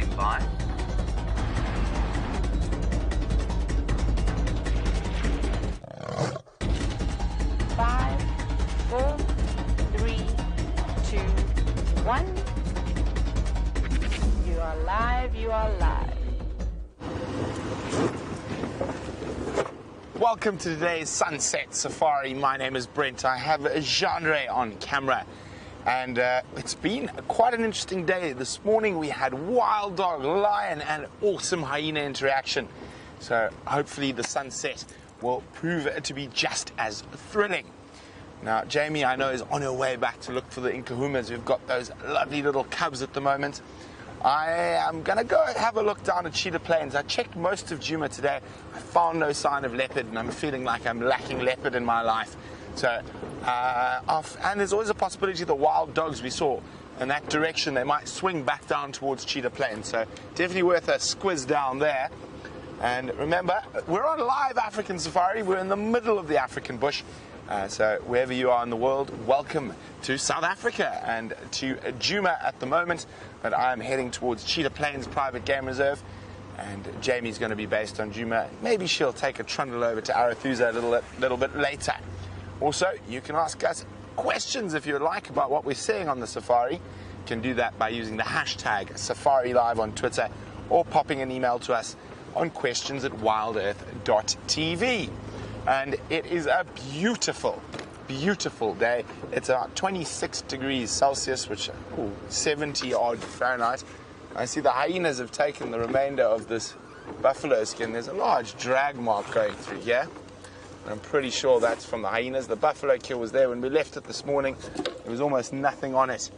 standing by. 5, 4, 3, 2, 1. You are live, you are live. Welcome to today's Sunset Safari. My name is Brent. I have Genre on camera. And it's been quite an interesting day. This morning we had wild dog, lion and awesome hyena interaction. So hopefully the sunset will prove to be just as thrilling. Now Jamie, I know, is on her way back to look for the Nkuhumas. We've got those lovely little cubs at the moment. I am going to go have a look down at Cheetah Plains. I checked most of Djuma today. I found no sign of leopard, and I'm feeling like I'm lacking leopard in my life. So, and there's always a possibility the wild dogs we saw in that direction, they might swing back down towards Cheetah Plains. So definitely worth a squiz down there. And remember, we're on live African Safari. We're in the middle of the African bush. So wherever you are in the world, welcome to South Africa and to Djuma at the moment. But I'm heading towards Cheetah Plains Private Game Reserve. And Jamie's going to be based on Djuma. Maybe she'll take a trundle over to Arathusa a little bit later. Also, you can ask us questions if you would like about what we're seeing on the safari. You can do that by using the hashtag SafariLIVE on Twitter or popping an email to us on questions@wildearth.tv. And it is a beautiful, beautiful day. It's about 26 degrees Celsius, which 70 odd Fahrenheit. I see the hyenas have taken the remainder of this buffalo skin. There's a large drag mark going through here. I'm pretty sure that's from the hyenas. The buffalo kill was there when we left it this morning. There was almost nothing on it,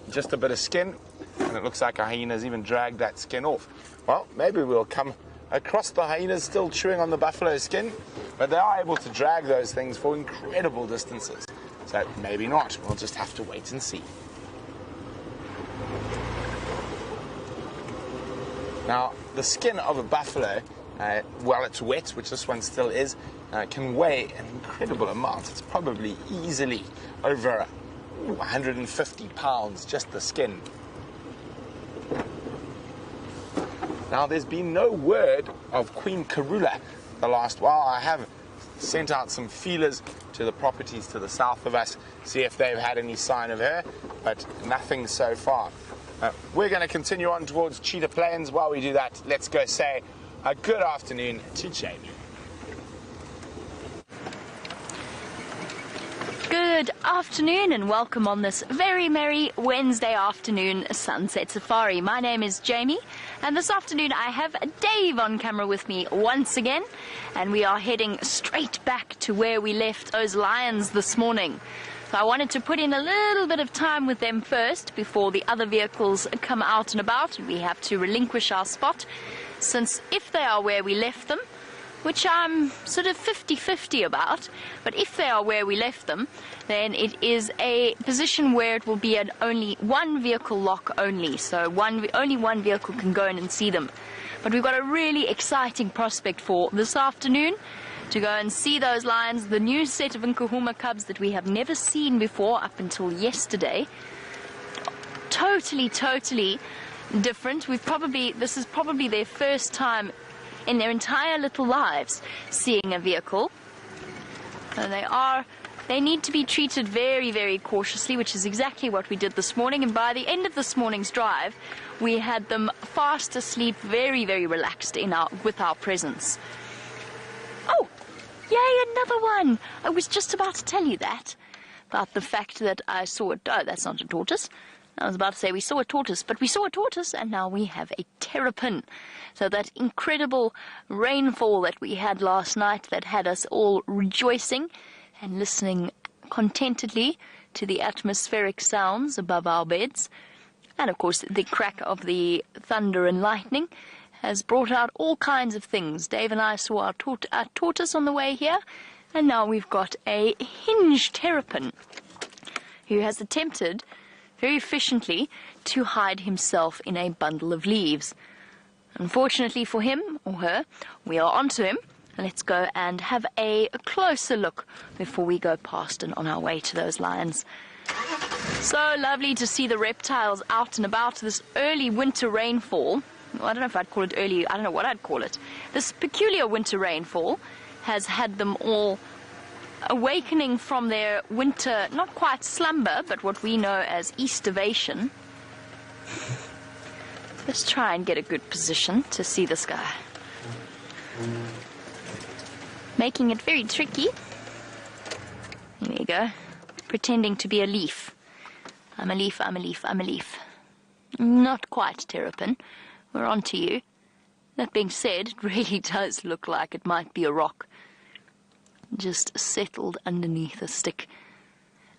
just a bit of skin, and it looks like a hyena's even dragged that skin off. Well, maybe we'll come across the hyenas still chewing on the buffalo skin, but they are able to drag those things for incredible distances. So maybe not. We'll just have to wait and see. Now, the skin of a buffalo, while it's wet, which this one still is, can weigh an incredible amount. It's probably easily over 150 pounds, just the skin. Now, there's been no word of Queen Karula the last while. I have sent out some feelers to the properties to the south of us, see if they've had any sign of her, but nothing so far. We're going to continue on towards Cheetah Plains. While we do that, let's go say a good afternoon to Jamie. Good afternoon and welcome on this very merry Wednesday afternoon Sunset Safari. My name is Jamie and this afternoon I have Dave on camera with me once again, and we are heading straight back to where we left those lions this morning. So I wanted to put in a little bit of time with them first before the other vehicles come out and about. We have to relinquish our spot, since if they are where we left them, which I'm sort of 50-50 about, but if they are where we left them, then it is a position where it will be an only one vehicle lock only, so only one vehicle can go in and see them. But we've got a really exciting prospect for this afternoon, to go and see those lions, the new set of Nkuhuma cubs that we have never seen before up until yesterday. Totally different. This is probably their first time in their entire little lives seeing a vehicle. And they need to be treated very cautiously, which is exactly what we did this morning. And by the end of this morning's drive, we had them fast asleep, very relaxed with our presence. Oh, yay, another one! I was just about to tell you that, about the fact that I saw oh, that's not a tortoise. I was about to say we saw a tortoise, but we saw a tortoise and now we have a terrapin. So that incredible rainfall that we had last night that had us all rejoicing and listening contentedly to the atmospheric sounds above our beds, and of course the crack of the thunder and lightning, has brought out all kinds of things. Dave and I saw our tortoise on the way here, and now we've got a hinged terrapin who has attempted very efficiently to hide himself in a bundle of leaves. Unfortunately for him or her, we are onto him. Let's go and have a closer look before we go past and on our way to those lions. So lovely to see the reptiles out and about. This early winter rainfall well, I don't know if I'd call it early, I don't know what I'd call it. This peculiar winter rainfall has had them all awakening from their winter, not quite slumber, but what we know as eastivation. Let's try and get a good position to see the sky. Making it very tricky. There you go. Pretending to be a leaf. I'm a leaf, I'm a leaf, I'm a leaf. Not quite, Terrapin. We're on to you. That being said, it really does look like it might be a rock. Just settled underneath a stick.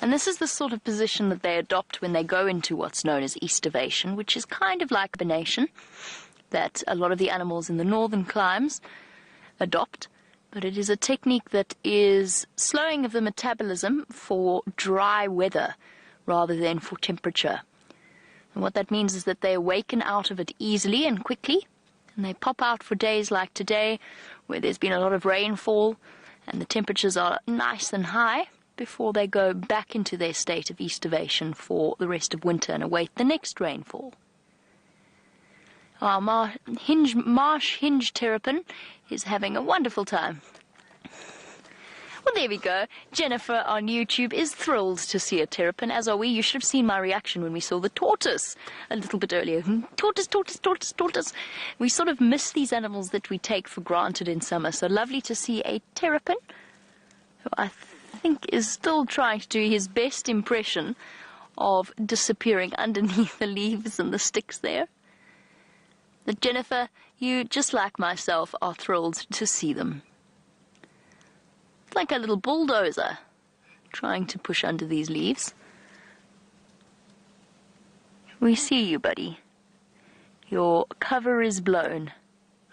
And this is the sort of position that they adopt when they go into what's known as eastivation, which is kind of like hibernation that a lot of the animals in the northern climes adopt. But it is a technique that is slowing of the metabolism for dry weather rather than for temperature. And what that means is that they awaken out of it easily and quickly, and they pop out for days like today where there's been a lot of rainfall and the temperatures are nice and high before they go back into their state of eastivation for the rest of winter and await the next rainfall. Our marsh hinge terrapin is having a wonderful time. Well, there we go. Jennifer on YouTube is thrilled to see a terrapin, as are we. You should have seen my reaction when we saw the tortoise a little bit earlier. Tortoise, tortoise, tortoise, tortoise. We sort of miss these animals that we take for granted in summer. So lovely to see a terrapin, who I think is still trying to do his best impression of disappearing underneath the leaves and the sticks there. But Jennifer, you, just like myself, are thrilled to see them. Like a little bulldozer trying to push under these leaves. We see you, buddy. Your cover is blown,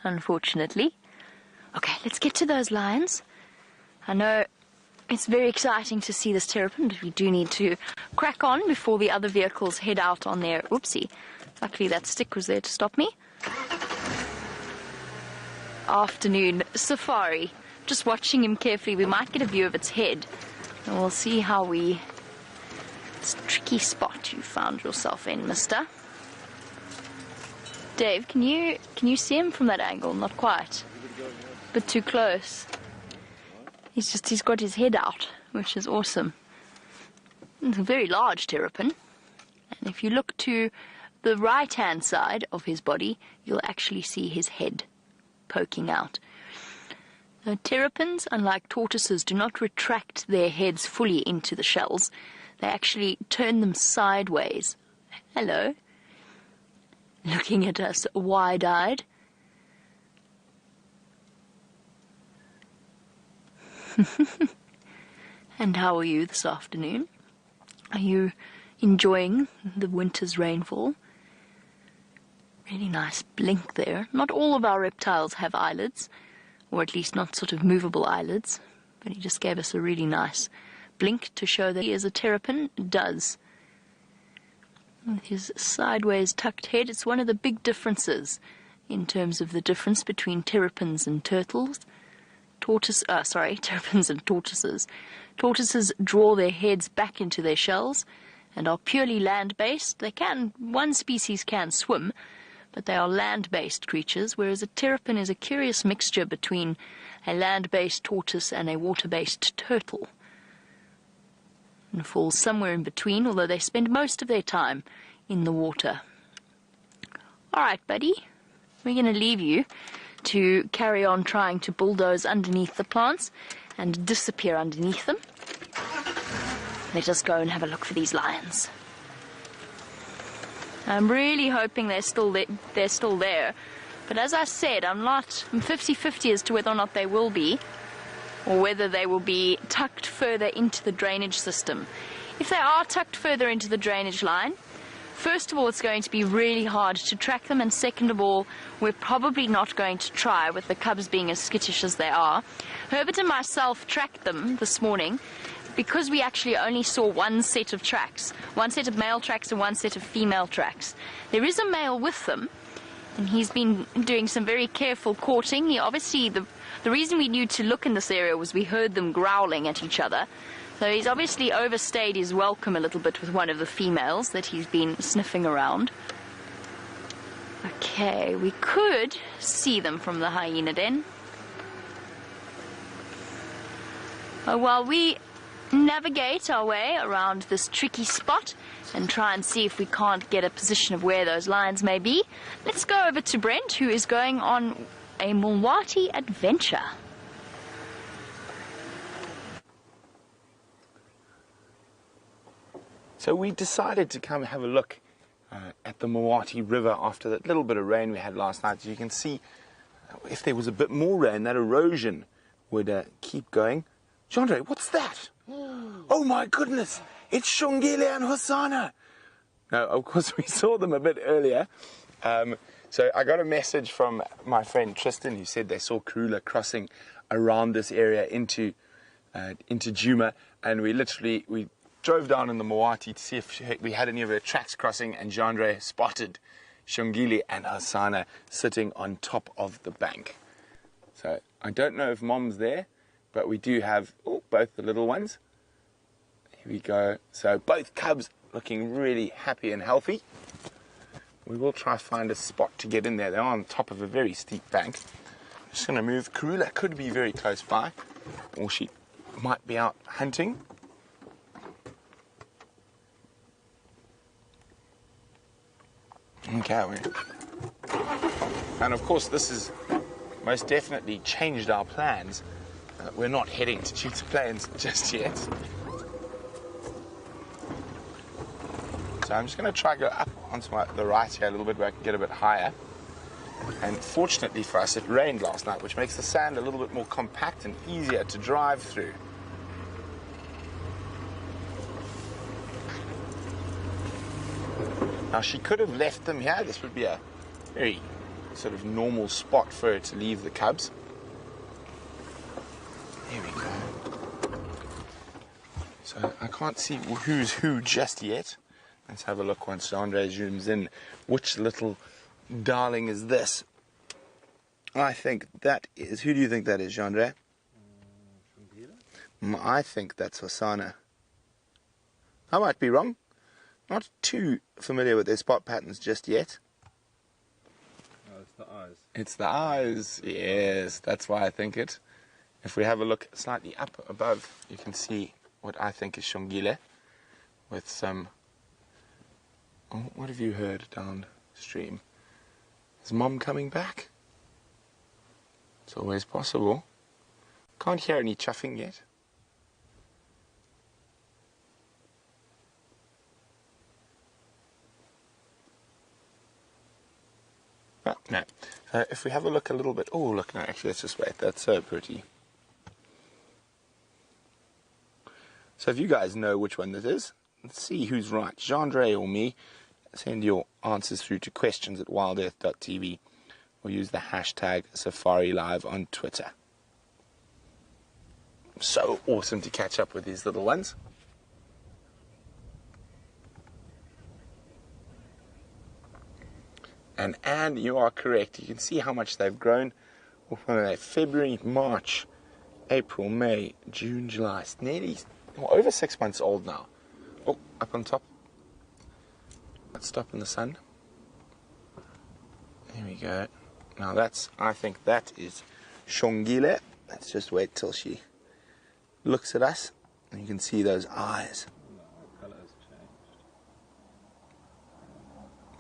unfortunately. Okay, let's get to those lions. I know it's very exciting to see this terrapin, but we do need to crack on before the other vehicles head out on their... Oopsie. Luckily that stick was there to stop me. Afternoon safari. Just watching him carefully, we might get a view of its head, and we'll see how we... It's a tricky spot you found yourself in, mister. Dave, can you see him from that angle? Not quite. But too close. He's got his head out, which is awesome. It's a very large terrapin. And if you look to the right-hand side of his body, you'll actually see his head poking out. Now, terrapins, unlike tortoises, do not retract their heads fully into the shells. They actually turn them sideways. Hello. Looking at us wide-eyed. And how are you this afternoon? Are you enjoying the winter's rainfall? Really nice blink there. Not all of our reptiles have eyelids, or at least not sort of movable eyelids, but he just gave us a really nice blink to show that he, as a terrapin, does. With his sideways tucked head, it's one of the big differences in terms of the difference between terrapins and turtles. Terrapins and tortoises. Tortoises draw their heads back into their shells and are purely land-based. One species can swim, but they are land-based creatures, whereas a terrapin is a curious mixture between a land-based tortoise and a water-based turtle. And falls somewhere in between, although they spend most of their time in the water. All right, buddy, we're going to leave you to carry on trying to bulldoze underneath the plants and disappear underneath them. Let us go and have a look for these lions. I'm really hoping they're still there. But as I said, I'm 50-50 as to whether or not they will be, or whether they will be tucked further into the drainage system. If they are tucked further into the drainage line, first of all, it's going to be really hard to track them, and second of all, we're probably not going to try, with the cubs being as skittish as they are. Herbert and myself tracked them this morning, because we actually only saw one set of tracks, one set of male tracks and one set of female tracks. There is a male with them, and he's been doing some very careful courting. He obviously, the reason we knew to look in this area was we heard them growling at each other. So he's obviously overstayed his welcome a little bit with one of the females that he's been sniffing around. Okay, we could see them from the hyena den. While we navigate our way around this tricky spot and try and see if we can't get a position of where those lions may be, let's go over to Brent, who is going on a Mulwati adventure. So we decided to come have a look at the Mulwati River after that little bit of rain we had last night. As you can see, if there was a bit more rain, that erosion would keep going. Jandre, what's that? Oh my goodness, it's Shongile and Hosanna. No, of course we saw them a bit earlier. So I got a message from my friend Tristan, who said they saw Karula crossing around this area into Djuma, and we drove down in the Mulwati to see if we had any of her tracks crossing, and Jandre spotted Shongile and Hosanna sitting on top of the bank. So I don't know if Mom's there, but we do have both the little ones. Here we go. So both cubs looking really happy and healthy. We will try to find a spot to get in there. They're on top of a very steep bank. I'm just going to move. Karula could be very close by, or she might be out hunting. Okay. And of course, this has most definitely changed our plans. We're not heading to Cheetah Plains just yet. So I'm just going to try to go up onto the right here a little bit where I can get a bit higher. And fortunately for us, it rained last night, which makes the sand a little bit more compact and easier to drive through. Now, she could have left them here. This would be a very sort of normal spot for her to leave the cubs. Here we go. So I can't see who's who just yet. Let's have a look once Jandre zooms in. Which little darling is this? I think that is... Who do you think that is, Jandre? I think that's Hosanna. I might be wrong. Not too familiar with their spot patterns just yet. Oh, it's the eyes. It's the eyes. Yes, that's why I think it. If we have a look slightly up above, you can see what I think is Shongile with some... Oh, what have you heard downstream? Is Mom coming back? It's always possible. Can't hear any chuffing yet. Oh, no. If we have a look a little bit... Oh, look, no, actually, let's just wait. That's so pretty. So if you guys know which one this is, let's see who's right, Jandre or me. Send your answers through to questions@wildearth.tv or use the hashtag SafariLIVE on Twitter. So awesome to catch up with these little ones. And Anne, you are correct. You can see how much they've grown. February, March, April, May, June, July. It's nearly over 6 months old now. Oh, up on top. Let's stop in the sun. There we go. Now I think that is Shongile. Let's just wait till she looks at us. And you can see those eyes. The colour has changed.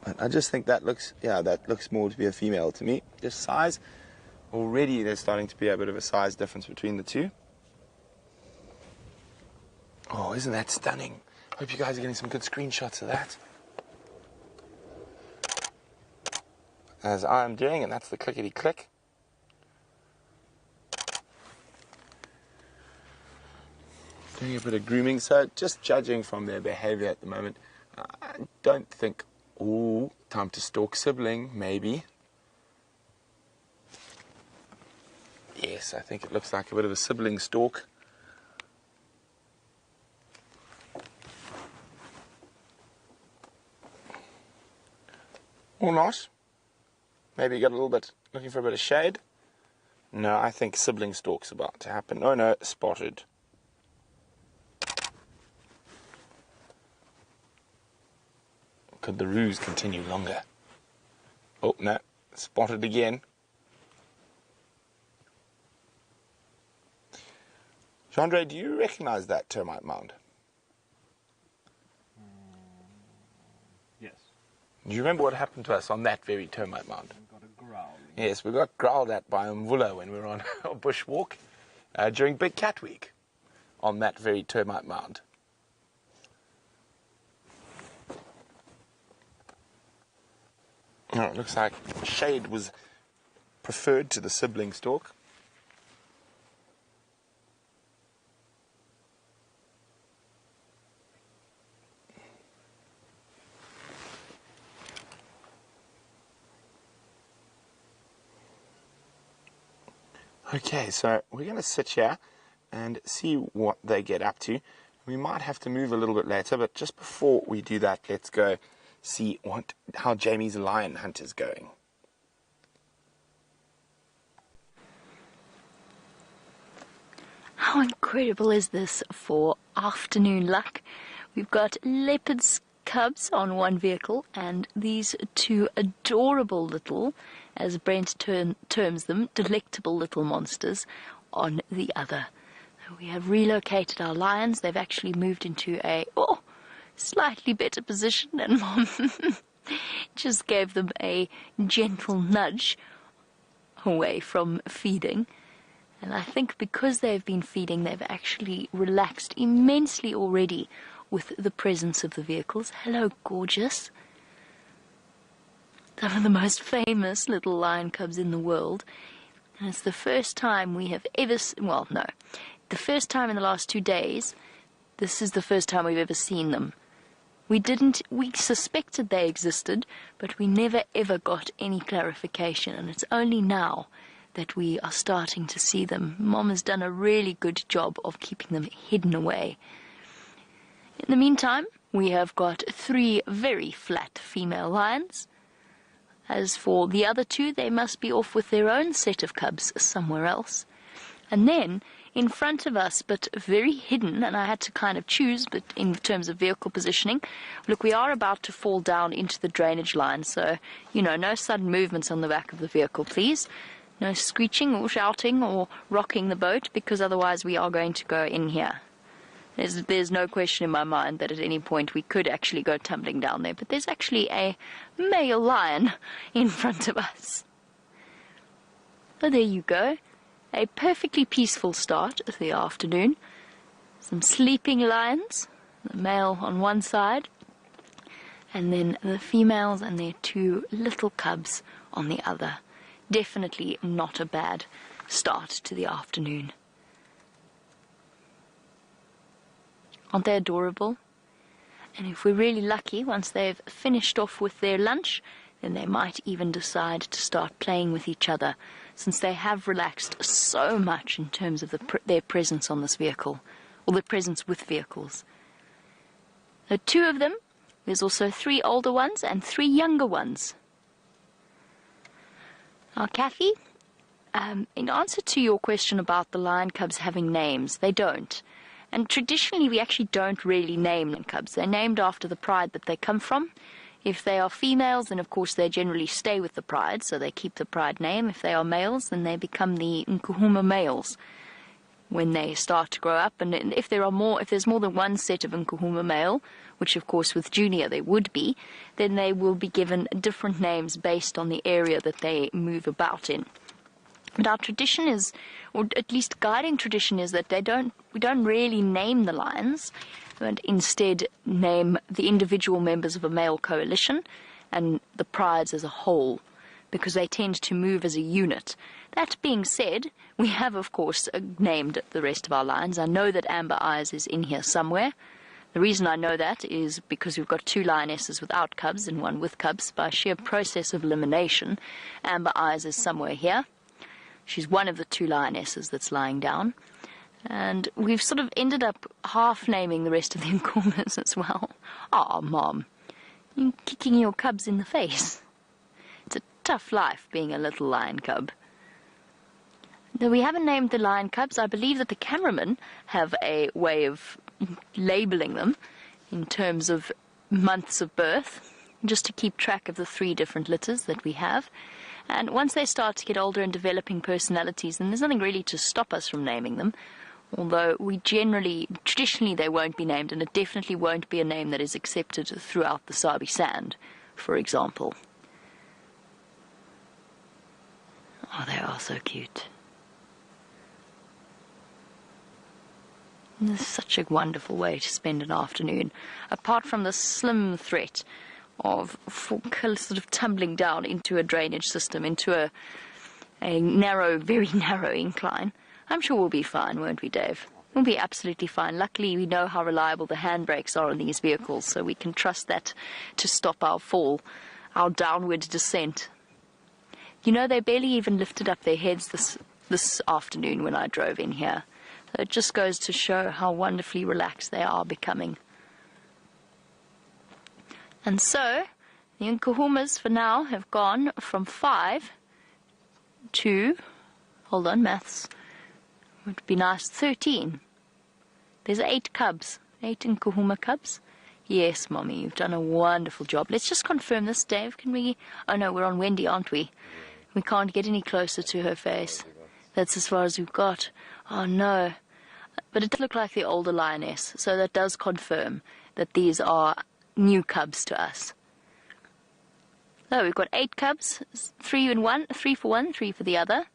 But I just think that looks more to be a female to me. Just size. Already there's starting to be a bit of a size difference between the two. Oh, isn't that stunning? Hope you guys are getting some good screenshots of that. As I'm doing, and that's the clickety-click. Doing a bit of grooming, so just judging from their behavior at the moment, I don't think, ooh, time to stalk sibling, maybe. Yes, I think it looks like a bit of a sibling stalk. Or not. Maybe you got a little bit, looking for a bit of shade. No, I think sibling stalk's about to happen. Oh no, spotted. Could the ruse continue longer? Oh, no. Spotted again. Chandra, do you recognize that termite mound? Yes. Do you remember what happened to us on that very termite mound? We've got a growling. Yes, we got growled at by Mvula when we were on a bushwalk during Big Cat Week on that very termite mound. Oh, it looks like shade was preferred to the sibling stalk. Okay, so we're going to sit here and see what they get up to. We might have to move a little bit later, but just before we do that, let's go see how Jamie's lion hunt is going. How incredible is this for afternoon luck? We've got leopard's cubs on one vehicle and these two adorable little, as Brent terms them, delectable little monsters on the other. We have relocated our lions. They've actually moved into a slightly better position, and Mom just gave them a gentle nudge away from feeding. And I think because they've been feeding, they've actually relaxed immensely already with the presence of the vehicles. Hello, gorgeous. Some of the most famous little lion cubs in the world. And it's the first time we have ever... Well, no. The first time in the last 2 days, this is the first time we've ever seen them. We suspected they existed, but we never ever got any clarification. And it's only now that we are starting to see them. Mom has done a really good job of keeping them hidden away. In the meantime, we have got 3 very flat female lions. As for the other 2, they must be off with their own set of cubs somewhere else. And then, in front of us, but very hidden, and I had to kind of choose, but in terms of vehicle positioning, look, we are about to fall down into the drainage line, so, no sudden movements on the back of the vehicle, please. No screeching or shouting or rocking the boat, because otherwise we are going to go in here. There's no question in my mind that at any point we could actually go tumbling down there, but there's actually a male lion in front of us. Oh, there you go. A perfectly peaceful start of the afternoon. Some sleeping lions, the male on one side, and then the females and their 2 little cubs on the other. Definitely not a bad start to the afternoon. Aren't they adorable? And if we're really lucky, once they've finished off with their lunch, then they might even decide to start playing with each other, since they have relaxed so much in terms of their presence on this vehicle, or their presence with vehicles. There are 2 of them. There's also 3 older ones and 3 younger ones. Now, Kathy, in answer to your question about the lion cubs having names, they don't. And traditionally, we actually don't really name lion cubs. They're named after the pride that they come from. If they are females, then of course they generally stay with the pride, so they keep the pride name. If they are males, then they become the Nkuhuma males when they start to grow up. And if there's more than one set of Nkuhuma male, which of course with junior they would be, then they will be given different names based on the area that they move about in. But our tradition is, or at least guiding tradition is, that we don't really name the lions, but instead name the individual members of a male coalition and the prides as a whole, because they tend to move as a unit. That being said, we have, of course, named the rest of our lions. I know that Amber Eyes is in here somewhere. The reason I know that is because we've got 2 lionesses without cubs and 1 with cubs. By sheer process of elimination, Amber Eyes is somewhere here. She's one of the 2 lionesses that's lying down. And we've sort of ended up half-naming the rest of the Nkuhumas as well. Ah, Mom, you're kicking your cubs in the face. It's a tough life being a little lion cub. Though we haven't named the lion cubs, I believe that the cameramen have a way of labeling them in terms of months of birth. just to keep track of the 3 different litters that we have. And once they start to get older and developing personalities, then there's nothing really to stop us from naming them. Although traditionally they won't be named, and it definitely won't be a name that is accepted throughout the Sabi Sand, for example. Oh, they are so cute. This is such a wonderful way to spend an afternoon, apart from the slim threat of sort of tumbling down into a drainage system, into a narrow, very narrow incline. I'm sure we'll be fine, won't we, Dave? We'll be absolutely fine. Luckily, we know how reliable the handbrakes are on these vehicles, so we can trust that to stop our fall, our downward descent. You know, they barely even lifted up their heads this afternoon when I drove in here. So it just goes to show how wonderfully relaxed they are becoming. And so, the Nkuhumas for now have gone from 5 to, hold on, maths, would be nice, 13. There's 8 cubs, 8 Nkuhuma cubs. Yes, Mommy, you've done a wonderful job. Let's just confirm this, Dave. Can we? Oh no, we're on Wendy, aren't we? We can't get any closer to her face. That's as far as we've got. Oh no. But it does look like the older lioness, so that does confirm that these are new cubs to us. So we've got 8 cubs, 3 in one, 3 for one, 3 for the other.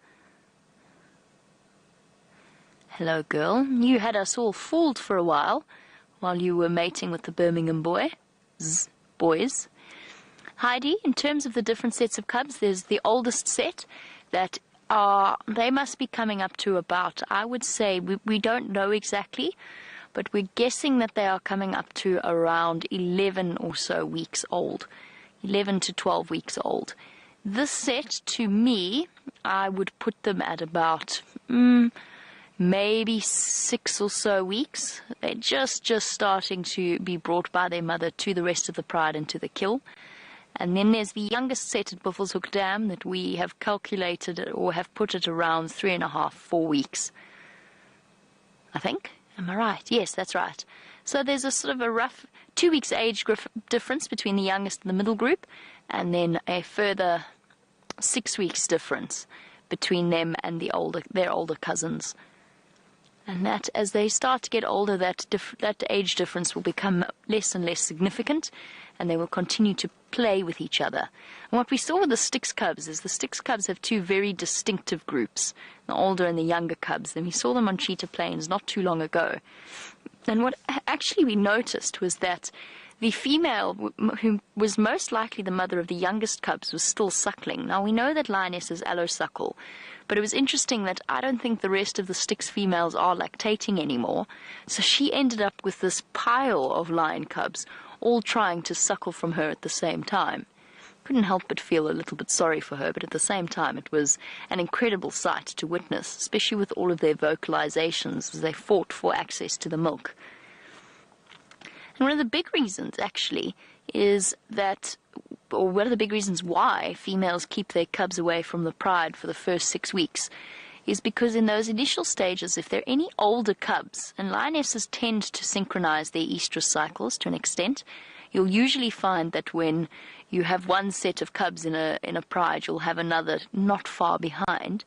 Hello, girl. You had us all fooled for a while you were mating with the Birmingham boys. Heidi, in terms of the different sets of cubs, there's the oldest set that they must be coming up to about, I would say, we don't know exactly, but we're guessing that they are coming up to around 11 or so weeks old, 11 to 12 weeks old. This set, to me, I would put them at about maybe 6 or so weeks. They're just starting to be brought by their mother to the rest of the pride and to the kill. And then there's the youngest set at Buffelshoek Dam that we have calculated or have put at around 3.5, 4 weeks. I think. Am I right? Yes, that's right. So there's a sort of a rough 2 weeks age difference between the youngest and the middle group, and then a further 6 weeks difference between them and their older cousins. And that, as they start to get older, that age difference will become less and less significant, and they will continue to play with each other. And what we saw with the Styx cubs is the Styx cubs have 2 very distinctive groups, the older and the younger cubs, and we saw them on Cheetah Plains not too long ago. And what actually we noticed was that the female, who was most likely the mother of the youngest cubs, was still suckling. Now, we know that lionesses allosuckle, but it was interesting that I don't think the rest of the Styx females are lactating anymore. So she ended up with this pile of lion cubs, all trying to suckle from her at the same time. Couldn't help but feel a little bit sorry for her, but at the same time it was an incredible sight to witness, especially with all of their vocalizations as they fought for access to the milk. And one of the big reasons, actually, is that, or one of the big reasons why females keep their cubs away from the pride for the first 6 weeks, is because in those initial stages, if there are any older cubs, and lionesses tend to synchronize their estrus cycles to an extent, you'll usually find that when you have one set of cubs in a pride, you'll have another not far behind.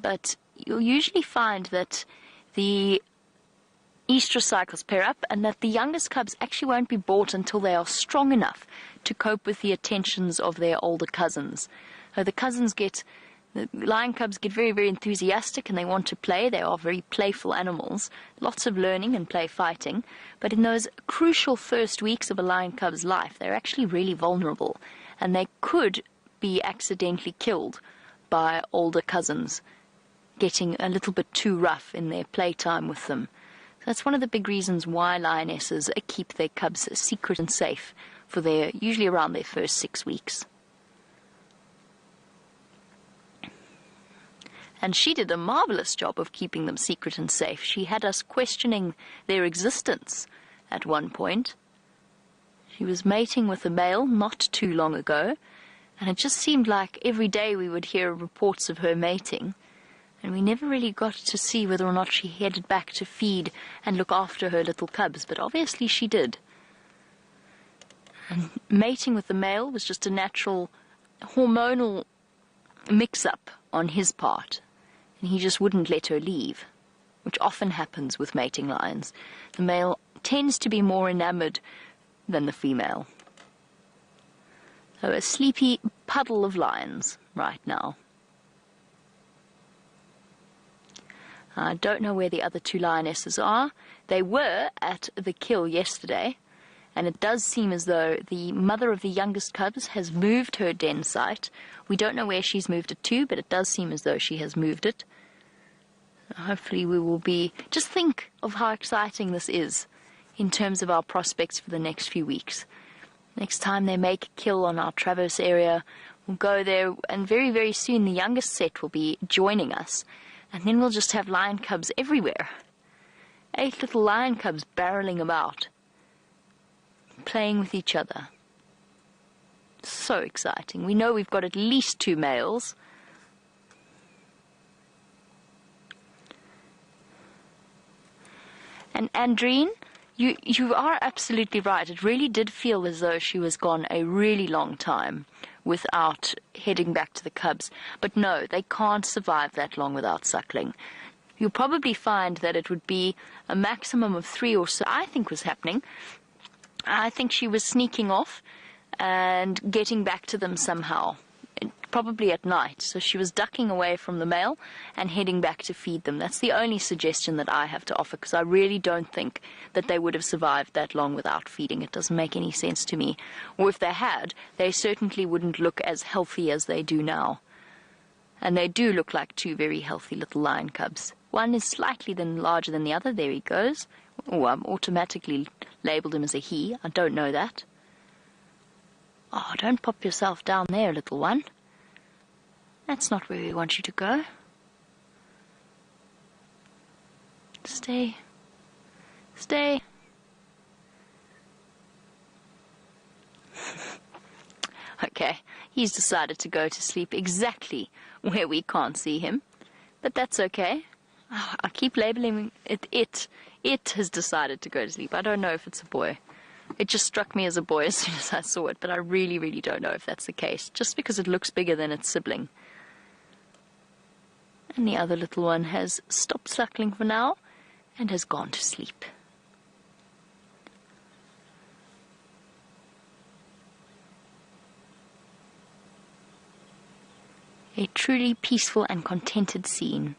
But you'll usually find that the estrus cycles pair up, and that the youngest cubs actually won't be bought until they are strong enough to cope with the attentions of their older cousins. So the lion cubs get very, very enthusiastic and they want to play. They are very playful animals, lots of learning and play fighting. But in those crucial first weeks of a lion cub's life, they're actually really vulnerable, and they could be accidentally killed by older cousins getting a little bit too rough in their playtime with them. That's one of the big reasons why lionesses keep their cubs secret and safe for usually around their first 6 weeks. And she did a marvelous job of keeping them secret and safe. She had us questioning their existence at one point. She was mating with a male not too long ago, and it just seemed like every day we would hear reports of her mating. And we never really got to see whether or not she headed back to feed and look after her little cubs, but obviously she did. And mating with the male was just a natural hormonal mix-up on his part, and he just wouldn't let her leave, which often happens with mating lions. The male tends to be more enamored than the female. So a sleepy puddle of lions right now. I don't know where the other two lionesses are. They were at the kill yesterday, and it does seem as though the mother of the youngest cubs has moved her den site. We don't know where she's moved it to, but it does seem as though she has moved it. Hopefully we will be... Just think of how exciting this is in terms of our prospects for the next few weeks. Next time they make a kill on our Traverse area, we'll go there, and very, very soon the youngest set will be joining us. And then we'll just have lion cubs everywhere. 8 little lion cubs barreling about, playing with each other. So exciting. We know we've got at least 2 males. And Andreen, you are absolutely right. It really did feel as though she was gone a really long time without heading back to the cubs. But no, they can't survive that long without suckling. You'll probably find that it would be a maximum of 3 or so, I think, was happening. I think she was sneaking off and getting back to them somehow, probably at night. So she was ducking away from the male and heading back to feed them. That's the only suggestion that I have to offer, because I really don't think that they would have survived that long without feeding. It doesn't make any sense to me. Or if they had, they certainly wouldn't look as healthy as they do now. And they do look like 2 very healthy little lion cubs. One is slightly larger than the other. There he goes. Oh, I'm automatically labelled him as a he. I don't know that. Oh, don't pop yourself down there, little one. That's not where we want you to go. Stay. Stay. Okay, he's decided to go to sleep exactly where we can't see him. But that's okay. Oh, I keep labeling it. It has decided to go to sleep. I don't know if it's a boy. It just struck me as a boy as soon as I saw it, but I really, really don't know if that's the case, just because it looks bigger than its sibling. And the other little one has stopped suckling for now and has gone to sleep. A truly peaceful and contented scene.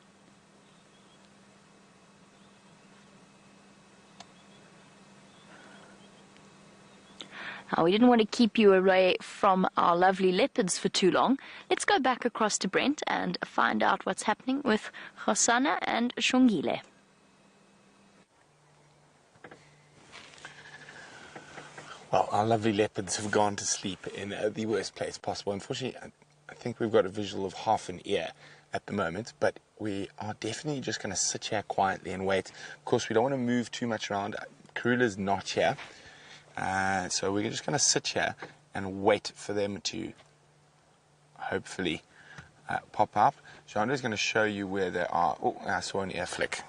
Now, we didn't want to keep you away from our lovely leopards for too long. Let's go back across to Brent and find out what's happening with Hosana and Shongile. Well, our lovely leopards have gone to sleep in the worst place possible. Unfortunately, I think we've got a visual of half an ear at the moment, but we are definitely just going to sit here quietly and wait. Of course, we don't want to move too much around. Karula's not here. So we're just going to sit here and wait for them to hopefully pop up. Chandra's going to show you where they are. Oh, I saw an ear flick.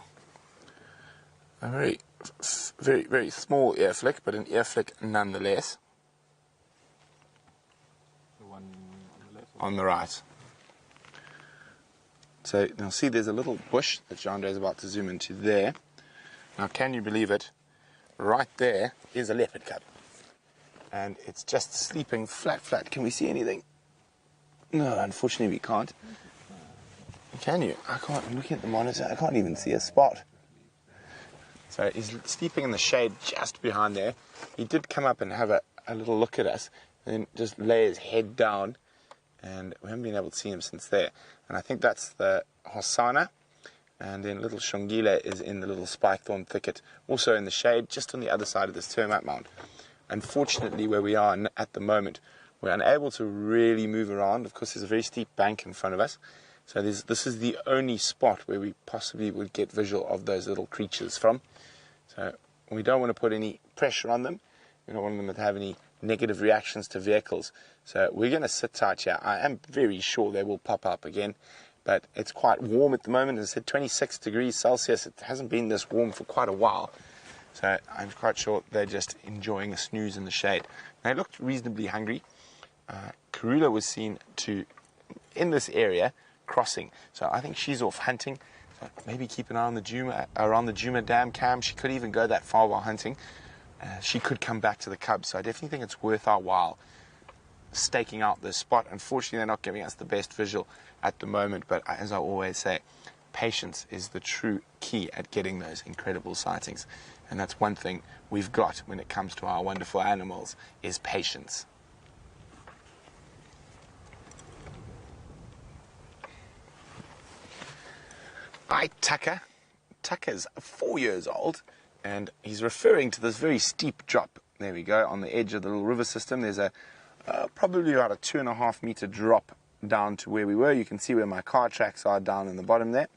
A very, very small ear flick, but an ear flick nonetheless. The one on the left? On the right. So you'll see there's a little bush that Chandra is about to zoom into there. Now, can you believe it? Right there is a leopard cub. And it's just sleeping flat. Can we see anything? No, unfortunately we can't. Can you? I can't. I'm looking at the monitor. I can't even see a spot. So he's sleeping in the shade just behind there. He did come up and have a little look at us, and then just lay his head down, and we haven't been able to see him since there. And I think that's the Hosana, and then little Shongile is in the little spike thorn thicket, also in the shade, just on the other side of this termite mound. Unfortunately, where we are at the moment, we're unable to really move around. Of course, there's a very steep bank in front of us. So this is the only spot where we possibly would get visual of those little creatures from. So we don't want to put any pressure on them. We don't want them to have any negative reactions to vehicles. So we're going to sit tight here. I am very sure they will pop up again. But it's quite warm at the moment. It's at 26 degrees Celsius. It hasn't been this warm for quite a while. So I'm quite sure they're just enjoying a snooze in the shade. They looked reasonably hungry. Karula was seen in this area crossing. So I think she's off hunting. So maybe keep an eye on around the Juma Dam cam. She could even go that far while hunting. She could come back to the cubs. So I definitely think it's worth our while staking out this spot. Unfortunately, they're not giving us the best visual at the moment, but as I always say, patience is the true key at getting those incredible sightings. And that's one thing we've got when it comes to our wonderful animals, is patience. Tucker. Tucker's 4 years old, and he's referring to this very steep drop. There we go, on the edge of the little river system. There's probably about a 2.5 meter drop down to where we were. You can see where my car tracks are down in the bottom there.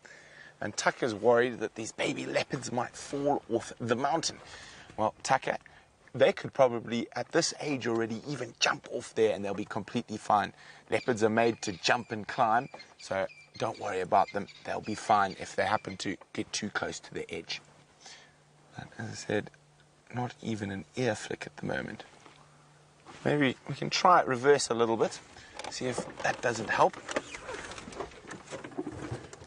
And Tucker's worried that these baby leopards might fall off the mountain. Well, Tucker, they could probably, at this age already, even jump off there and they'll be completely fine. Leopards are made to jump and climb, so don't worry about them. They'll be fine if they happen to get too close to the edge. And as I said, not even an ear flick at the moment. Maybe we can try it reverse a little bit, see if that doesn't help.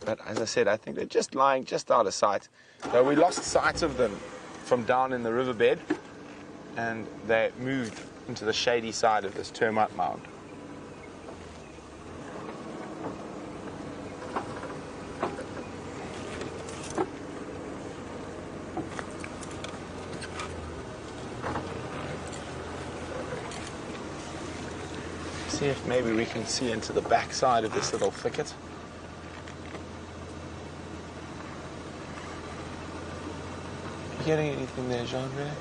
But as I said, I think they're just lying just out of sight. So we lost sight of them from down in the riverbed, and they moved into the shady side of this termite mound. See if maybe we can see into the back side of this little thicket. You getting anything there, Jean-Ray?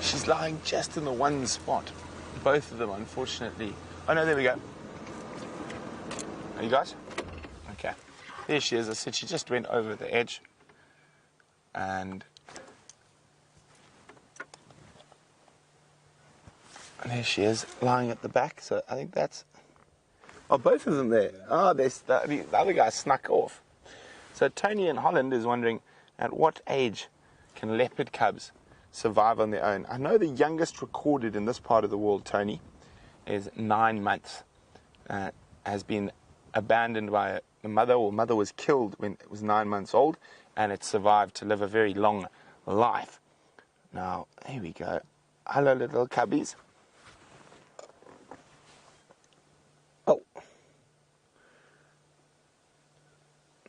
She's lying just in the one spot. Both of them, unfortunately. Oh no, there we go. Are you guys? Okay. There she is. I said she just went over the edge. And there she is, lying at the back. So I think that's... Oh, both of them there. Oh, the other guy snuck off. So Tony in Holland is wondering, at what age can leopard cubs survive on their own? I know the youngest recorded in this part of the world, Tony, is 9 months. Has been abandoned by the mother, or mother was killed when it was 9 months old, and it survived to live a very long life. Now, here we go. Hello, little cubbies. Oh.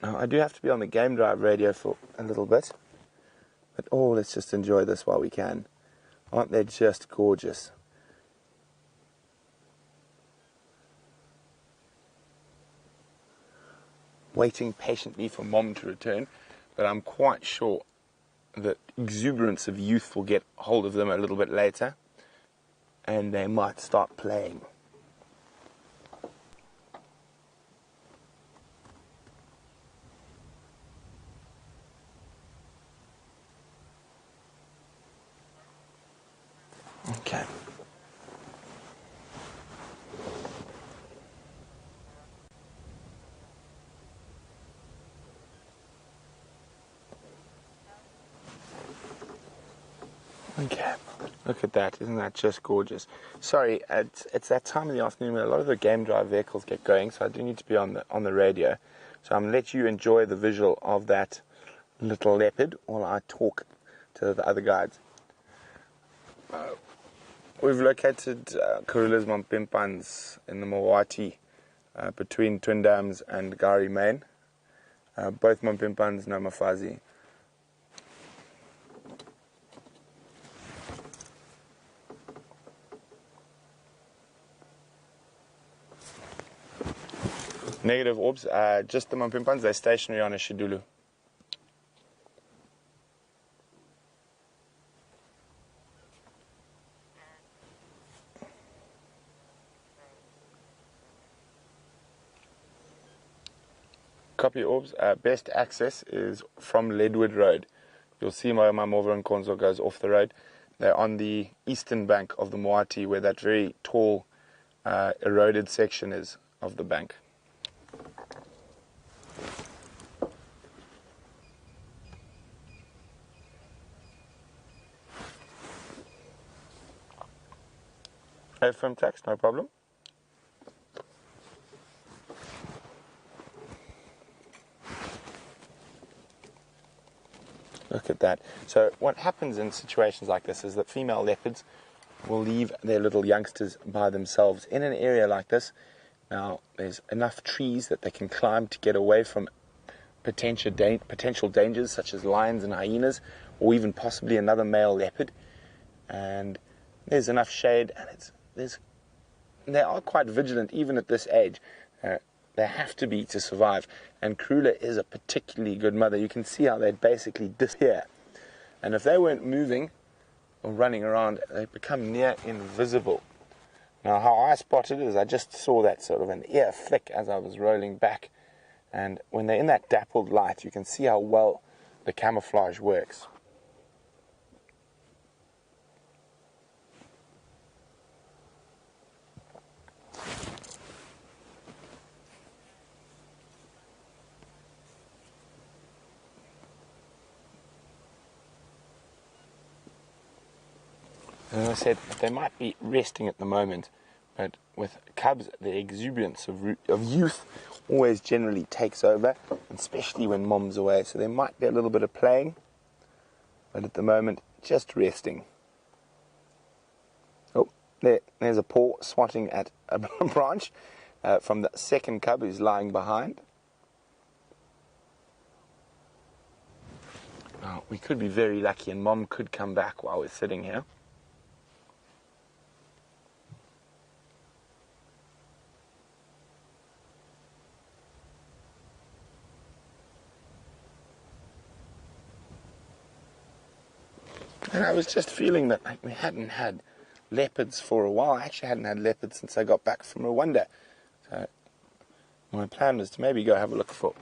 Now, I do have to be on the Game Drive radio for a little bit. But oh, let's just enjoy this while we can. Aren't they just gorgeous? Waiting patiently for Mom to return, but I'm quite sure that exuberance of youth will get hold of them a little bit later, and they might start playing. Okay. Okay, look at that. Isn't that just gorgeous? Sorry, it's that time of the afternoon when a lot of the Game Drive vehicles get going, so I do need to be on the radio. So I'm going to let you enjoy the visual of that little leopard while I talk to the other guides. We've located Karula's Mampimpans in the Mawati between Twin Dams and Gari Main. Both Mampimpans, no Mafazi. Negative orbs, just the Mampimpans, they're stationary on a Shidulu. Copy orbs, best access is from Ledwood Road. You'll see my Mover and Konzo goes off the road. They're on the eastern bank of the Moati, where that very tall eroded section is of the bank. FM tracks, no problem. Look at that. So what happens in situations like this is that female leopards will leave their little youngsters by themselves in an area like this. Now, there's enough trees that they can climb to get away from potential dangers such as lions and hyenas, or even possibly another male leopard. And there's enough shade, and they are quite vigilant even at this age. They have to be to survive. And Karula is a particularly good mother. You can see how they'd basically disappear. And if they weren't moving or running around, they'd become near invisible. Now, how I spotted it is I just saw that sort of an ear flick as I was rolling back. And when they're in that dappled light, you can see how well the camouflage works. As I said, they might be resting at the moment, but with cubs, the exuberance of youth always generally takes over, especially when mom's away. So there might be a little bit of playing, but at the moment, just resting. Oh, there's a paw swatting at a branch from the second cub who's lying behind. Now, we could be very lucky and mom could come back while we're sitting here. And I was just feeling that we hadn't had leopards for a while. I actually hadn't had leopards since I got back from Rwanda. So my plan was to maybe go have a look for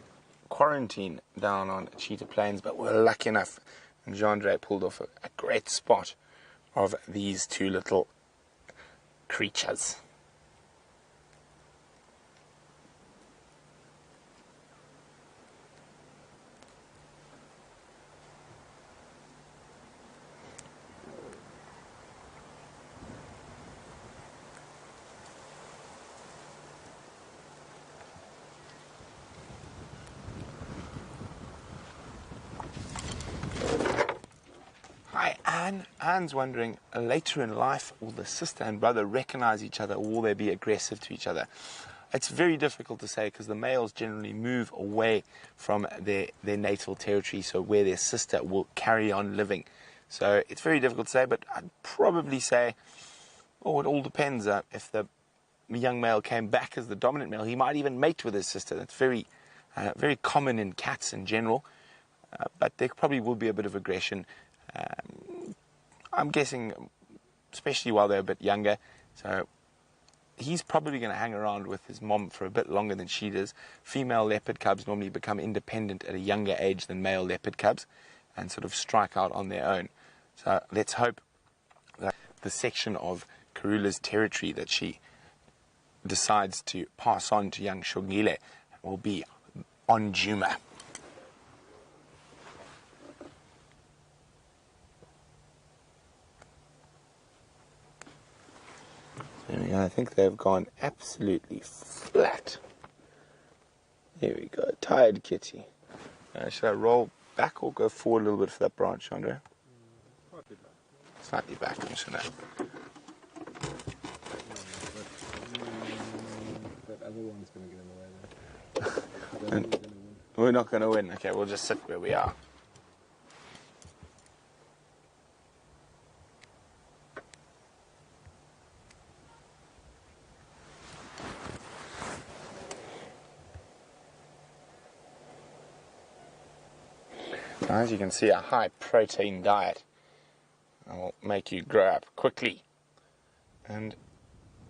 quarantine down on Cheetah Plains, but we're lucky enough, and Jean-Andre pulled off a great spot of these two little creatures. Hi, Anne. Anne's wondering, later in life, will the sister and brother recognize each other, or will they be aggressive to each other? It's very difficult to say because the males generally move away from their natal territory, so where their sister will carry on living. So it's very difficult to say, but I'd probably say, oh, it all depends. If the young male came back as the dominant male, he might even mate with his sister. That's very common in cats in general, but there probably will be a bit of aggression. I'm guessing, especially while they're a bit younger, so he's probably going to hang around with his mom for a bit longer than she does. Female leopard cubs normally become independent at a younger age than male leopard cubs and sort of strike out on their own. So let's hope that the section of Karula's territory that she decides to pass on to young Shongile will be on Juma. I think they've gone absolutely flat. There we go. Tired kitty. Should I roll back or go forward a little bit for that branch, Andre? Slightly back. I'm just going to... That other one's going to get in the way there. And we're not going to win. Okay, we'll just sit where we are. Now, as you can see, a high protein diet will make you grow up quickly. And,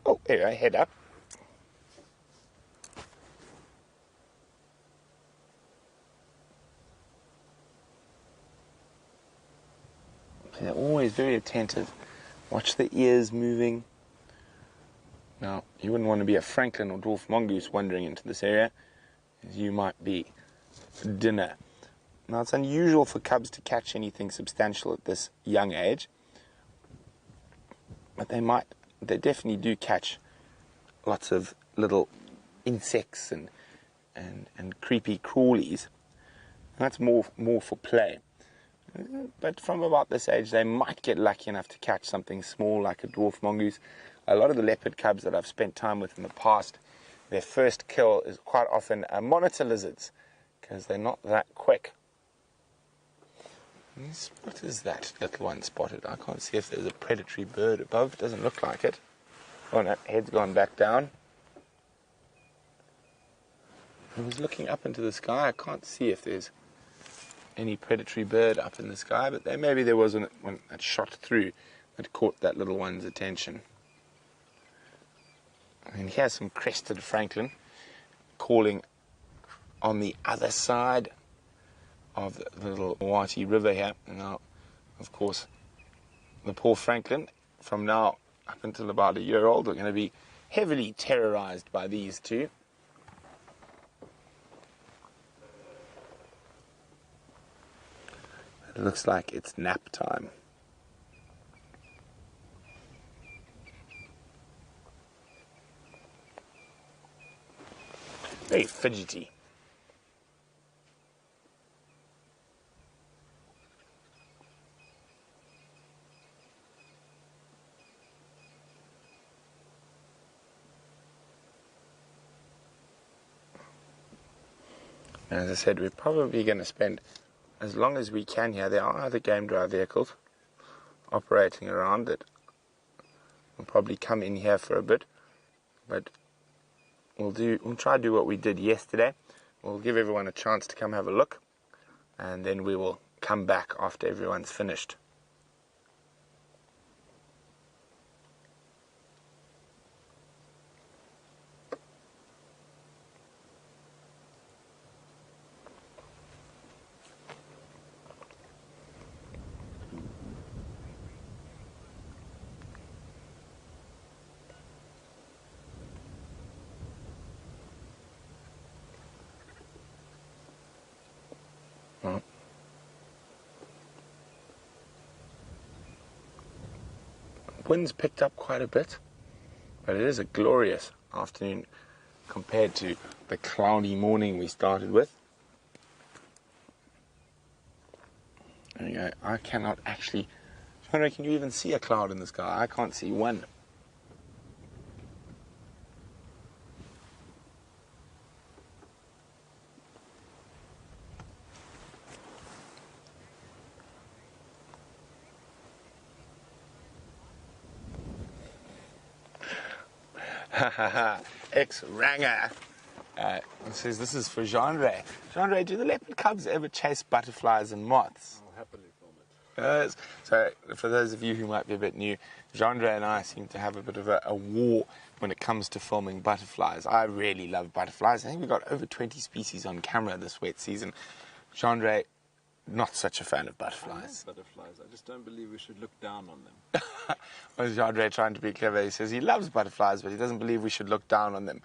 oh, there you go, head up. They're always very attentive. Watch the ears moving. Now, you wouldn't want to be a Franklin or dwarf mongoose wandering into this area, as you might be dinner. Now, it's unusual for cubs to catch anything substantial at this young age, but they might they definitely do catch lots of little insects and creepy crawlies. That's more for play. But from about this age, they might get lucky enough to catch something small like a dwarf mongoose. A lot of the leopard cubs that I've spent time with in the past, their first kill is quite often monitor lizards, because they're not that quick. What is that little one spotted? I can't see if there's a predatory bird above. It doesn't look like it. Oh no, head's gone back down. I was looking up into the sky. I can't see if there's any predatory bird up in the sky, but maybe there was one that shot through that caught that little one's attention. And here's some crested francolin calling on the other side of the little Wati River here. And now, of course, the poor francolin, from now up until about a year old, are going to be heavily terrorized by these two. It looks like it's nap time. Very fidgety. As I said, we're probably going to spend as long as we can here. There are other game drive vehicles operating around that will probably come in here for a bit, but we'll try to do what we did yesterday. We'll give everyone a chance to come have a look, and then we will come back after everyone's finished. Wind's picked up quite a bit, but it is a glorious afternoon compared to the cloudy morning we started with. There you go. I cannot actually... Henry, can you even see a cloud in the sky? I can't see one. Ex-Ranger says this is for Jean-Ray. Jean-Ray, do the leopard cubs ever chase butterflies and moths? I'll happily film it. So for those of you who might be a bit new, Jean-Ray and I seem to have a bit of a war when it comes to filming butterflies. I really love butterflies. I think we've got over 20 species on camera this wet season. Jean-Ray, not such a fan of butterflies. I love butterflies. I just don't believe we should look down on them. Well, Jean-Ray trying to be clever. He says he loves butterflies, but he doesn't believe we should look down on them.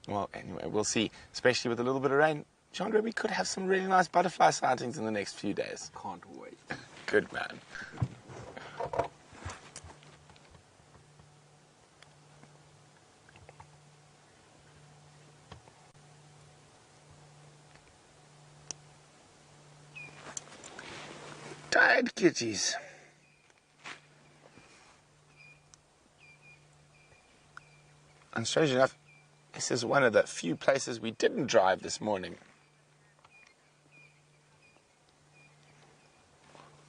Well, anyway, we'll see. Especially with a little bit of rain. Jean-Ray, we could have some really nice butterfly sightings in the next few days. Can't wait. Good man. Tired kitties. And strange enough, this is one of the few places we didn't drive this morning.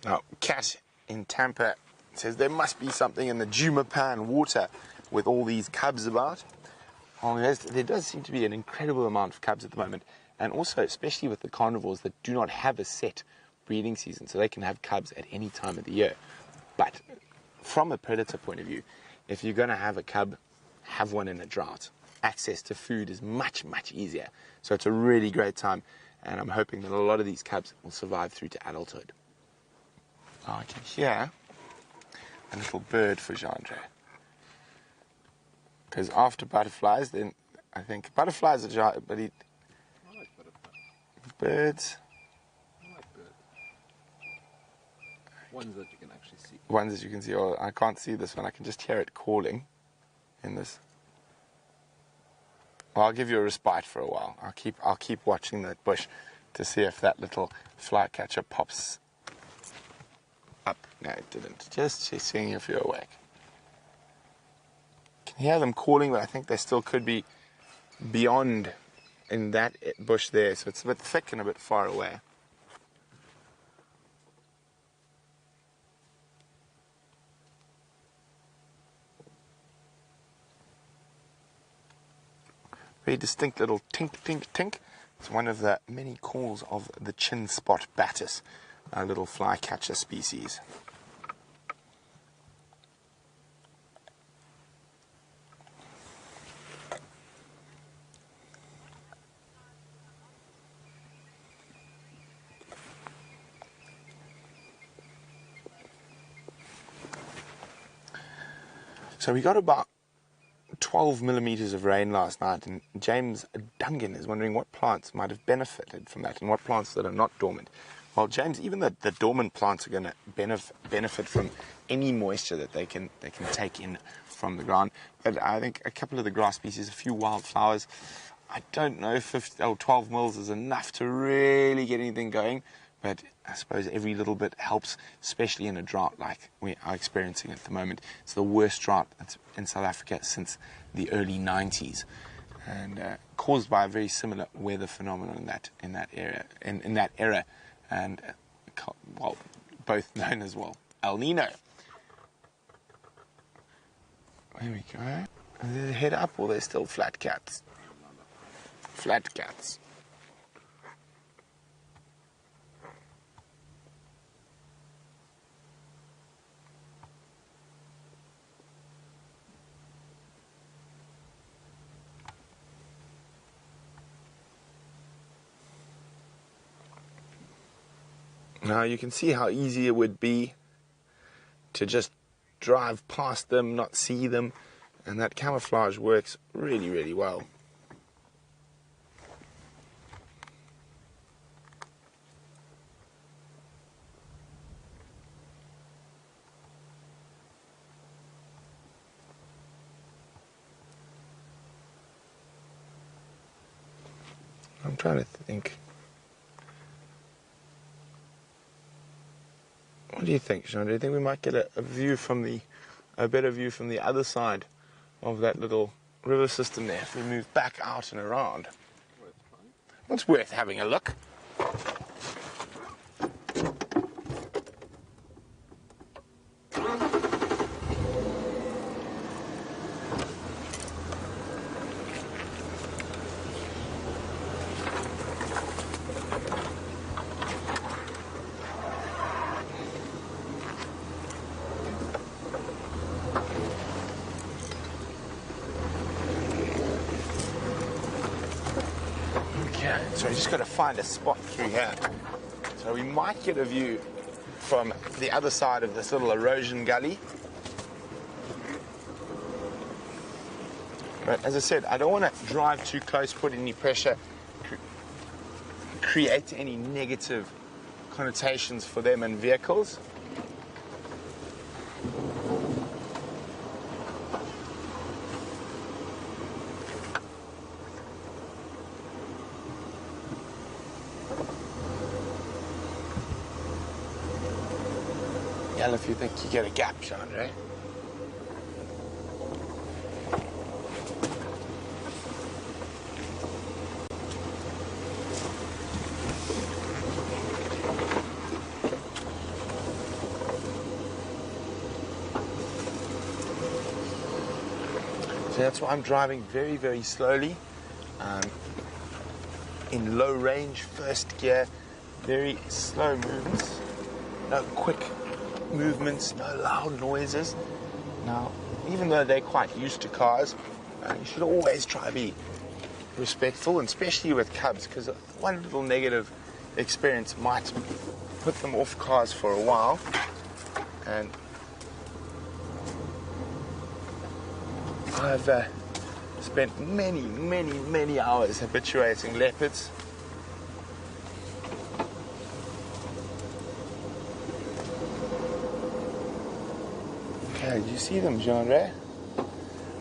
Now, Kat in Tampa says there must be something in the Jumapan water with all these cubs about. Oh, yes, there does seem to be an incredible amount of cubs at the moment, and also especially with the carnivores that do not have a set breeding season, so they can have cubs at any time of the year. But from a predator point of view, if you're going to have a cub, have one in a drought. Access to food is much, much easier. So it's a really great time, and I'm hoping that a lot of these cubs will survive through to adulthood. Oh, I can hear a little bird for Jean-Ray. Because after butterflies, then I think butterflies are, but I like butterflies. birds. I like birds. Ones that you can actually see. Ones that you can see. Oh, I can't see this one. I can just hear it calling in this. Well, I'll give you a respite for a while. I'll keep watching that bush to see if that little flycatcher pops up. No, it didn't. Just seeing if you're awake. Can hear them calling, but I think they still could be beyond in that bush there, so it's a bit thick and a bit far away. Very distinct little tink, tink, tink. It's one of the many calls of the chin spot batis, a little flycatcher species. So we got about 12 millimeters of rain last night, and James Dungan is wondering what plants might have benefited from that and what plants that are not dormant. Well, James, even the dormant plants are going to benefit from any moisture that they can take in from the ground. But I think a couple of the grass species, a few wildflowers, I don't know if 12 mils is enough to really get anything going. But I suppose every little bit helps, especially in a drought like we are experiencing at the moment. It's the worst drought in South Africa since the early 90s, and caused by a very similar weather phenomenon in that era, and well, both known as El Nino. There we go. Are they head up, or they're still flat cats? Flat cats. Now you can see how easy it would be to just drive past them, not see them, and that camouflage works really, really well. I'm trying to think. What do you think, Sean? Do you think we might get a better view from the other side of that little river system there if we move back out and around? It's worth having a look. So we just got to find a spot through here. So we might get a view from the other side of this little erosion gully. But as I said, I don't want to drive too close, put any pressure, create any negative connotations for them and vehicles. Yell if you think you get a gap, Chandra. So that's why I'm driving very, very slowly, in low range, first gear, very slow movements, no quick movements, no loud noises. Now, even though they're quite used to cars, you should always try to be respectful, and especially with cubs, because one little negative experience might put them off cars for a while. And I've spent many hours habituating leopards. Yeah, you see them, Jean-Ray?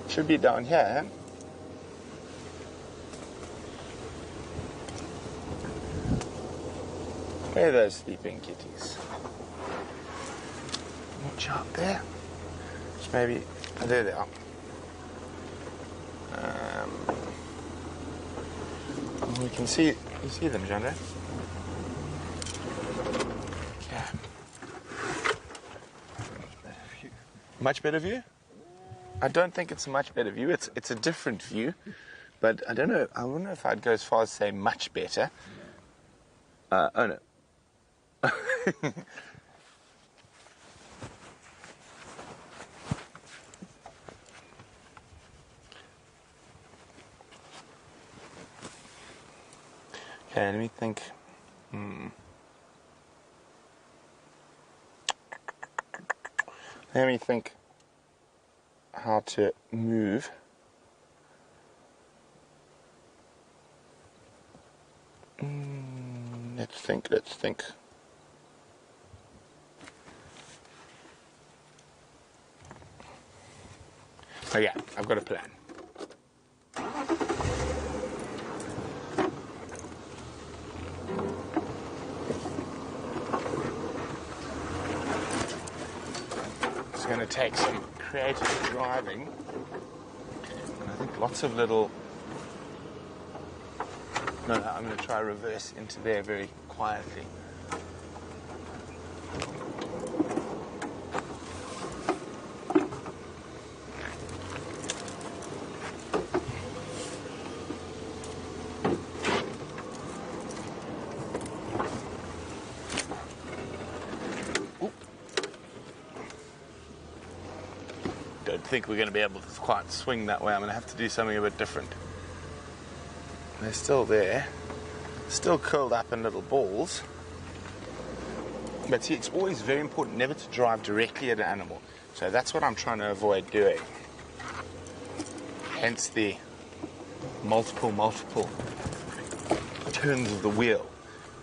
Should be down here. Where are those sleeping kitties? Watch out there. Just maybe, oh, there they are. We can see, you see them, Jean-Ray? Yeah. Much better view? I don't think it's a much better view. It's a different view, but I don't know. I wonder if I'd go as far as say much better. Oh no. Okay, let me think. Let me think how to move. Let's think. Oh yeah, I've got a plan. It's going to take some creative driving. And I think lots of little... No, I'm going to try reverse into there very quietly. Don't think we're going to be able to quite swing that way. I'm going to have to do something a bit different. They're still there, still curled up in little balls. But see, it's always very important never to drive directly at an animal. So that's what I'm trying to avoid doing. Hence the multiple turns of the wheel.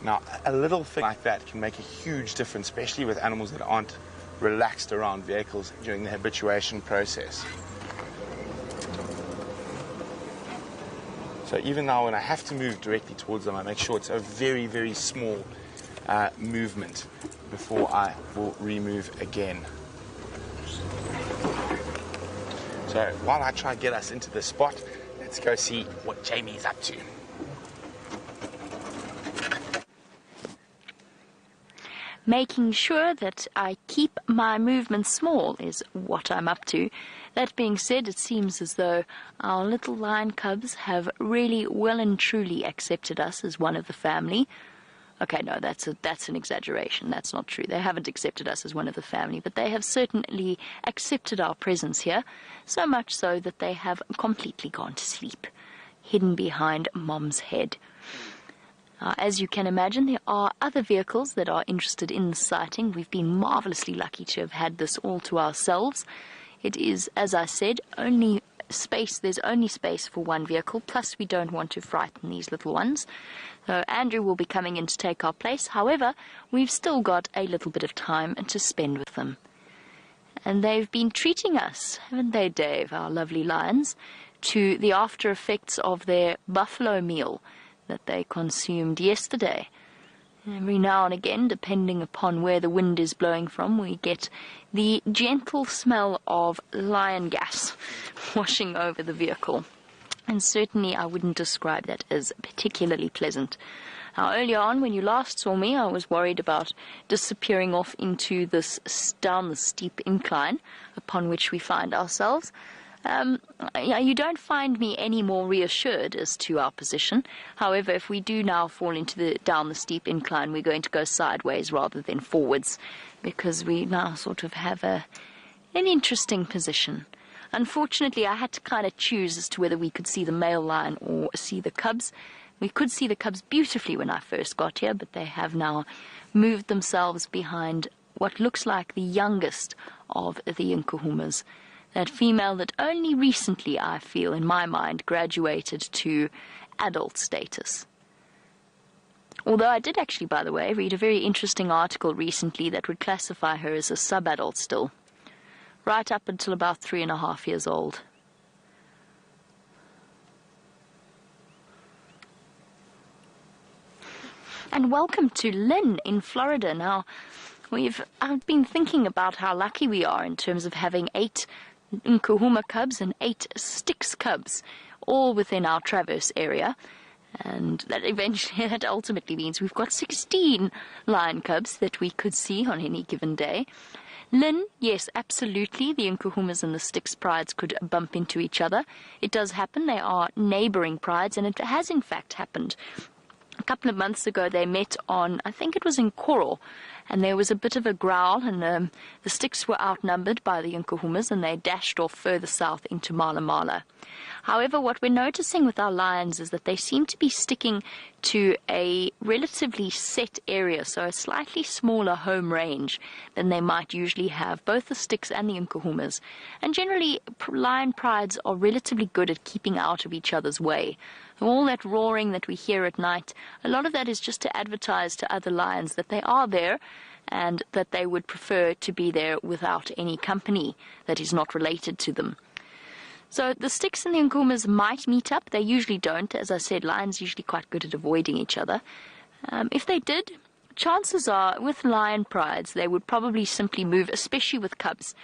Now, a little thing like that can make a huge difference, especially with animals that aren't relaxed around vehicles during the habituation process. So even now when I have to move directly towards them, I make sure it's a very, very small movement before I will remove again. So while I try to get us into the spot, let's go see what Jamie's up to. Making sure that I keep my movements small is what I'm up to. That being said, it seems as though our little lion cubs have really well and truly accepted us as one of the family. Okay, no, that's an exaggeration. That's not true. They haven't accepted us as one of the family, but they have certainly accepted our presence here, so much so that they have completely gone to sleep, hidden behind Mom's head. As you can imagine, there are other vehicles that are interested in the sighting. We've been marvelously lucky to have had this all to ourselves. It is, as I said, only space. There's only space for one vehicle, plus we don't want to frighten these little ones. So Andrew will be coming in to take our place. However, we've still got a little bit of time to spend with them. And they've been treating us, haven't they, Dave, our lovely lions, to the after effects of their buffalo meal that they consumed yesterday. Every now and again, depending upon where the wind is blowing from, we get the gentle smell of lion gas washing over the vehicle. And certainly I wouldn't describe that as particularly pleasant. Now, earlier on, when you last saw me, I was worried about disappearing off into this down the steep incline upon which we find ourselves. You don't find me any more reassured as to our position. However, if we do now fall into down the steep incline, we're going to go sideways rather than forwards, because we now sort of have an interesting position. Unfortunately, I had to kind of choose as to whether we could see the male lion or see the cubs. We could see the cubs beautifully when I first got here, but they have now moved themselves behind what looks like the youngest of the Nkuhumas. That female that only recently, I feel, in my mind, graduated to adult status. Although I did actually, by the way, read a very interesting article recently that would classify her as a sub-adult still. right up until about 3.5 years old. And welcome to Lynn in Florida. Now, I've been thinking about how lucky we are in terms of having 8 Nkuhuma cubs and 8 Styx cubs, all within our Traverse area. And that ultimately means we've got 16 lion cubs that we could see on any given day. Lynn, yes, absolutely, the Nkuhumas and the Styx prides could bump into each other. It does happen. They are neighboring prides, and it has in fact happened. A couple of months ago, they met on, I think it was in Coral, and there was a bit of a growl, and the Styx were outnumbered by the Nkuhumas, and they dashed off further south into Mala Mala. However, what we're noticing with our lions is that they seem to be sticking to a relatively set area, so a slightly smaller home range than they might usually have, both the Styx and the Nkuhumas. And generally, lion prides are relatively good at keeping out of each other's way. All that roaring that we hear at night, a lot of that is just to advertise to other lions that they are there and that they would prefer to be there without any company that is not related to them. So the Styx and the Nkuhumas might meet up. They usually don't. As I said, lions are usually quite good at avoiding each other. If they did, chances are with lion prides, they would probably simply move, especially with cubs.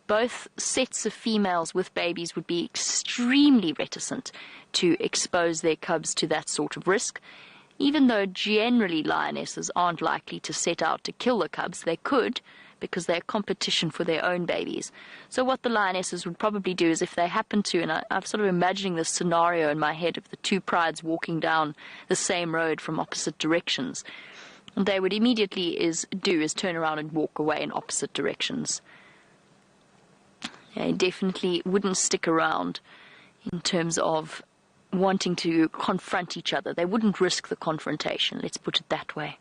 Both sets of females with babies would be extremely reticent to expose their cubs to that sort of risk. Even though generally lionesses aren't likely to set out to kill the cubs, they could, because they're competition for their own babies. So what the lionesses would probably do is, if they happen to, and I'm sort of imagining this scenario in my head of the 2 prides walking down the same road from opposite directions, what they would immediately do is turn around and walk away in opposite directions. They definitely wouldn't stick around in terms of wanting to confront each other. They wouldn't risk the confrontation, let's put it that way.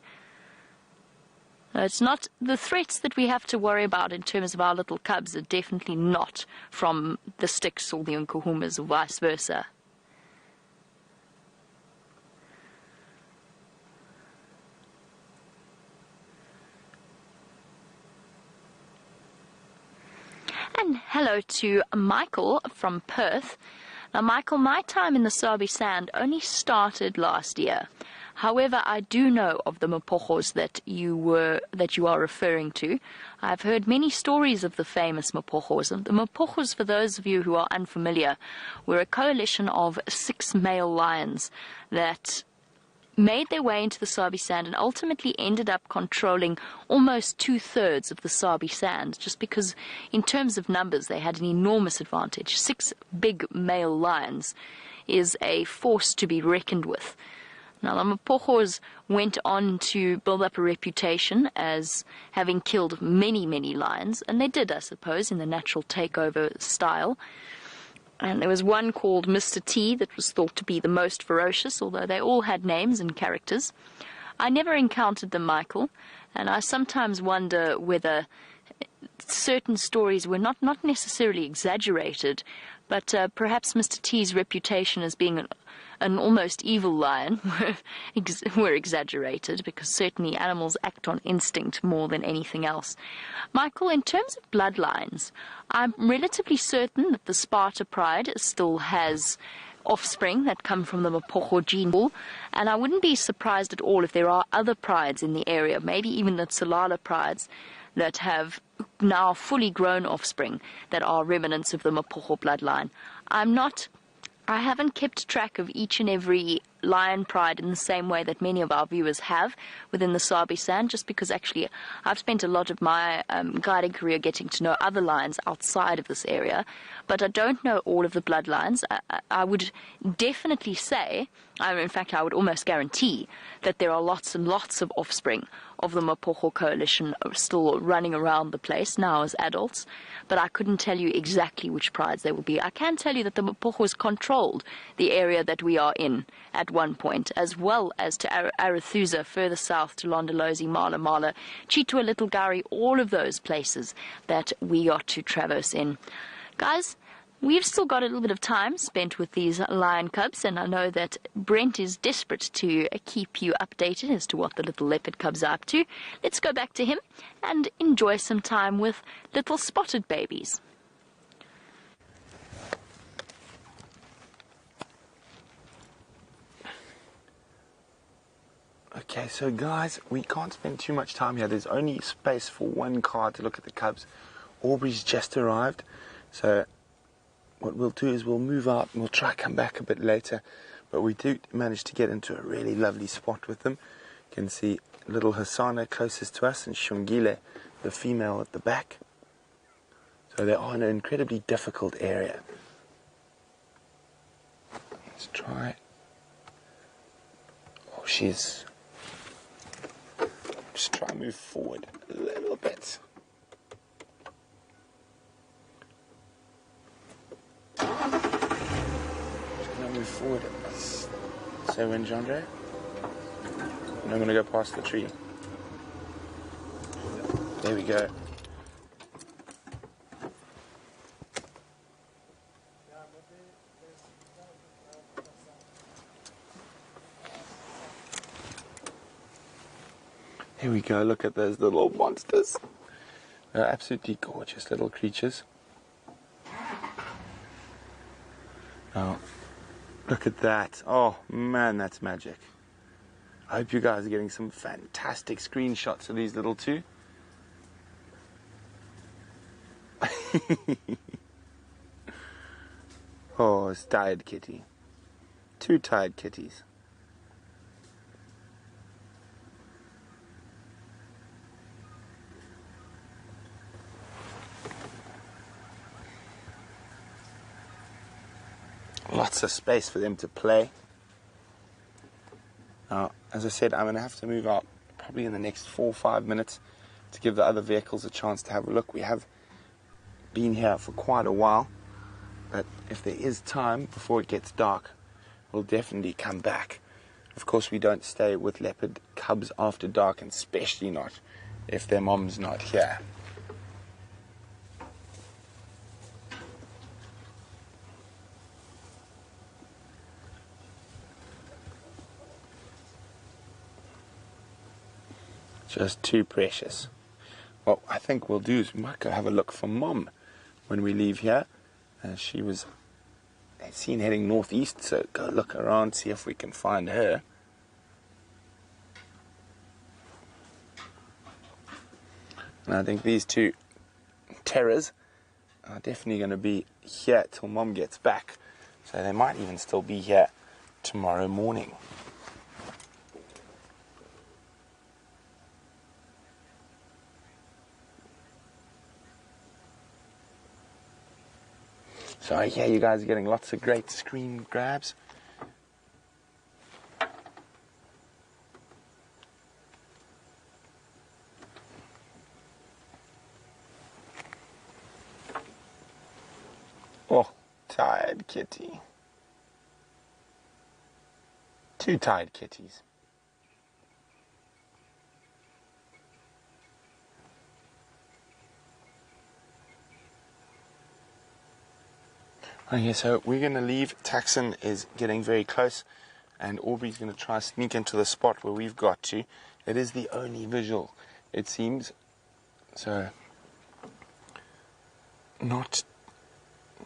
It's not the threats that we have to worry about in terms of our little cubs are definitely not from the Styx or the Nkuhumas or vice versa. And hello to Michael from Perth. Now, Michael, my time in the Sabi Sand only started last year. However, I do know of the Mapojos that you are referring to. I've heard many stories of the famous Mapojos. And the Mapojos, for those of you who are unfamiliar, were a coalition of 6 male lions that made their way into the Sabi Sand and ultimately ended up controlling almost 2/3 of the Sabi Sand, just because in terms of numbers they had an enormous advantage. 6 big male lions is a force to be reckoned with. Now, the Mapojos went on to build up a reputation as having killed many, many lions, and they did, I suppose, in the natural takeover style. And there was one called Mr. T that was thought to be the most ferocious, although they all had names and characters. I never encountered them, Michael, and I sometimes wonder whether certain stories were not necessarily exaggerated, but perhaps Mr. T's reputation as being an almost evil lion were exaggerated, because certainly animals act on instinct more than anything else. Michael, in terms of bloodlines, I'm relatively certain that the Sparta pride still has offspring that come from the Mapocho gene pool, and I wouldn't be surprised at all if there are other prides in the area, maybe even the Tsalala prides, that have now fully grown offspring that are remnants of the Mapocho bloodline. I haven't kept track of each and every lion pride in the same way that many of our viewers have within the Sabi Sand, just because actually I've spent a lot of my guiding career getting to know other lions outside of this area, but I don't know all of the bloodlines. I would definitely say, in fact I would almost guarantee, that there are lots and lots of offspring of the Mapocho coalition still running around the place now as adults, but I couldn't tell you exactly which prides they will be. I can tell you that the Mapojos controlled the area that we are in at one point, as well as to Arathusa, further south to Londolozi, Mala Mala, Chitwa, Little Gari, all of those places that we are to traverse in. Guys, we've still got a little bit of time spent with these lion cubs, and I know that Brent is desperate to keep you updated as to what the little leopard cubs are up to. Let's go back to him and enjoy some time with little spotted babies. Okay, so guys, we can't spend too much time here. There's only space for one car to look at the cubs. Aubrey's just arrived, so what we'll do is we'll move out and we'll try to come back a bit later. But we do manage to get into a really lovely spot with them. You can see little Hasana closest to us and Shungile, the female, at the back. So they are in an incredibly difficult area. Let's try. Oh, she's... Just try and move forward a little bit. Just going to move forward. So when Jandre? And I'm going to go past the tree. There we go. Here we go, look at those little monsters. They're absolutely gorgeous little creatures. Oh, look at that. Oh man, that's magic. I hope you guys are getting some fantastic screenshots of these little two. Oh, it's tired kitty. Two tired kitties. Lots of space for them to play. Now, as I said, I'm going to have to move out probably in the next 4 or 5 minutes to give the other vehicles a chance to have a look. We have been here for quite a while, but if there is time before it gets dark, we'll definitely come back. Of course, we don't stay with leopard cubs after dark, and especially not if their mom's not here. Just too precious. What I think we'll do is we might go have a look for Mom when we leave here. She was seen heading northeast, so go look around, see if we can find her. And I think these two terrors are definitely going to be here till Mom gets back. So they might even still be here tomorrow morning. So yeah, you guys are getting lots of great screen grabs. Oh, tired kitty. Two tired kitties. Okay, so we're going to leave. Taxon is getting very close, and Aubrey's going to try to sneak into the spot where we've got to. It is the only visual, it seems. So, not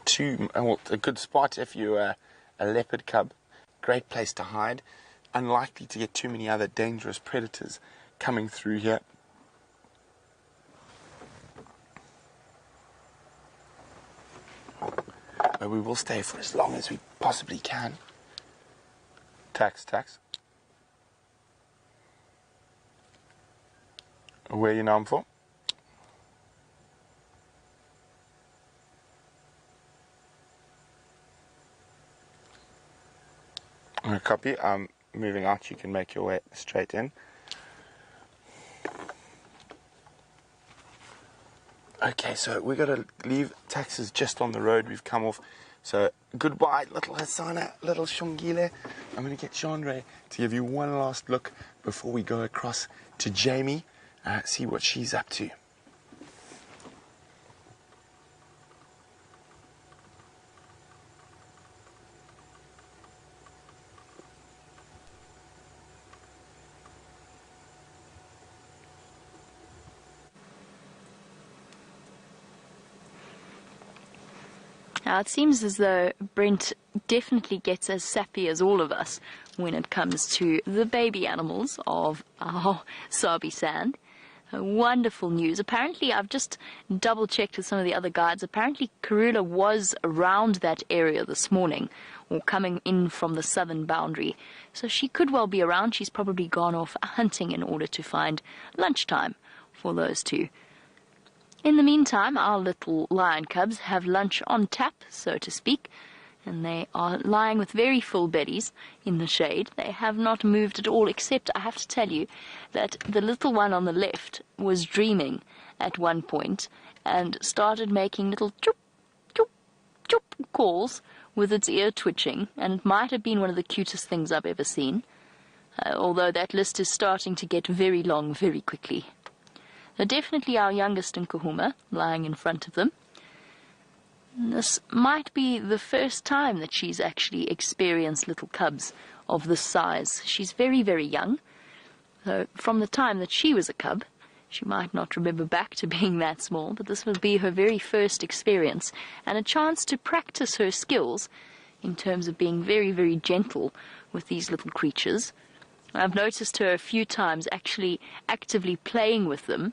too, well, a good spot if you're a leopard cub. Great place to hide. Unlikely to get too many other dangerous predators coming through here. But we will stay for as long as we possibly can. Tax. Where are you known for? A copy. I'm moving out. You can make your way straight in. Okay, so we're going to leave. Taxes just on the road. We've come off. So goodbye, little Hasana, little Shungile. I'm going to get Chandra to give you one last look before we go across to Jamie, see what she's up to. Now, it seems as though Brent definitely gets as sappy as all of us when it comes to the baby animals of our Sabi Sand. Wonderful news. Apparently, I've just double-checked with some of the other guides. Apparently, Karula was around that area this morning, or coming in from the southern boundary. So she could well be around. She's probably gone off hunting in order to find lunchtime for those two. In the meantime, our little lion cubs have lunch on tap, so to speak, and they are lying with very full bellies in the shade. They have not moved at all, except I have to tell you that the little one on the left was dreaming at one point and started making little choop, choop, choop calls with its ear twitching, and it might have been one of the cutest things I've ever seen, although that list is starting to get very long very quickly. They're definitely our youngest in Kahuma, lying in front of them. This might be the first time that she's actually experienced little cubs of this size. She's very, very young. So from the time that she was a cub, she might not remember back to being that small, but this will be her very first experience and a chance to practice her skills in terms of being very, very gentle with these little creatures. I've noticed her a few times actually actively playing with them.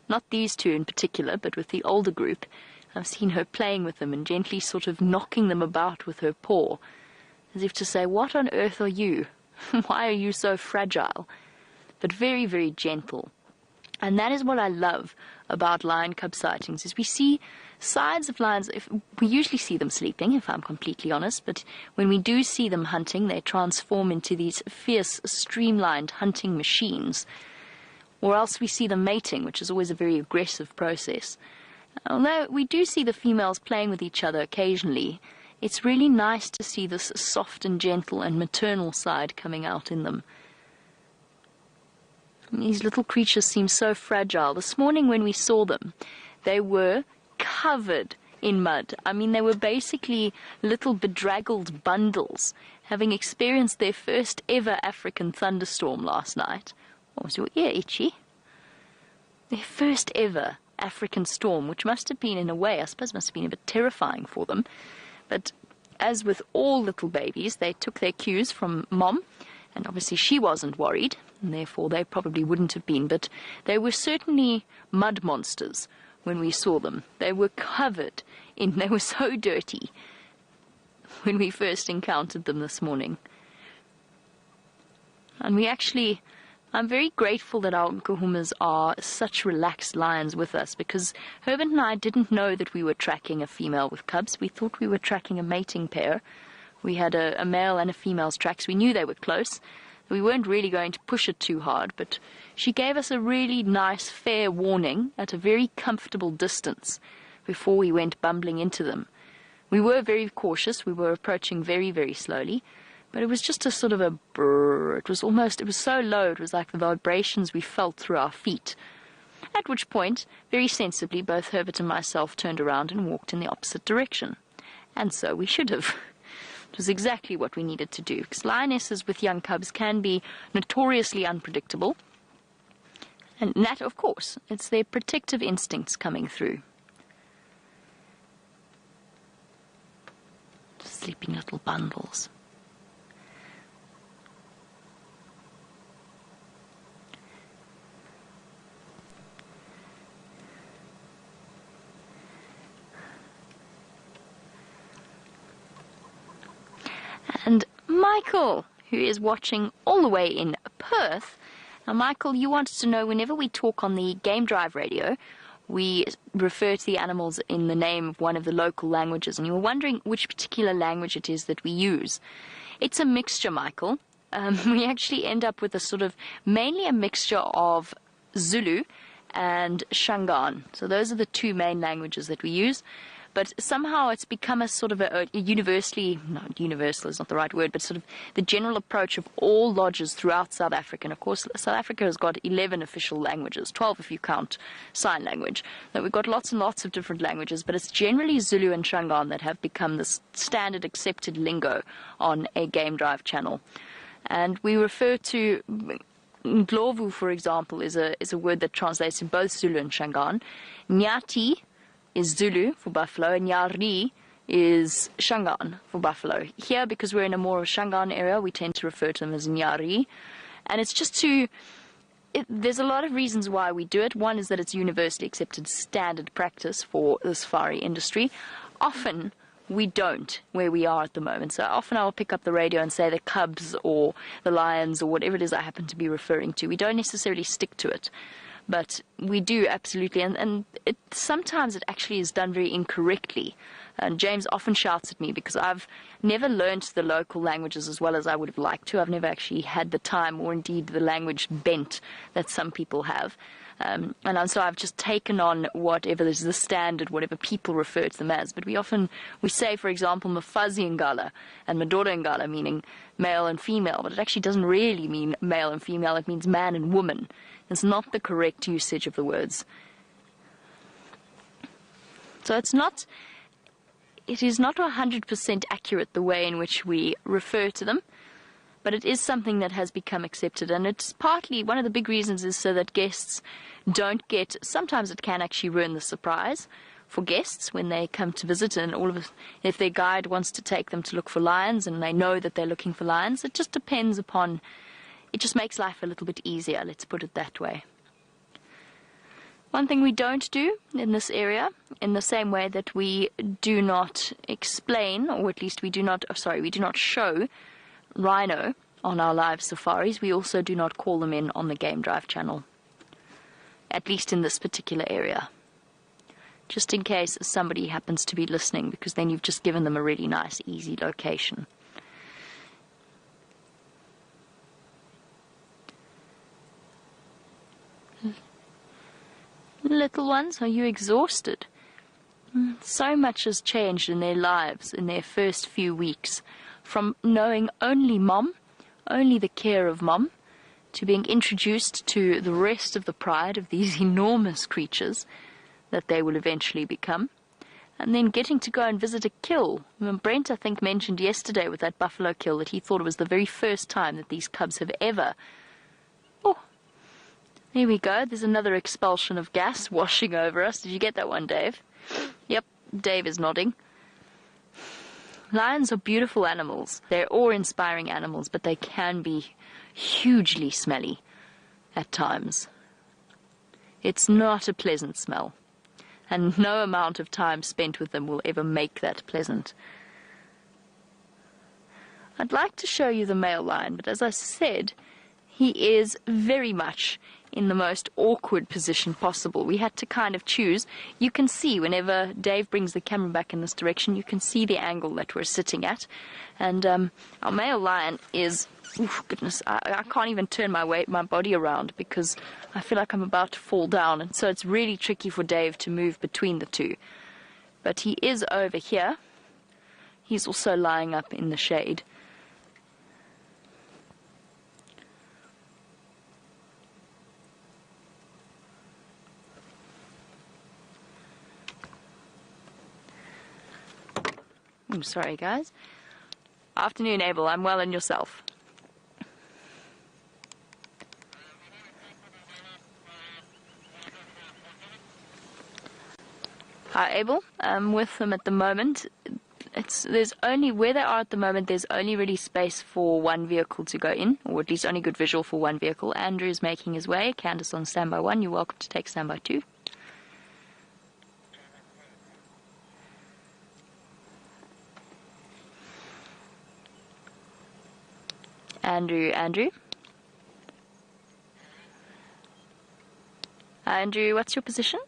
Not these two in particular, but with the older group. I've seen her playing with them and gently sort of knocking them about with her paw, as if to say, what on earth are you? Why are you so fragile? But very, very gentle. And that is what I love about lion cub sightings, is we see sides of lions. We usually see them sleeping, if I'm completely honest, but when we do see them hunting, they transform into these fierce, streamlined hunting machines. Or else we see them mating, which is always a very aggressive process. Although we do see the females playing with each other occasionally, it's really nice to see this soft and gentle and maternal side coming out in them. These little creatures seem so fragile. This morning when we saw them, they were covered in mud. I mean, they were basically little bedraggled bundles, having experienced their first ever African thunderstorm last night. What was your ear itchy? Their first ever African storm, which must have been, in a way, I suppose must have been a bit terrifying for them. But as with all little babies, they took their cues from Mom, and obviously she wasn't worried, and therefore they probably wouldn't have been, but they were certainly mud monsters when we saw them. They were covered in, they were so dirty when we first encountered them this morning. And I'm very grateful that our Nkuhumas are such relaxed lions with us, because Herbert and I didn't know that we were tracking a female with cubs. We thought we were tracking a mating pair. We had a male and a female's tracks. We knew they were close. We weren't really going to push it too hard, but she gave us a really nice, fair warning at a very comfortable distance before we went bumbling into them. We were very cautious. We were approaching very, very slowly. But it was just a sort of a brrr. It was so low, it was like the vibrations we felt through our feet. At which point, very sensibly, both Herbert and myself turned around and walked in the opposite direction. And so we should have. It was exactly what we needed to do, because lionesses with young cubs can be notoriously unpredictable. And that, of course, it's their protective instincts coming through. Sleeping little bundles. And Michael, who is watching all the way in Perth. Now, Michael, you wanted to know, whenever we talk on the Game Drive radio, we refer to the animals in the name of one of the local languages, and you were wondering which particular language it is that we use. It's a mixture, Michael. We actually end up with mainly a mixture of Zulu and Shangaan. So those are the two main languages that we use. But somehow it's become a sort of a universal is not the right word, but sort of the general approach of all lodges throughout South Africa. And of course, South Africa has got 11 official languages, 12 if you count sign language. Now, we've got lots and lots of different languages, but it's generally Zulu and Shangaan that have become the standard accepted lingo on a Game Drive channel. And we refer to Ndlovu, for example, is a word that translates in both Zulu and Shangaan. Nyati is Zulu for buffalo, and Yari is Shangaan for buffalo. Here, because we're in a more of a Shangaan area, we tend to refer to them as Nyari. And it's just there's a lot of reasons why we do it. One is that it's universally accepted standard practice for the safari industry. Often we don't where we are at the moment. So often I'll pick up the radio and say the cubs or the lions or whatever it is I happen to be referring to. We don't necessarily stick to it. But we do absolutely, and sometimes it actually is done very incorrectly. And James often shouts at me because I've never learned the local languages as well as I would have liked to. I've never actually had the time or indeed the language bent that some people have. So I've just taken on whatever is the standard, whatever people refer to them as. But we say, for example, Mfazi Ngala and Madoda Ngala, meaning male and female. But it actually doesn't really mean male and female. It means man and woman. It's not the correct usage of the words. So it is not 100% accurate the way in which we refer to them, but it is something that has become accepted, and it's partly, one of the big reasons is so that guests don't sometimes it can actually ruin the surprise for guests when they come to visit, and if their guide wants to take them to look for lions and they know that they're looking for lions, it just depends upon, it just makes life a little bit easier, let's put it that way. One thing we don't do in this area, in the same way that we do not explain, or at least we do not show rhino on our live safaris, we also do not call them in on the Game Drive channel, at least in this particular area. Just in case somebody happens to be listening, because then you've just given them a really nice, easy location. Little ones, are you exhausted? So much has changed in their lives in their first few weeks, from knowing only mom, only the care of mom, to being introduced to the rest of the pride of these enormous creatures that they will eventually become, and then getting to go and visit a kill. Brent, I think, mentioned yesterday with that buffalo kill that he thought it was the very first time that these cubs have ever... Oh, here we go. There's another expulsion of gas washing over us. Did you get that one, Dave? Yep, Dave is nodding. Lions are beautiful animals. They're awe-inspiring animals, but they can be hugely smelly at times. It's not a pleasant smell, and no amount of time spent with them will ever make that pleasant. I'd like to show you the male lion, but as I said, he is very much in the most awkward position possible. We had to kind of choose. You can see whenever Dave brings the camera back in this direction, you can see the angle that we're sitting at. And our male lion is, oof, goodness, I can't even turn my body around because I feel like I'm about to fall down. And so it's really tricky for Dave to move between the two. But he is over here. He's also lying up in the shade. I'm sorry, guys. Afternoon, Abel. I'm well, and yourself? Hi, Abel. I'm with them at the moment. There's only, where they are at the moment, there's only really space for one vehicle to go in, or at least only good visual for one vehicle. Andrew is making his way. Candace on standby 1. You're welcome to take standby 2. Andrew, what's your position?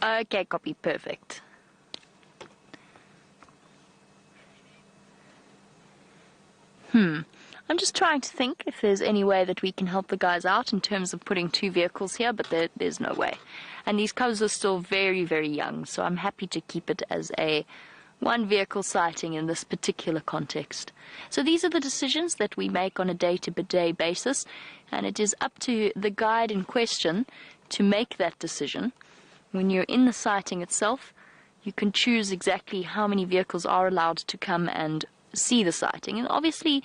Okay, copy, perfect. I'm just trying to think if there's any way that we can help the guys out in terms of putting 2 vehicles here, but there's no way. And these cubs are still very, very young, so I'm happy to keep it as a 1-vehicle sighting in this particular context. So these are the decisions that we make on a day-to-day basis, and it is up to the guide in question to make that decision. When you're in the sighting itself, you can choose exactly how many vehicles are allowed to come and see the sighting. And obviously,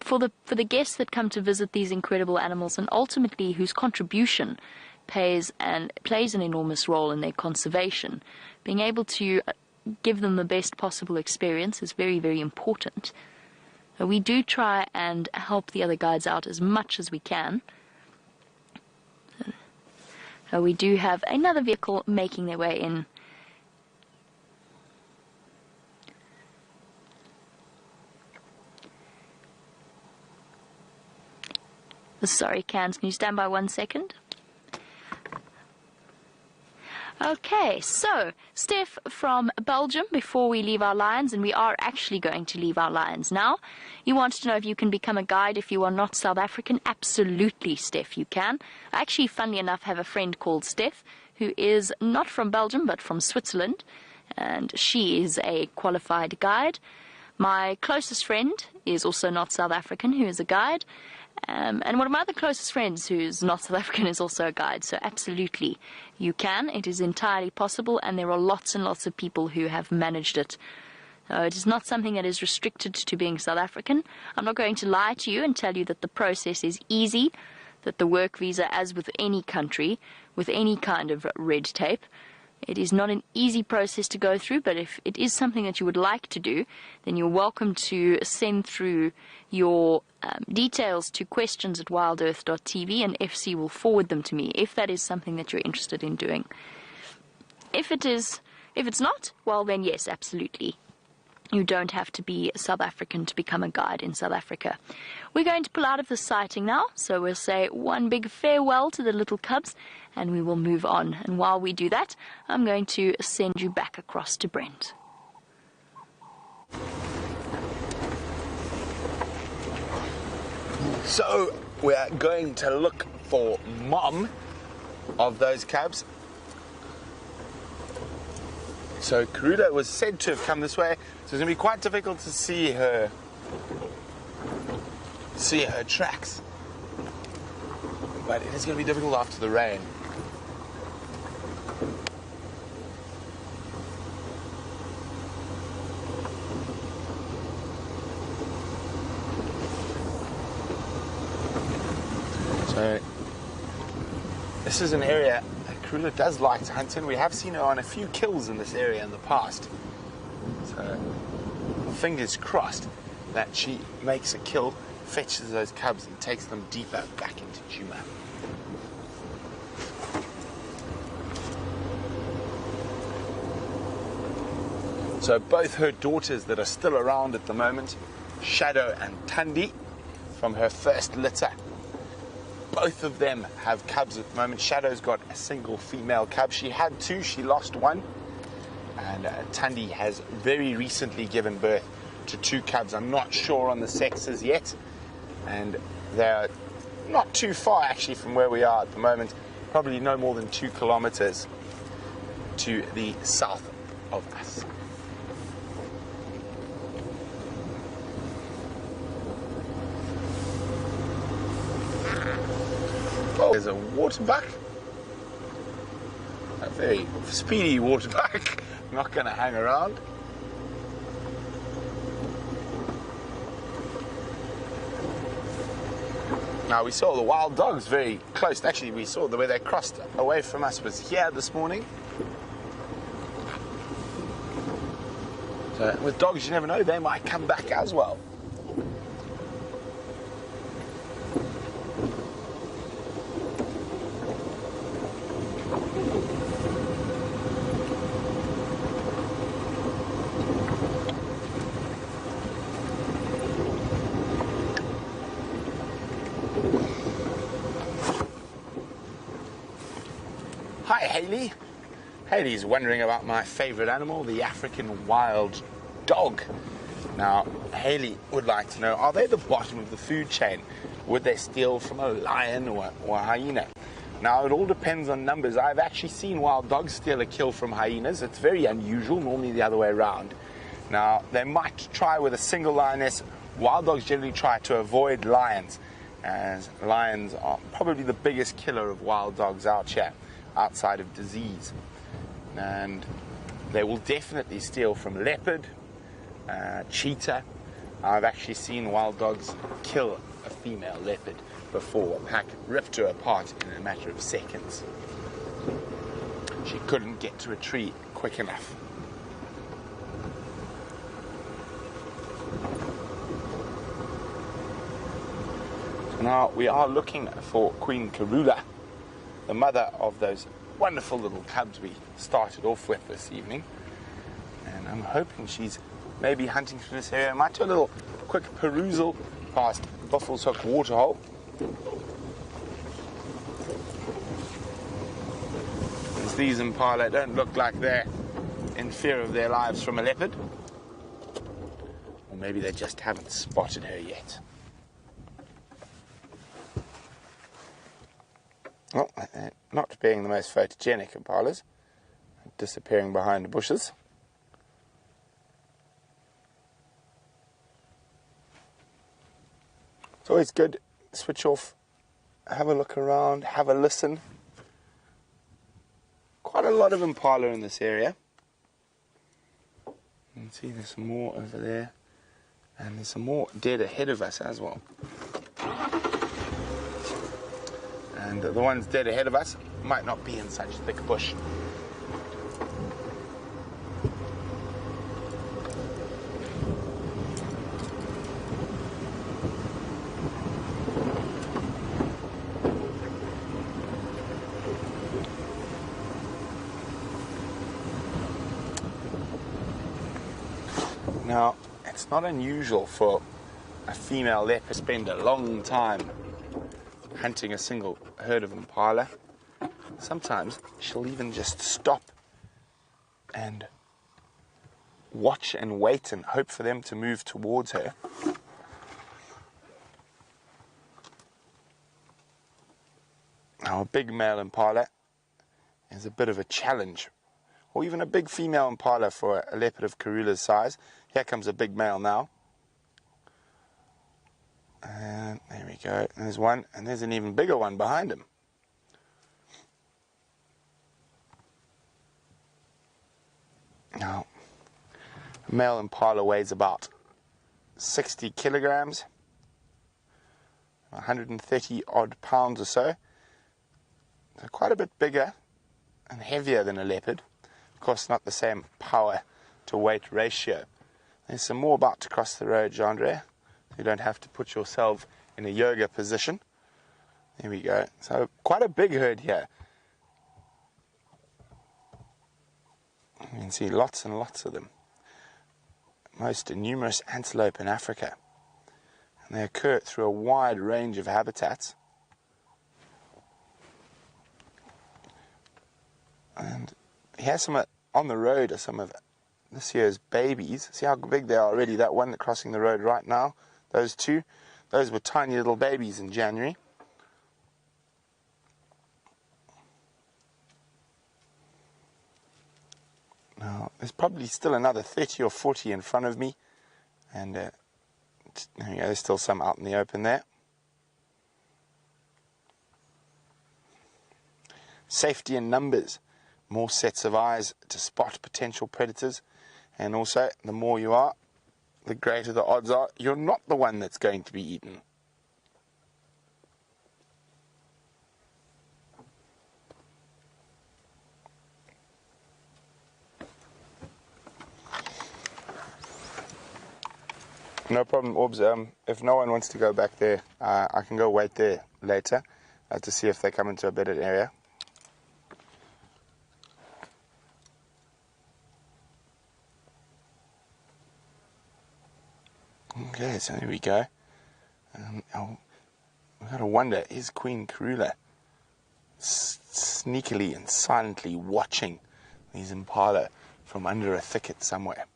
for the guests that come to visit these incredible animals, and ultimately whose contribution plays an enormous role in their conservation, being able to give them the best possible experience is very, very important. We do try and help the other guides out as much as we can. We do have another vehicle making their way in. Sorry, Cans, can you stand by 1 second? Okay, so Steph from Belgium, before we leave our lions, and we are actually going to leave our lions now, you wanted to know if you can become a guide if you are not South African. Absolutely, Steph, you can. I actually, funnily enough, have a friend called Steph who is not from Belgium but from Switzerland, and she is a qualified guide. My closest friend is also not South African, who is a guide. And one of my other closest friends who's not South African is also a guide. So absolutely, you can. It is entirely possible, and there are lots and lots of people who have managed it. It is not something that is restricted to being South African. I'm not going to lie to you and tell you that the process is easy, that the work visa, as with any country, with any kind of red tape, it is not an easy process to go through, but if it is something that you would like to do, then you're welcome to send through your details to questions@wildearth.tv, and FC will forward them to me if that is something that you're interested in doing. If it's not, well then yes, absolutely. You don't have to be South African to become a guide in South Africa. We're going to pull out of the sighting now, so we'll say one big farewell to the little cubs, and we will move on. And while we do that, I'm going to send you back across to Brent. So we're going to look for mom of those cubs. So Karuda was said to have come this way, so it's going to be quite difficult to see her tracks. But it is going to be difficult after the rain. So this is an area Karuda does like to hunt in. We have seen her on a few kills in this area in the past. So fingers crossed that she makes a kill, fetches those cubs and takes them deeper back into Djuma. So both her daughters that are still around at the moment, Shadow and Thandi, from her first litter, both of them have cubs at the moment. Shadow's got a single female cub. She had two, she lost one. And Thandi has very recently given birth to two cubs. I'm not sure on the sexes yet. And they're not too far actually from where we are at the moment. Probably no more than 2 kilometers to the south of us. There's a waterbuck, a very speedy waterbuck, not going to hang around. Now we saw the wild dogs very close. Actually, we saw the way they crossed away from us was here this morning. So with dogs, you never know, they might come back as well. Hi, Haley. Haley's wondering about my favorite animal, the African wild dog. Now, Haley would like to know, are they the bottom of the food chain? Would they steal from a lion or a hyena? Now, it all depends on numbers. I've actually seen wild dogs steal a kill from hyenas. It's very unusual, normally the other way around. Now, they might try with a single lioness. Wild dogs generally try to avoid lions, as lions are probably the biggest killer of wild dogs out here, outside of disease. And They will definitely steal from leopard, cheetah. I've actually seen wild dogs kill a female leopard before. A pack ripped her apart in a matter of seconds. She couldn't get to a tree quick enough. So now we are looking for Queen Karula, the mother of those wonderful little cubs we started off with this evening. And I'm hoping she's maybe hunting through this area. I might do a little quick perusal past Buffalo's Hook waterhole. As these impala don't look like they're in fear of their lives from a leopard. Or maybe they just haven't spotted her yet. Well, not being the most photogenic impalas, disappearing behind the bushes. It's always good, switch off, have a look around, have a listen. Quite a lot of impala in this area. You can see there's some more over there, and there's some more dead ahead of us as well. And the ones dead ahead of us might not be in such thick bush. Now, it's not unusual for a female leopard to spend a long time hunting a single herd of impala. Sometimes she'll even just stop and watch and wait and hope for them to move towards her. Now, a big male impala is a bit of a challenge, or even a big female impala for a leopard of Karula's size. Here comes a big male now. And there we go. There's one, and there's an even bigger one behind him. Now, a male impala weighs about 60 kilograms, 130 odd pounds or so. So quite a bit bigger and heavier than a leopard. Of course, not the same power to weight ratio. There's some more about to cross the road, Jandre. You don't have to put yourself in a yoga position. There we go. So quite a big herd here. You can see lots and lots of them. Most numerous antelope in Africa. And they occur through a wide range of habitats. And here's some on the road are some of this year's babies. See how big they are already. That one crossing the road right now. Those two. Those were tiny little babies in January. Now, there's probably still another 30 or 40 in front of me. And there we go, there's still some out in the open there. Safety in numbers. More sets of eyes to spot potential predators. And also, the more you are, the greater the odds are you're not the one that's going to be eaten. No problem, Orbs. If no one wants to go back there, I can go wait there later to see if they come into a bedded area. Okay, so there we go. We've got to wonder, is Queen Karula sneakily and silently watching these impala from under a thicket somewhere?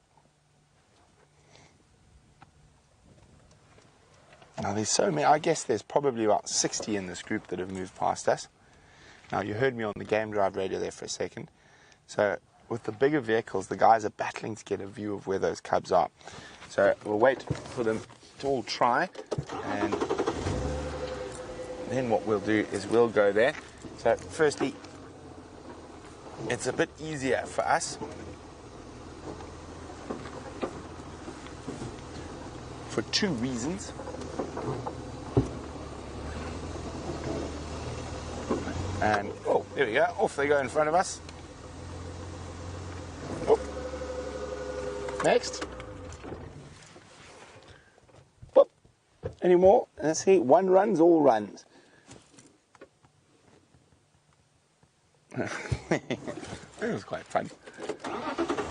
Now there's so many, I guess there's probably about 60 in this group that have moved past us. Now you heard me on the game drive radio there for a second. So with the bigger vehicles, the guys are battling to get a view of where those cubs are. So we'll wait for them to all try, and then what we'll do is we'll go there. So firstly, it's a bit easier for us for two reasons. And, oh, there we go. Off they go in front of us. Oh. Next. Whoop. Any more? Let's see. One runs, all runs. That was quite fun.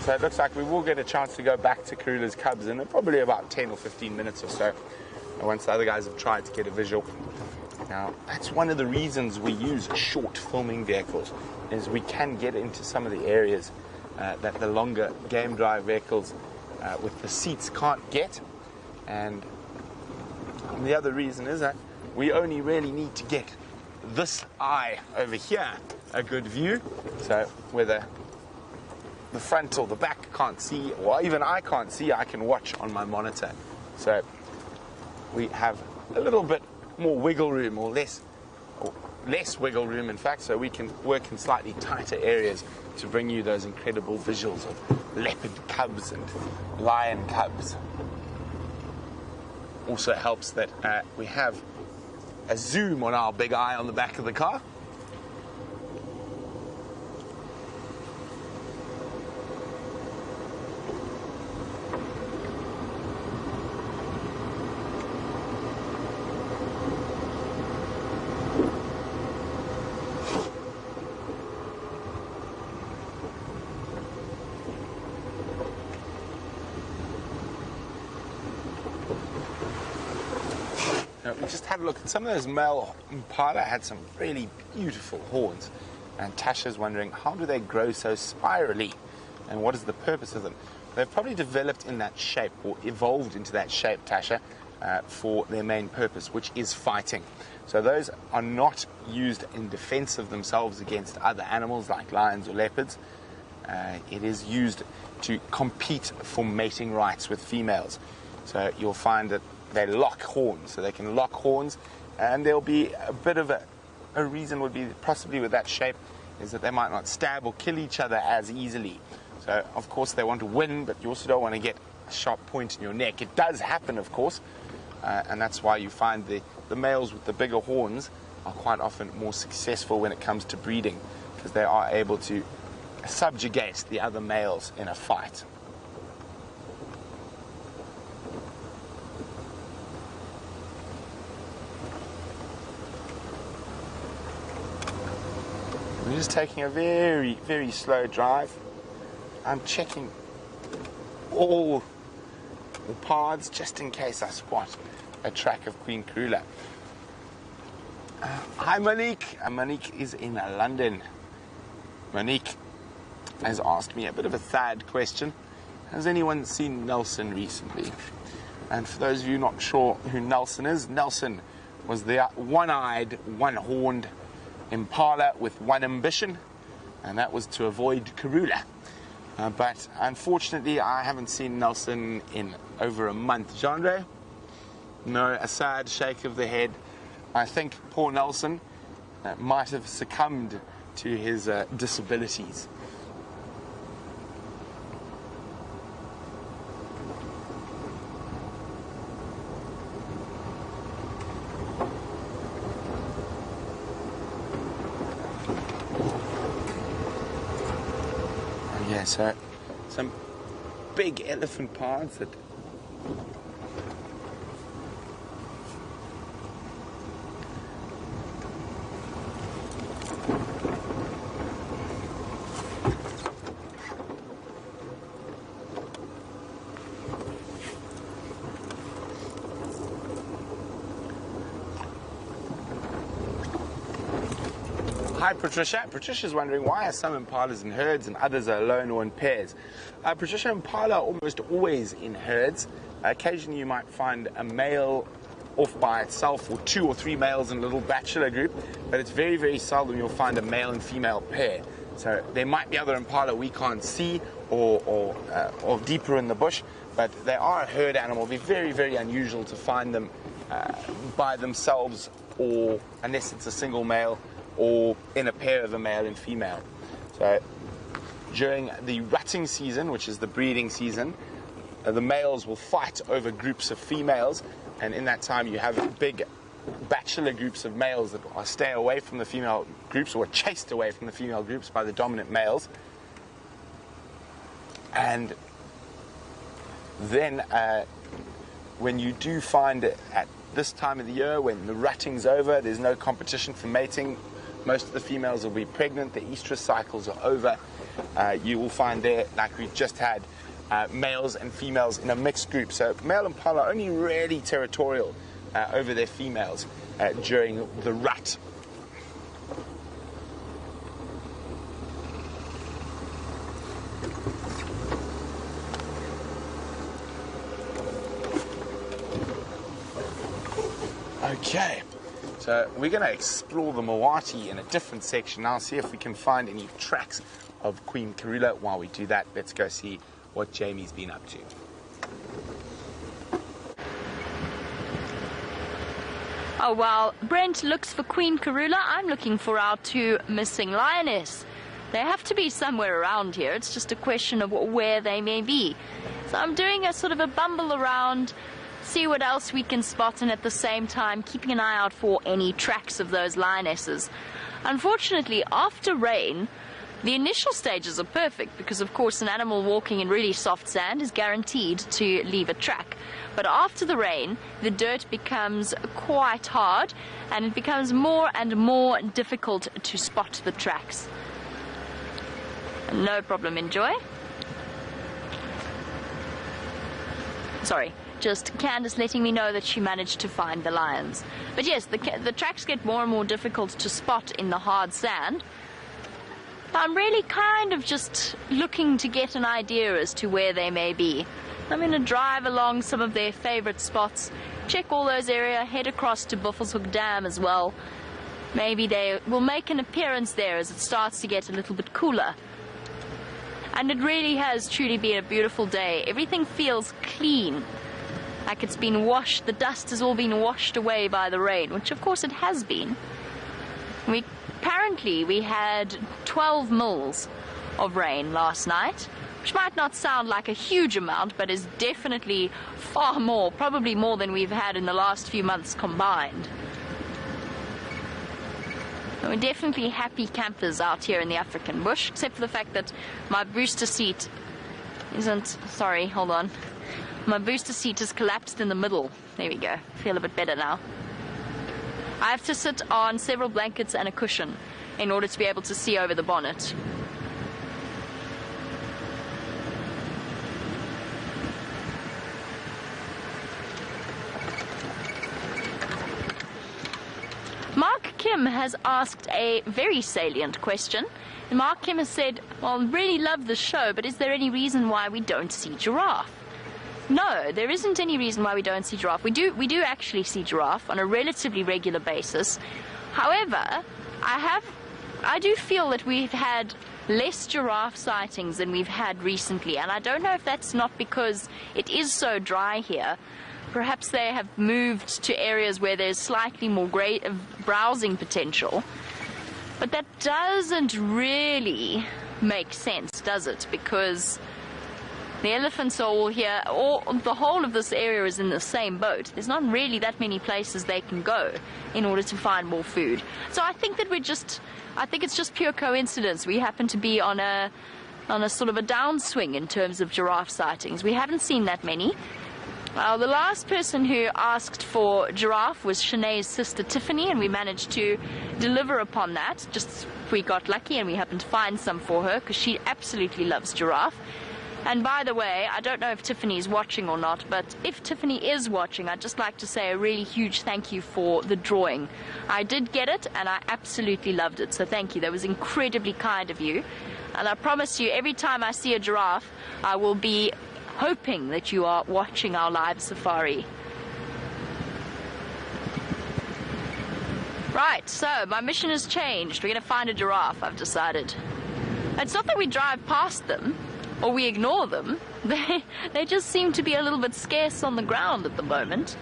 So it looks like we will get a chance to go back to Karula's cubs in probably about 10 or 15 minutes or so, once the other guys have tried to get a visual. Now, that's one of the reasons we use short filming vehicles, is we can get into some of the areas that the longer game drive vehicles with the seats can't get. And the other reason is that we only really need to get this eye over here a good view. So whether the front or the back can't see, or even I can't see, I can watch on my monitor. So we have a little bit more wiggle room, or less wiggle room in fact, so we can work in slightly tighter areas to bring you those incredible visuals of leopard cubs and lion cubs. Also helps that we have a zoom on our big eye on the back of the car. We just had a look at some of those male impala had some really beautiful horns, and Tasha's wondering, how do they grow so spirally, and what is the purpose of them? They've probably developed in that shape, or evolved into that shape, Tasha, for their main purpose, which is fighting. So those are not used in defense of themselves against other animals like lions or leopards. It is used to compete for mating rights with females. So you'll find that they lock horns, so they can lock horns, and there'll be a bit of a reason would be possibly with that shape is that they might not stab or kill each other as easily. So of course they want to win, but you also don't want to get a sharp point in your neck. It does happen, of course, and that's why you find the males with the bigger horns are quite often more successful when it comes to breeding, because they are able to subjugate the other males in a fight. I'm just taking a very, very slow drive. I'm checking all the paths just in case I spot a track of Queen Karula. Hi Monique. Monique is in London. Monique has asked me a bit of a sad question. Has anyone seen Nelson recently? And for those of you not sure who Nelson is, Nelson was the one-eyed, one-horned impala with one ambition, and that was to avoid Karula. But unfortunately, I haven't seen Nelson in over a month. Jandre? No, a sad shake of the head. I think poor Nelson might have succumbed to his disabilities. Yeah, so some big elephant paths that Hi Patricia. Patricia's wondering why are some impalas in herds and others are alone or in pairs. Patricia, impala are almost always in herds. Occasionally you might find a male off by itself, or 2 or 3 males in a little bachelor group, but it's very, very seldom you'll find a male and female pair. So there might be other impala we can't see or deeper in the bush, but they are a herd animal. It'd be very, very unusual to find them by themselves, or unless it's a single male, or in a pair of a male and female. So during the rutting season, which is the breeding season, the males will fight over groups of females, and in that time you have big bachelor groups of males that stay away from the female groups, or chased away from the female groups by the dominant males. And then when you do find it at this time of the year, when the rutting's over, there's no competition for mating, most of the females will be pregnant, the estrus cycles are over, you will find there, like we've just had, males and females in a mixed group. So male impala are only really territorial over their females during the rut. Okay, so we're going to explore the Mawati in a different section now, see if we can find any tracks of Queen Karula. While we do that, let's go see what Jamie's been up to. Oh, while Brent looks for Queen Karula, I'm looking for our 2 missing lioness. They have to be somewhere around here. It's just a question of where they may be. So I'm doing a sort of a bumble around, see what else we can spot, and at the same time keeping an eye out for any tracks of those lionesses. Unfortunately, after rain, the initial stages are perfect because, of course, an animal walking in really soft sand is guaranteed to leave a track. But after the rain, the dirt becomes quite hard and it becomes more and more difficult to spot the tracks. No problem, enjoy. Sorry, just Candace letting me know that she managed to find the lions. But yes, the tracks get more and more difficult to spot in the hard sand. I'm really kind of just looking to get an idea as to where they may be. I'm going to drive along some of their favorite spots, check all those areas, head across to Buffelshoek Dam as well. Maybe they will make an appearance there as it starts to get a little bit cooler. And it really has truly been a beautiful day. Everything feels clean, like it's been washed. The dust has all been washed away by the rain, which of course it has been. Apparently we had 12 mils of rain last night, which might not sound like a huge amount, but is definitely far more, probably more than we've had in the last few months combined. We're definitely happy campers out here in the African bush, except for the fact that my booster seat isn't, sorry, hold on. My booster seat has collapsed in the middle. There we go, feel a bit better now. I have to sit on several blankets and a cushion in order to be able to see over the bonnet. Mark Kim has asked a very salient question. Mark Kim has said, well, really love the show, but is there any reason why we don't see giraffe? No, there isn't any reason why we don't see giraffe. We do actually see giraffe on a relatively regular basis. However, I do feel that we've had less giraffe sightings than we've had recently, and I don't know if that's not because it is so dry here. Perhaps they have moved to areas where there's slightly more browsing potential. But that doesn't really make sense, does it? Because the elephants are all here, the whole of this area is in the same boat. There's not really that many places they can go in order to find more food. So I think that I think it's just pure coincidence. We happen to be on a sort of a downswing in terms of giraffe sightings. We haven't seen that many. The last person who asked for giraffe was Shanae's sister Tiffany, and we managed to deliver upon that. Just we got lucky and we happened to find some for her because she absolutely loves giraffe. And by the way, I don't know if Tiffany's watching or not, but if Tiffany is watching, I'd just like to say a really huge thank you for the drawing. I did get it and I absolutely loved it, so thank you. That was incredibly kind of you. And I promise you, every time I see a giraffe, I will be hoping that you are watching our live safari. Right, so my mission has changed. We're going to find a giraffe, I've decided. It's not that we drive past them or we ignore them. They just seem to be a little bit scarce on the ground at the moment.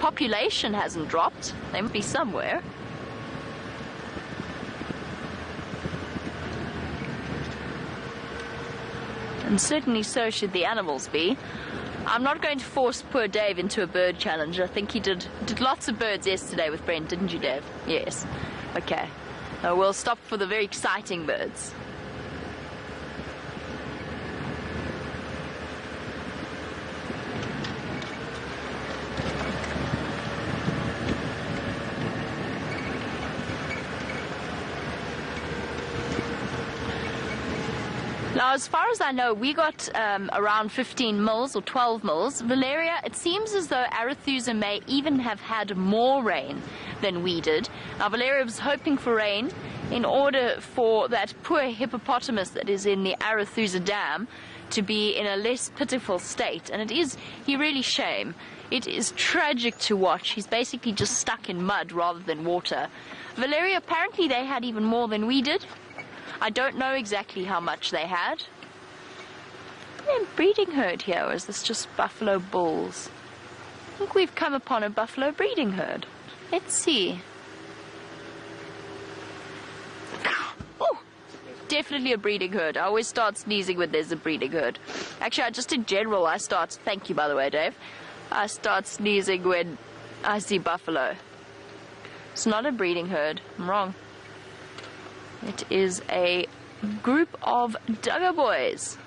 Population hasn't dropped. They must be somewhere. And certainly so should the animals be. I'm not going to force poor Dave into a bird challenge. I think he did lots of birds yesterday with Brent, didn't you, Dave? Yes. Okay. We'll stop for the very exciting birds. Now, as far as I know, we got around 15 mils or 12 mils. Valeria, it seems as though Arethusa may even have had more rain than we did. Now, Valeria was hoping for rain in order for that poor hippopotamus that is in the Arethusa Dam to be in a less pitiful state. And it is really shame. It is tragic to watch. He's basically just stuck in mud rather than water. Valeria, apparently they had even more than we did. I don't know exactly how much they had. A breeding herd here, or is this just buffalo bulls? I think we've come upon a buffalo breeding herd. Let's see. Oh, definitely a breeding herd. I always start sneezing when there's a breeding herd. Actually, just in general, thank you by the way, Dave. I start sneezing when I see buffalo. It's not a breeding herd. I'm wrong. It is a group of Duggar boys.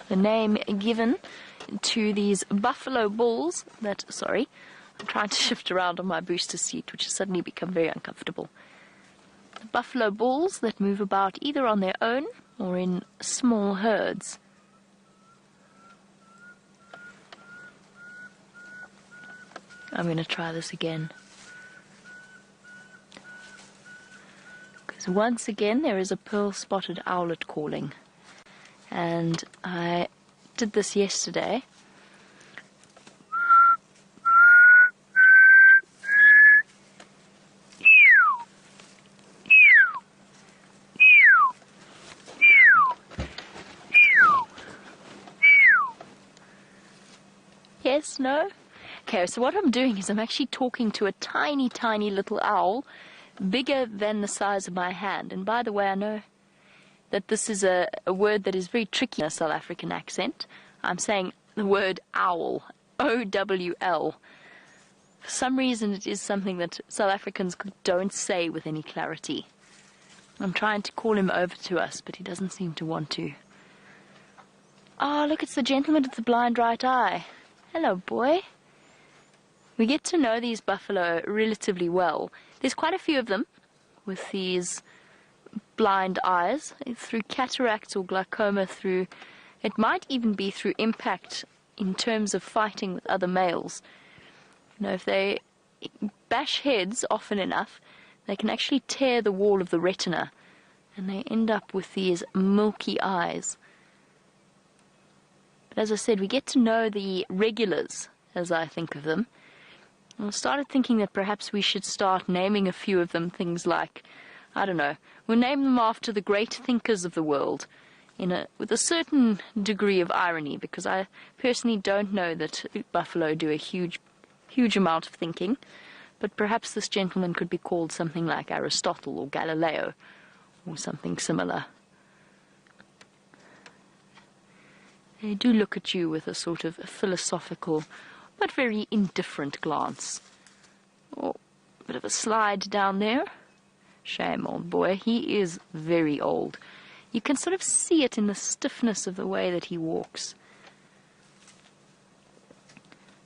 The name given to these buffalo bulls I'm trying to shift around on my booster seat, which has suddenly become very uncomfortable. The buffalo bulls that move about either on their own or in small herds. I'm going to try this again. Because once again there is a pearl-spotted owlet calling. And I did this yesterday. Yes, no? Okay, so what I'm doing is I'm actually talking to a tiny, tiny little owl, bigger than the size of my hand. And by the way, I know that this is a word that is very tricky in a South African accent. I'm saying the word owl, O-W-L. For some reason, it is something that South Africans don't say with any clarity. I'm trying to call him over to us, but he doesn't seem to want to. Oh, look, it's the gentleman with the blind right eye. Hello, boy. We get to know these buffalo relatively well. There's quite a few of them with these blind eyes, through cataracts or glaucoma, it might even be through impact in terms of fighting with other males. You know, if they bash heads often enough, they can actually tear the wall of the retina, and they end up with these milky eyes. But as I said, we get to know the regulars, as I think of them. I started thinking that perhaps we should start naming a few of them things like, I don't know, we'll name them after the great thinkers of the world, with a certain degree of irony, because I personally don't know that buffalo do a huge amount of thinking, but perhaps this gentleman could be called something like Aristotle or Galileo, or something similar. They do look at you with a sort of philosophical, but very indifferent glance. Oh, a bit of a slide down there. Shame, old boy. He is very old. You can sort of see it in the stiffness of the way that he walks.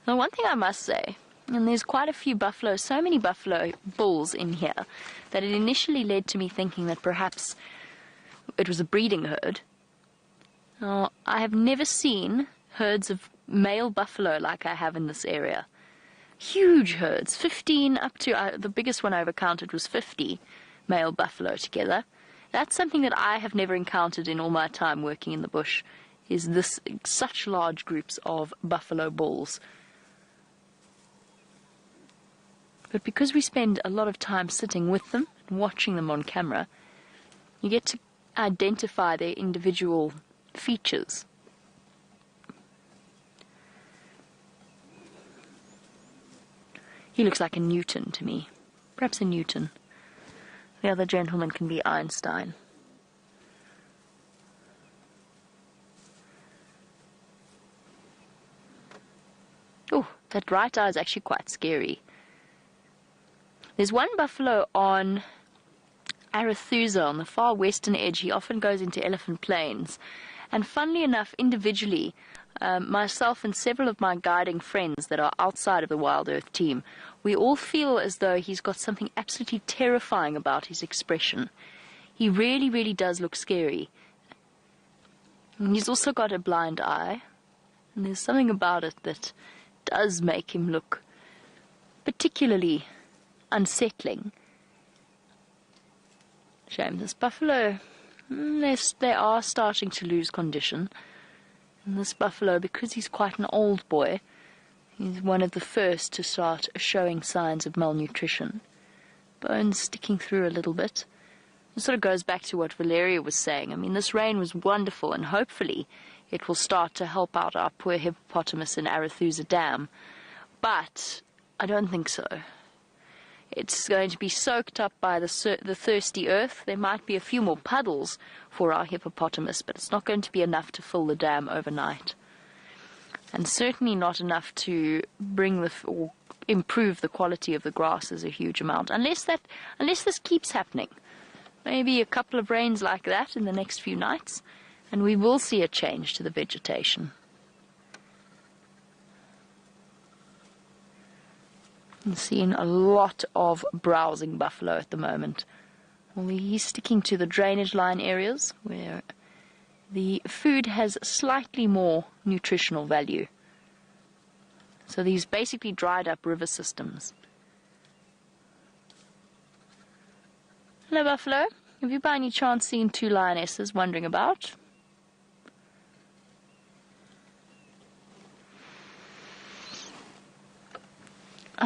Now, one thing I must say, and there's quite a few buffalo, so many buffalo bulls in here, that it initially led to me thinking that perhaps it was a breeding herd. Now, I have never seen herds of male buffalo like I have in this area. Huge herds, 15 up to, the biggest one I ever counted was 50 male buffalo together. That's something that I have never encountered in all my time working in the bush, is such large groups of buffalo bulls. But because we spend a lot of time sitting with them and watching them on camera, you get to identify their individual features. He looks like a Newton to me. Perhaps a Newton. I The other gentleman can be Einstein. Oh, that right eye is actually quite scary. There's one buffalo on Arethusa on the far western edge. He often goes into Elephant Plains. And funnily enough, individually, myself and several of my guiding friends that are outside of the Wild Earth team, we all feel as though he's got something absolutely terrifying about his expression. He really, really does look scary. And he's also got a blind eye. And there's something about it that does make him look particularly unsettling. Shame. This buffalo, they are starting to lose condition. And this buffalo, because he's quite an old boy, he's one of the first to start showing signs of malnutrition. Bones sticking through a little bit. It sort of goes back to what Valeria was saying. I mean, this rain was wonderful, and hopefully it will start to help out our poor hippopotamus in Arethusa Dam. But I don't think so. It's going to be soaked up by the thirsty earth. There might be a few more puddles for our hippopotamus, but it's not going to be enough to fill the dam overnight. And certainly not enough to bring or improve the quality of the grasses a huge amount, unless this keeps happening. Maybe a couple of rains like that in the next few nights, and we will see a change to the vegetation. I'm seeing a lot of browsing buffalo at the moment. Well, he's sticking to the drainage line areas where the food has slightly more nutritional value. So these basically dried up river systems. Hello, buffalo. Have you by any chance seen two lionesses wandering about?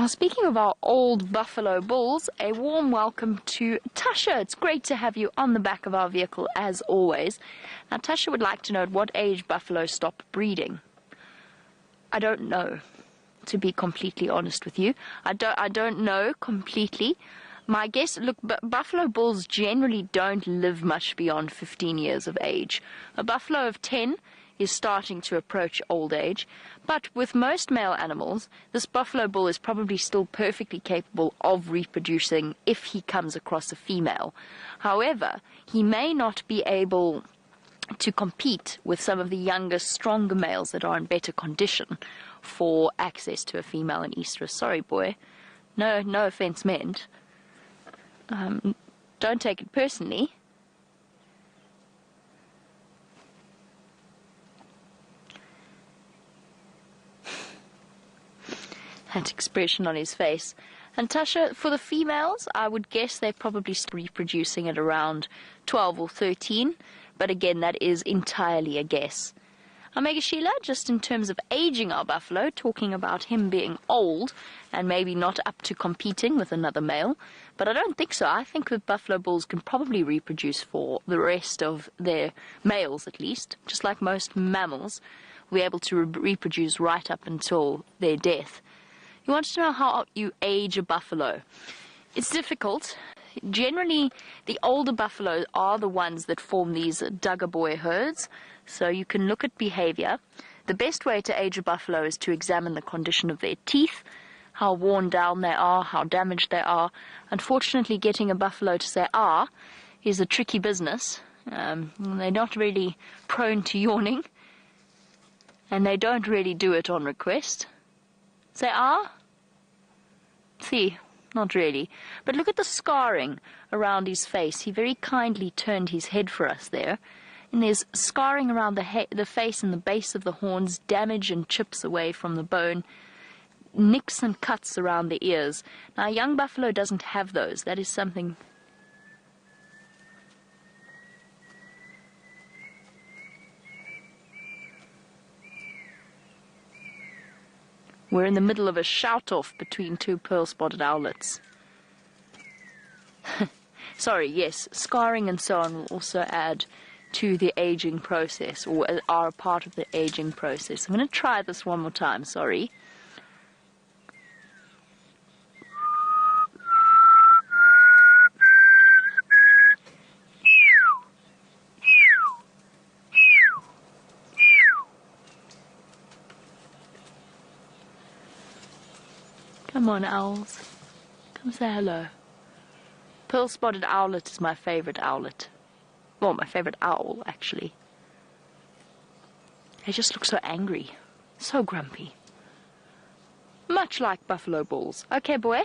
Speaking of our old buffalo bulls, a warm welcome to Tasha. It's great to have you on the back of our vehicle as always. Now, Tasha would like to know at what age buffalo stop breeding. I don't know, to be completely honest with you. I don't know completely. My guess, look, buffalo bulls generally don't live much beyond 15 years of age. A buffalo of 10 is starting to approach old age, but with most male animals, this buffalo bull is probably still perfectly capable of reproducing if he comes across a female. However, he may not be able to compete with some of the younger, stronger males that are in better condition for access to a female in estrus. Sorry, boy. No offense meant. Don't take it personally. That expression on his face. And Tasha, for the females, I would guess they're probably reproducing at around 12 or 13. But again, that is entirely a guess. Omega Sheila, just in terms of aging our buffalo, talking about him being old and maybe not up to competing with another male. But I don't think so. I think that buffalo bulls can probably reproduce for the rest of their males, at least. Just like most mammals, we're able to reproduce right up until their death. You want to know how you age a buffalo? It's difficult. Generally, the older buffalo are the ones that form these Duggar herds, so you can look at behavior. The best way to age a buffalo is to examine the condition of their teeth, how worn down they are, how damaged they are. Unfortunately, getting a buffalo to say "ah" is a tricky business. They're not really prone to yawning, and they don't really do it on request. Say "ah"? See, not really. But look at the scarring around his face. He very kindly turned his head for us there. And there's scarring around the face and the base of the horns, damage and chips away from the bone, nicks and cuts around the ears. Now, a young buffalo doesn't have those. That is something... We're in the middle of a shout-off between two pearl-spotted owlets. Sorry, yes, scarring and so on will also add to the aging process, or are a part of the aging process. I'm going to try this one more time, sorry. Come on, owls. Come say hello. Pearl-spotted owlet is my favorite owlet. Well, my favorite owl, actually. They just look so angry. So grumpy. Much like buffalo bulls. Okay, boy.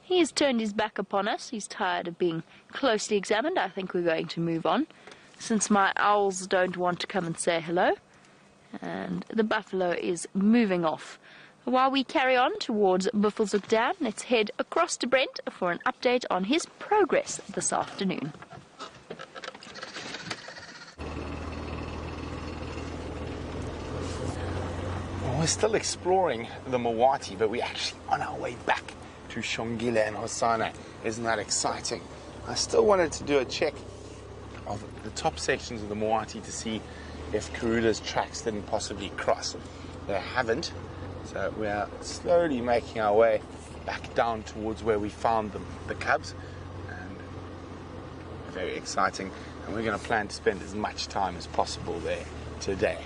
He has turned his back upon us. He's tired of being closely examined. I think we're going to move on, since my owls don't want to come and say hello. And the buffalo is moving off. While we carry on towards Buffelshoek Dam, let's head across to Brent for an update on his progress this afternoon. Well, we're still exploring the Mawati, but we're actually on our way back to Shongile and Hosana. Isn't that exciting? I still wanted to do a check of the top sections of the Mawati to see if Karula's tracks didn't possibly cross. They haven't, so we are slowly making our way back down towards where we found the cubs, and very exciting, and we're going to plan to spend as much time as possible there today.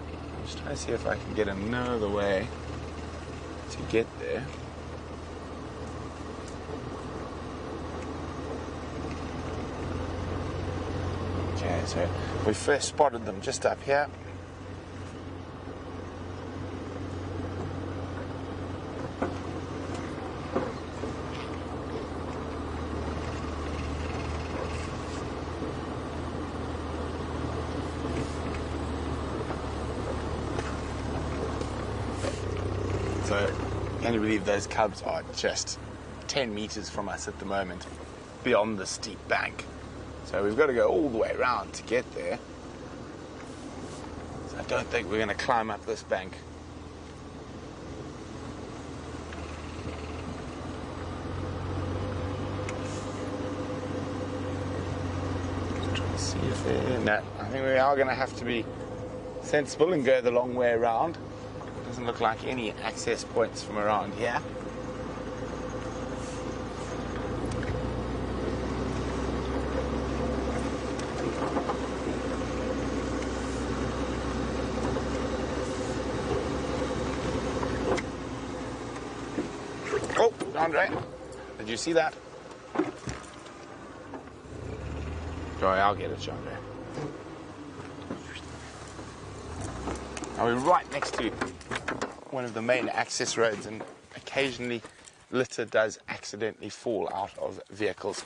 I'm just trying to see if I can get another way to get there. Okay, so we first spotted them just up here. So, can you believe those cubs are just 10 meters from us at the moment, beyond the steep bank. So we've got to go all the way around to get there. So I don't think we're going to climb up this bank. Just trying to see if they're... No, I think we are going to have to be sensible and go the long way around. Doesn't look like any access points from around here. Oh, Andre, did you see that? Sorry, I'll get it, Andre. Now we're right next to one of the main access roads, and occasionally litter does accidentally fall out of vehicles.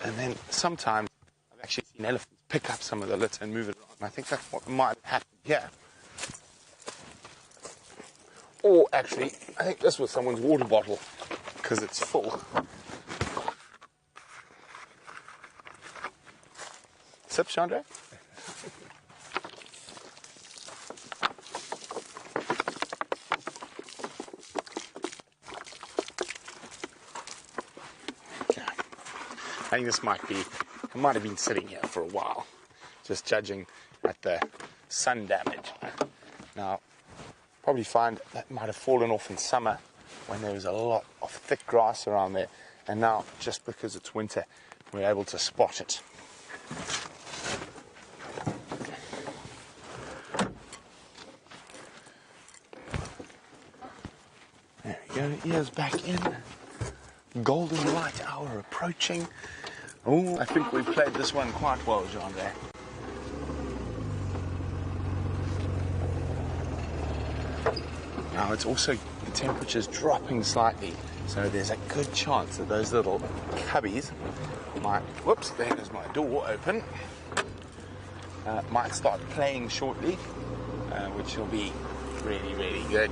And then sometimes I've actually seen elephants pick up some of the litter and move it around. And I think that's what might happen here. Or actually, I think this was someone's water bottle, because it's full. Sip, Chandra? I think this might have been sitting here for a while, just judging at the sun damage. Now, probably find that might have fallen off in summer when there was a lot of thick grass around there, and now, just because it's winter, we're able to spot it. There we go, ears back in. Golden light hour approaching. Oh, I think we've played this one quite well, John, there. Now it's also, the temperature's dropping slightly, so there's a good chance that those little cubbies might, whoops, there's my door open, might start playing shortly, which will be really, really good.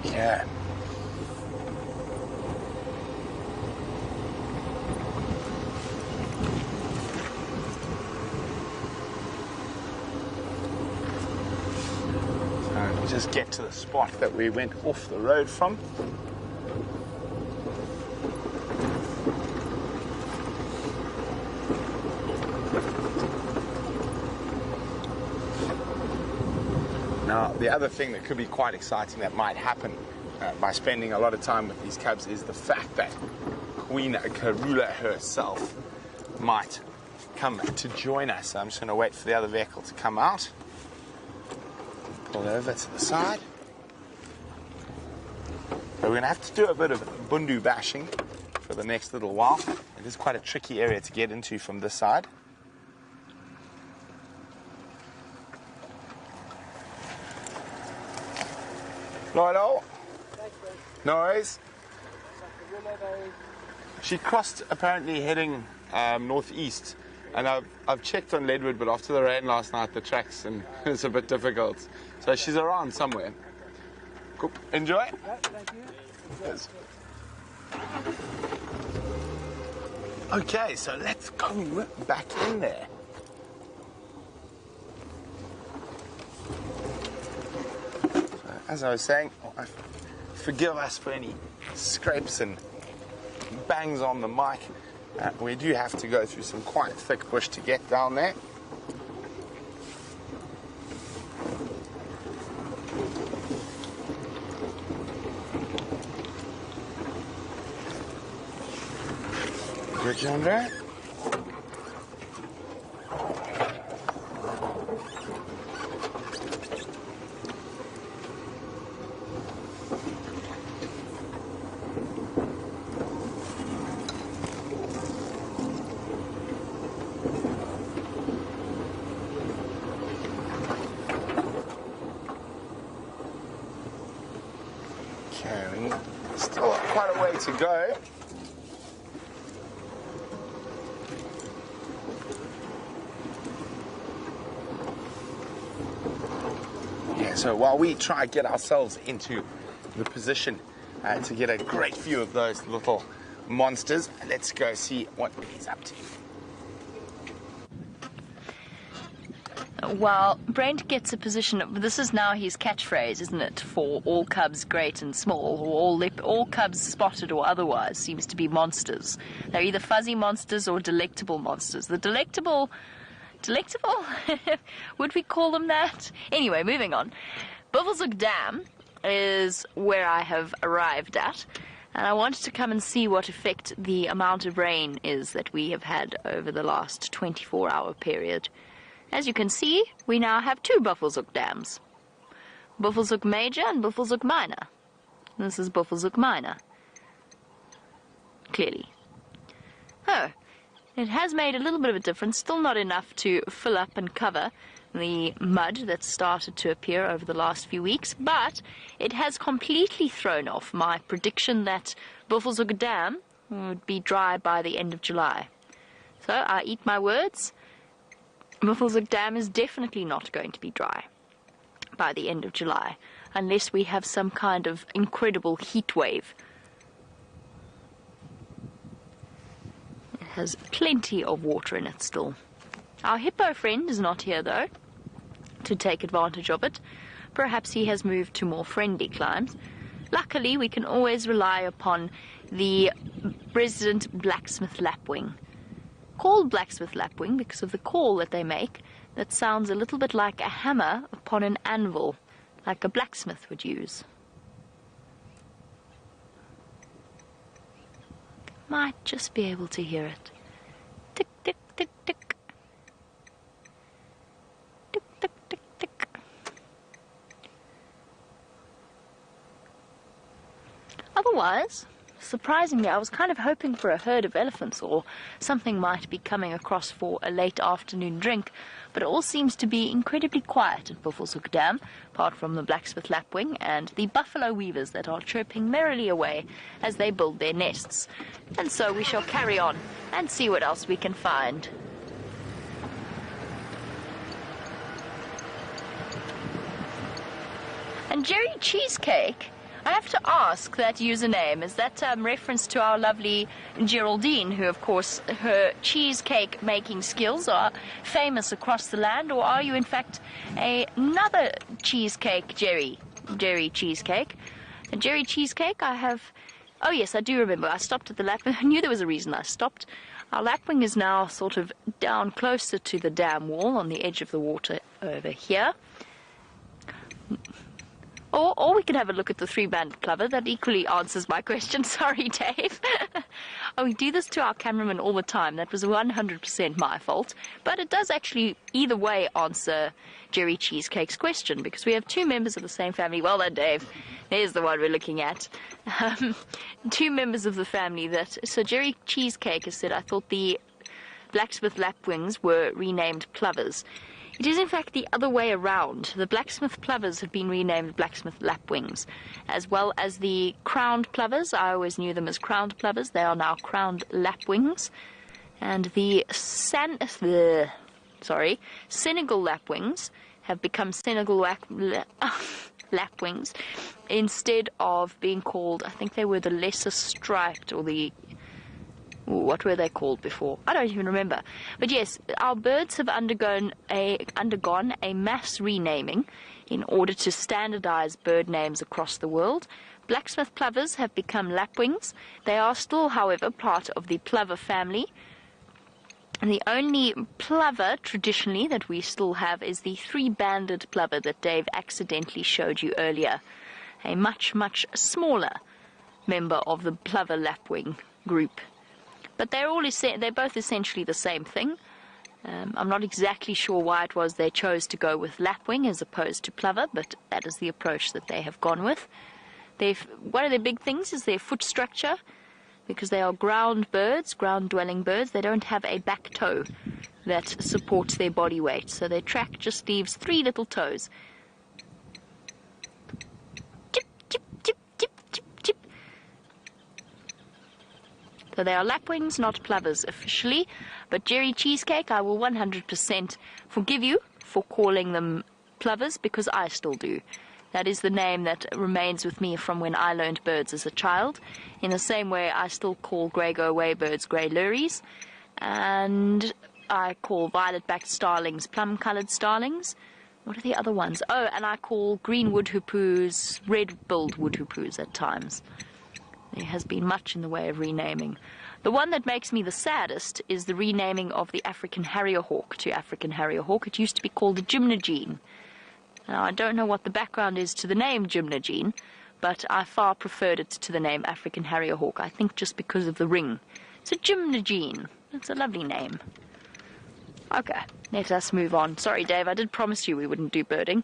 Yeah. So we'll just get to the spot that we went off the road from. Now, the other thing that could be quite exciting that might happen by spending a lot of time with these cubs is the fact that Queen Karula herself might come to join us. So I'm just going to wait for the other vehicle to come out. Pull over to the side. So we're going to have to do a bit of bundu bashing for the next little while. It is quite a tricky area to get into from this side. Righto. No worries. She crossed apparently heading northeast, and I've checked on Leadwood, but after the rain last night the tracks and it's a bit difficult. So she's around somewhere. Cool. Enjoy. Yeah, thank you. Yes. Okay, so let's go back in there. As I was saying, forgive us for any scrapes and bangs on the mic. We do have to go through some quite thick bush to get down there. Good, Andre. Still quite a way to go. Yeah, so while we try to get ourselves into the position to get a great view of those little monsters, let's go see what he's up to. Well, Brent gets a position. This is now his catchphrase, isn't it? For all cubs, great and small, or all cubs spotted or otherwise, seems to be monsters. They're either fuzzy monsters or delectable monsters. The delectable, would we call them that? Anyway, moving on. Buffelshoek Dam is where I have arrived at, and I wanted to come and see what effect the amount of rain is that we have had over the last 24-hour period. As you can see, we now have two Buffelshoek dams. Buffelshoek Major and Buffelshoek Minor. This is Buffelshoek Minor. Clearly. Oh, it has made a little bit of a difference, still not enough to fill up and cover the mud that's started to appear over the last few weeks, but it has completely thrown off my prediction that Buffelshoek Dam would be dry by the end of July. So I eat my words. Buffelshoek Dam is definitely not going to be dry by the end of July, unless we have some kind of incredible heat wave. It has plenty of water in it still. Our hippo friend is not here, though, to take advantage of it. Perhaps he has moved to more friendly climes. Luckily, we can always rely upon the resident blacksmith lapwing. Called blacksmith lapwing because of the call that they make that sounds a little bit like a hammer upon an anvil, like a blacksmith would use. Might just be able to hear it. Tick, tick, tick, tick. Tick, tick, tick, tick. Otherwise, surprisingly, I was kind of hoping for a herd of elephants or something might be coming across for a late afternoon drink, but it all seems to be incredibly quiet at Buffelshoek Dam, apart from the blacksmith lapwing and the buffalo weavers that are chirping merrily away as they build their nests. And so we shall carry on and see what else we can find. And Jerry Cheesecake, I have to ask that username. Is that reference to our lovely Geraldine, who, of course, her cheesecake making skills are famous across the land, or are you, in fact, another cheesecake Jerry Cheesecake? And Jerry Cheesecake, I have... Oh, yes, I do remember. I stopped at the lapwing. I knew there was a reason I stopped. Our lapwing is now sort of down closer to the dam wall on the edge of the water over here. Or we can have a look at the three-banded plover. That equally answers my question. Sorry, Dave. Oh, we do this to our cameraman all the time. That was 100% my fault. But it does actually, either way, answer Jerry Cheesecake's question, because we have two members of the same family. Well done, Dave. There's the one we're looking at. Two members of the family that... So Jerry Cheesecake has said, I thought the blacksmith lapwings were renamed plovers. It is in fact the other way around. The blacksmith plovers have been renamed blacksmith lapwings, as well as the crowned plovers. I always knew them as crowned plovers. They are now crowned lapwings. And the Senegal lapwings have become Senegal lapwings instead of being called, I think they were the lesser striped, or the... what were they called before? I don't even remember. But yes, our birds have undergone a mass renaming in order to standardize bird names across the world. Blacksmith plovers have become lapwings. They are still, however, part of the plover family. And the only plover, traditionally, that we still have is the three-banded plover that Dave accidentally showed you earlier. A much, much smaller member of the plover lapwing group. But they're both essentially the same thing. I'm not exactly sure why it was they chose to go with lapwing as opposed to plover, but that is the approach that they have gone with. One of their big things is their foot structure, because they are ground birds, ground-dwelling birds. They don't have a back toe that supports their body weight, so their track just leaves 3 little toes. So they are lapwings, not plovers officially. But Jerry Cheesecake, I will 100% forgive you for calling them plovers, because I still do. That is the name that remains with me from when I learned birds as a child. In the same way, I still call grey-go-away birds grey luries. And I call violet-backed starlings plum-coloured starlings. What are the other ones? Oh, and I call green woodhoopoos red-billed woodhoopoos at times. There has been much in the way of renaming. The one that makes me the saddest is the renaming of the African harrier hawk to African harrier hawk. It used to be called the gymnogene. Now, I don't know what the background is to the name gymnogene, but I far preferred it to the name African harrier hawk, I think just because of the ring. It's a gymnogene. It's a lovely name. Okay, let us move on. Sorry, Dave, I did promise you we wouldn't do birding.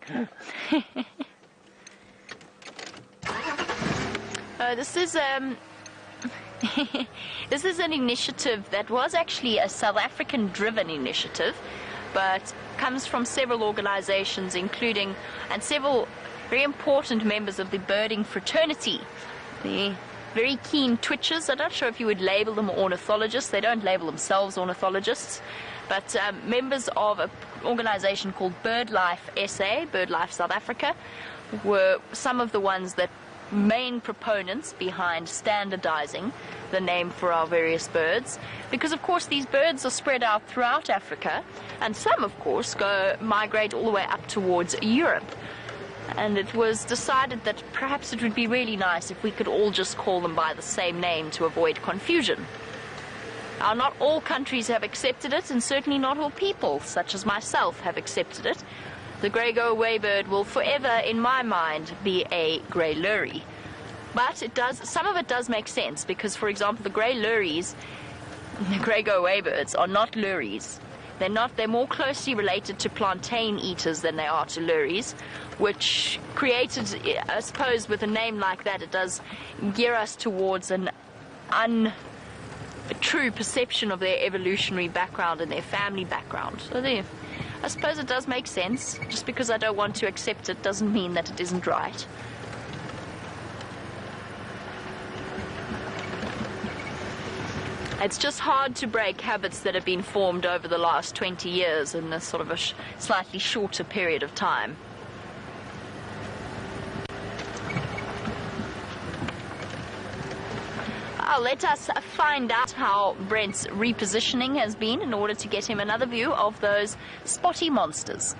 This is this is an initiative that was actually a South African-driven initiative, but comes from several organizations, including and several very important members of the birding fraternity. The very keen twitchers. I'm not sure if you would label them ornithologists. They don't label themselves ornithologists, but members of an organization called BirdLife SA, BirdLife South Africa, were some of the ones that main proponents behind standardizing the name for our various birds, because of course these birds are spread out throughout Africa, and some of course migrate all the way up towards Europe. And it was decided that perhaps it would be really nice if we could all just call them by the same name to avoid confusion. Now, not all countries have accepted it, and certainly not all people, such as myself, have accepted it. The grey-go-away bird will forever, in my mind, be a grey lurie. But some of it does make sense, because, for example, the grey luries, the grey-go-away birds, are not luries. They're more closely related to plantain eaters than they are to luries, which created, I suppose, with a name like that, it does gear us towards an untrue perception of their evolutionary background and their family background. So I suppose it does make sense. Just because I don't want to accept it doesn't mean that it isn't right. It's just hard to break habits that have been formed over the last 20 years in a sort of a slightly shorter period of time. Let us find out how Brent's repositioning has been in order to get him another view of those spotty monsters.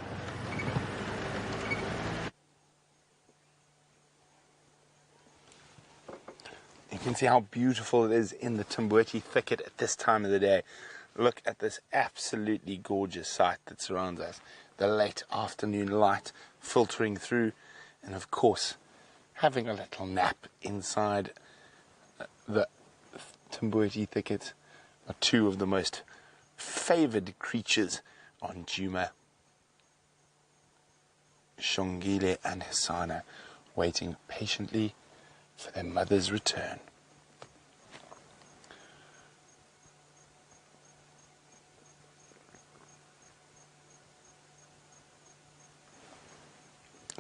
You can see how beautiful it is in the Tamboti thicket at this time of the day. Look at this absolutely gorgeous sight that surrounds us. The late afternoon light filtering through. and of course having a little nap inside the Timbuiti thicket are two of the most favoured creatures on Djuma. Shongile and Hisana waiting patiently for their mother's return.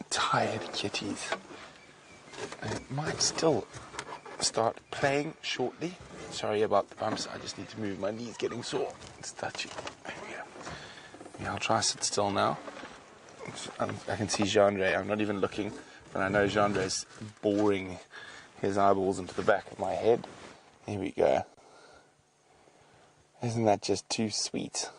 Tired kitties. I might still start playing shortly. Sorry about the bumps, I just need to move. My knee's getting sore. It's touchy. There we go. Yeah, I'll try sit still now. I can see Jean-Ray. I'm not even looking, but I know Jean-Ray's boring his eyeballs into the back of my head. Here we go. Isn't that just too sweet?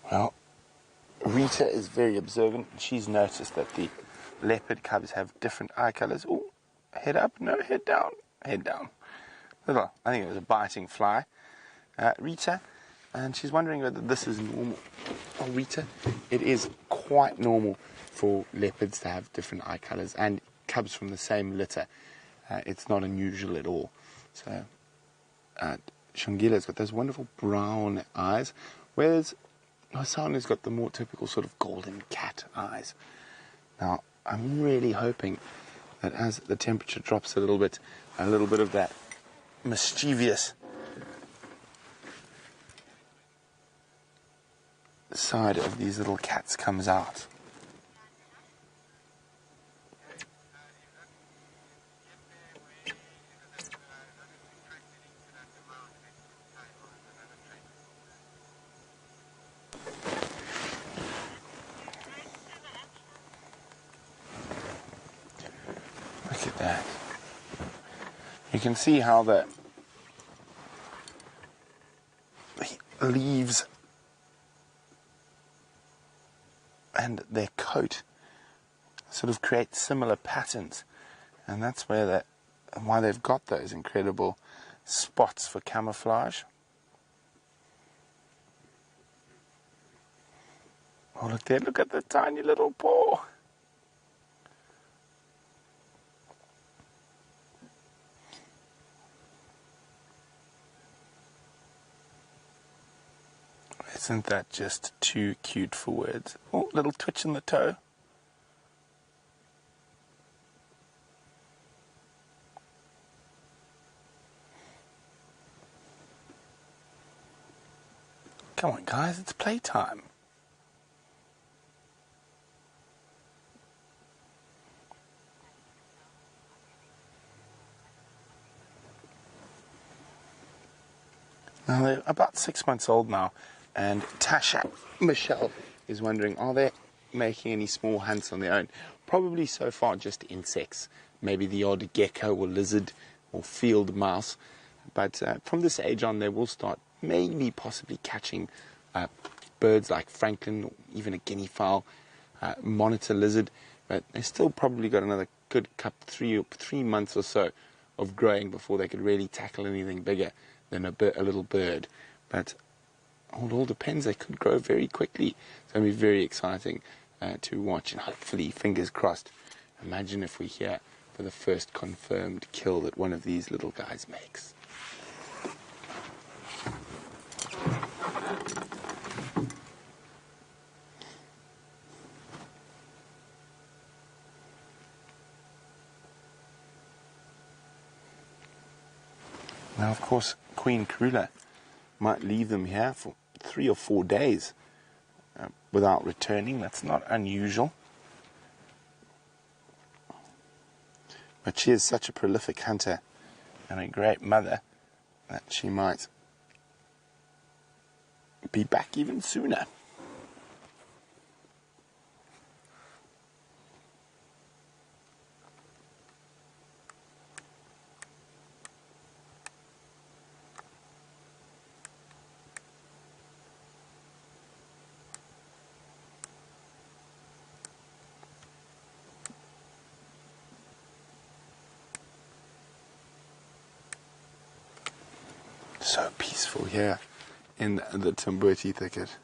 Well, Rita is very observant. She's noticed that the leopard cubs have different eye colors. Oh, head up, no, head down, head down. Little, I think it was a biting fly. Rita, and she's wondering whether this is normal. Oh, Rita, it is quite normal for leopards to have different eye colors and cubs from the same litter. It's not unusual at all. So, Shongila's got those wonderful brown eyes, whereas Hasana's got the more typical sort of golden cat eyes. Now, I'm really hoping that as the temperature drops a little bit of that mischievous side of these little cats comes out. Look at that. You can see how the leaves and their coat sort of create similar patterns, and that's where why they've got those incredible spots for camouflage. Oh, look there, look at the tiny little paw. Isn't that just too cute for words? Oh, little twitch in the toe. Come on, guys, it's playtime. Now, they're about 6 months old now. And Tasha Michelle is wondering, are they making any small hunts on their own? Probably so far just insects. Maybe the odd gecko or lizard or field mouse. But from this age on, they will start maybe possibly catching birds like francolin or even a guinea fowl, monitor lizard. But they've still probably got another good 3 months or so of growing before they could really tackle anything bigger than a little bird. But it all depends. They could grow very quickly. It's going to be very exciting to watch, and hopefully, fingers crossed, imagine if we hear for the first confirmed kill that one of these little guys makes. Now, of course, Queen Karula might leave them here for 3 or 4 days without returning. That's not unusual. But she is such a prolific hunter and a great mother that she might be back even sooner. So peaceful here in the Timbuti thicket.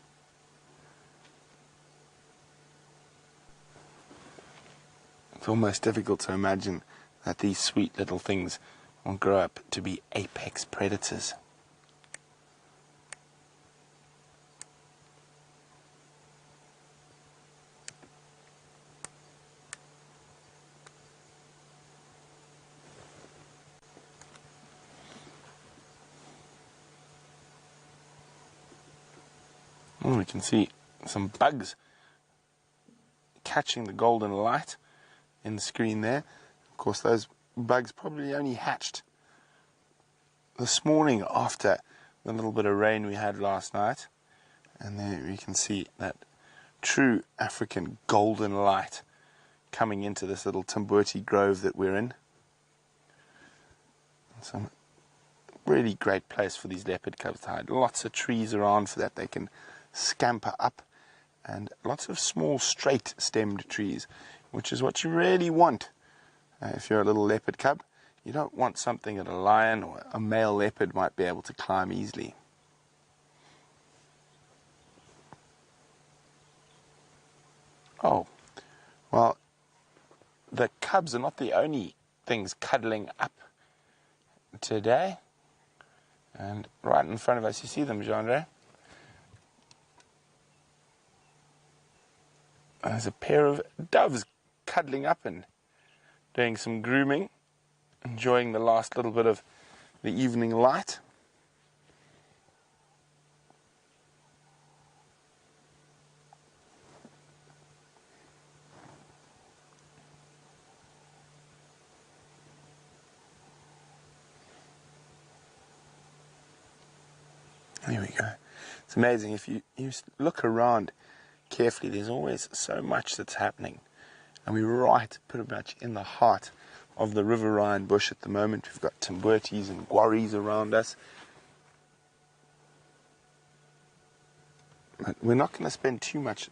It's almost difficult to imagine that these sweet little things will grow up to be apex predators. Oh, we can see some bugs catching the golden light in the screen there. Of course, those bugs probably only hatched this morning after the little bit of rain we had last night. And there we can see that true African golden light coming into this little Timbuti grove that we're in. Some really great place for these leopard cubs to hide. Lots of trees around for that they can scamper up, and lots of small straight stemmed trees, which is what you really want if you're a little leopard cub. You don't want something that a lion or a male leopard might be able to climb easily. Oh, well, the cubs are not the only things cuddling up today. And right in front of us, you see them, Jean-Ray? There's a pair of doves cuddling up and doing some grooming, enjoying the last little bit of the evening light. There we go. It's amazing. If you look around carefully, there's always so much that's happening. And we're right pretty much in the heart of the riverine bush at the moment. We've got Timbutis and Gwaris around us. But we're not going to spend too much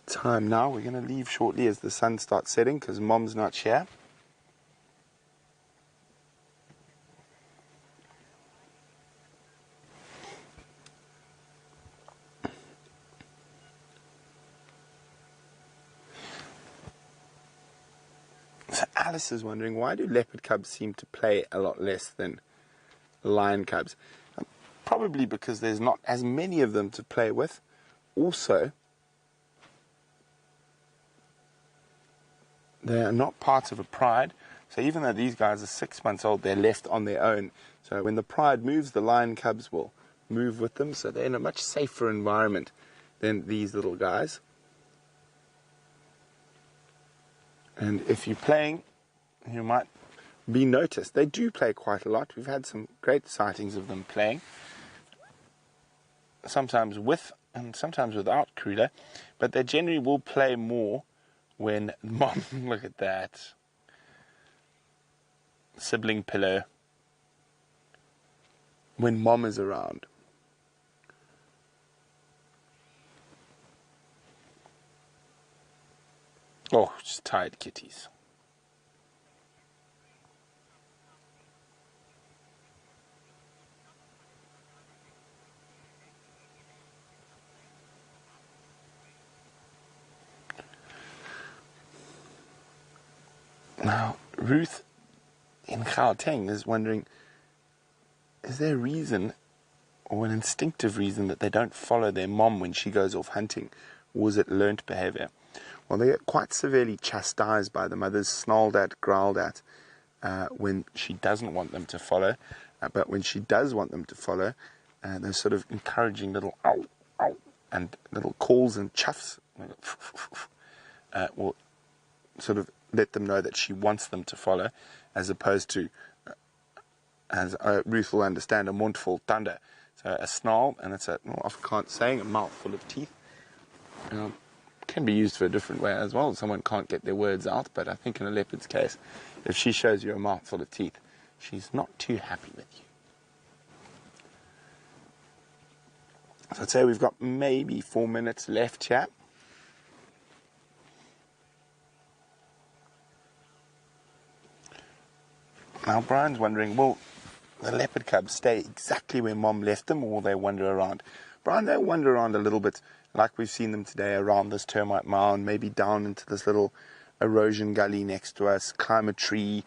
time now. We're going to leave shortly as the sun starts setting because Mom's not here. So Alice is wondering, why do leopard cubs seem to play a lot less than lion cubs? Probably because there's not as many of them to play with. Also, they are not part of a pride. So even though these guys are 6 months old, they're left on their own. So when the pride moves, the lion cubs will move with them. So they're in a much safer environment than these little guys. And if you're playing, you might be noticed. They do play quite a lot. We've had some great sightings of them playing. Sometimes with and sometimes without cruiler. But they generally will play more when Mom, look at that. Sibling pillow. When Mom is around. Oh, just tired kitties. Now, Ruth in Gauteng is wondering, is there a reason or an instinctive reason that they don't follow their mom when she goes off hunting? Or is it learnt behavior? Well, they get quite severely chastised by the mothers, snarled at, growled at, when she doesn't want them to follow. But when she does want them to follow, they're sort of encouraging little ow, ow, and little calls and chuffs will sort of let them know that she wants them to follow, as opposed to, as Ruth will understand, a mournful thunder. So a snarl, and it's a, well, Afrikaans saying, a mouthful of teeth. Can be used for a different way as well. Someone can't get their words out, but I think in a leopard's case, if she shows you a mouthful of teeth, she's not too happy with you. So I'd say we've got maybe 4 minutes left here. Now Brian's wondering, will the leopard cubs stay exactly where Mom left them, or will they wander around? Brian, they wander around a little bit, like we've seen them today, around this termite mound, maybe down into this little erosion gully next to us, climb a tree,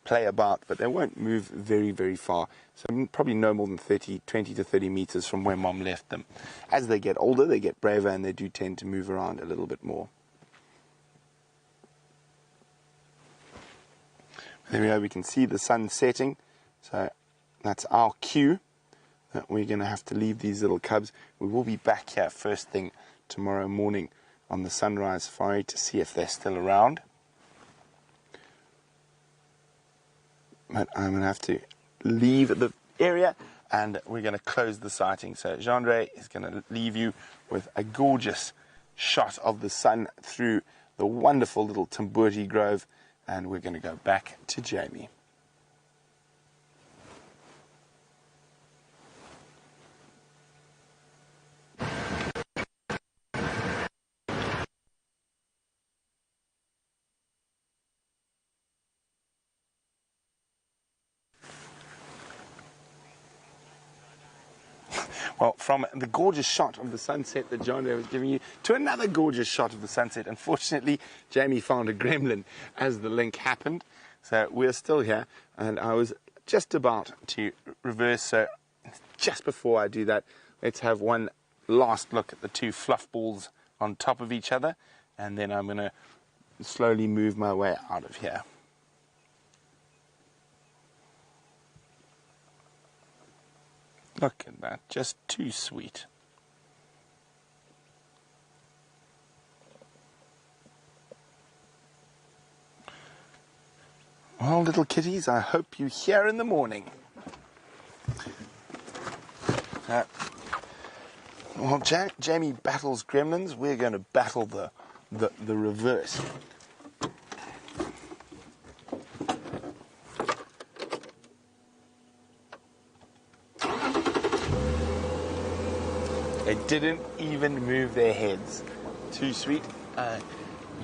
play about, but they won't move very, very far. So probably no more than 20 to 30 meters from where Mom left them. As they get older, they get braver, and they do tend to move around a little bit more. There we go, we can see the sun setting, so that's our cue that we're going to have to leave these little cubs. We will be back here first thing tomorrow morning on the sunrise safari to see if they're still around. But I'm going to have to leave the area, and we're going to close the sighting. So Jean-Ray is going to leave you with a gorgeous shot of the sun through the wonderful little Tambuti Grove, and we're going to go back to Jamie. Well, from the gorgeous shot of the sunset that John was giving you to another gorgeous shot of the sunset, unfortunately, Jamie found a gremlin as the link happened. So we're still here, and I was just about to reverse. So just before I do that, let's have one last look at the two fluff balls on top of each other, and then I'm going to slowly move my way out of here. Look at that, just too sweet. Well, little kitties, I hope you're here in the morning. While Jamie battles gremlins, we're going to battle the reverse. They didn't even move their heads. Too sweet.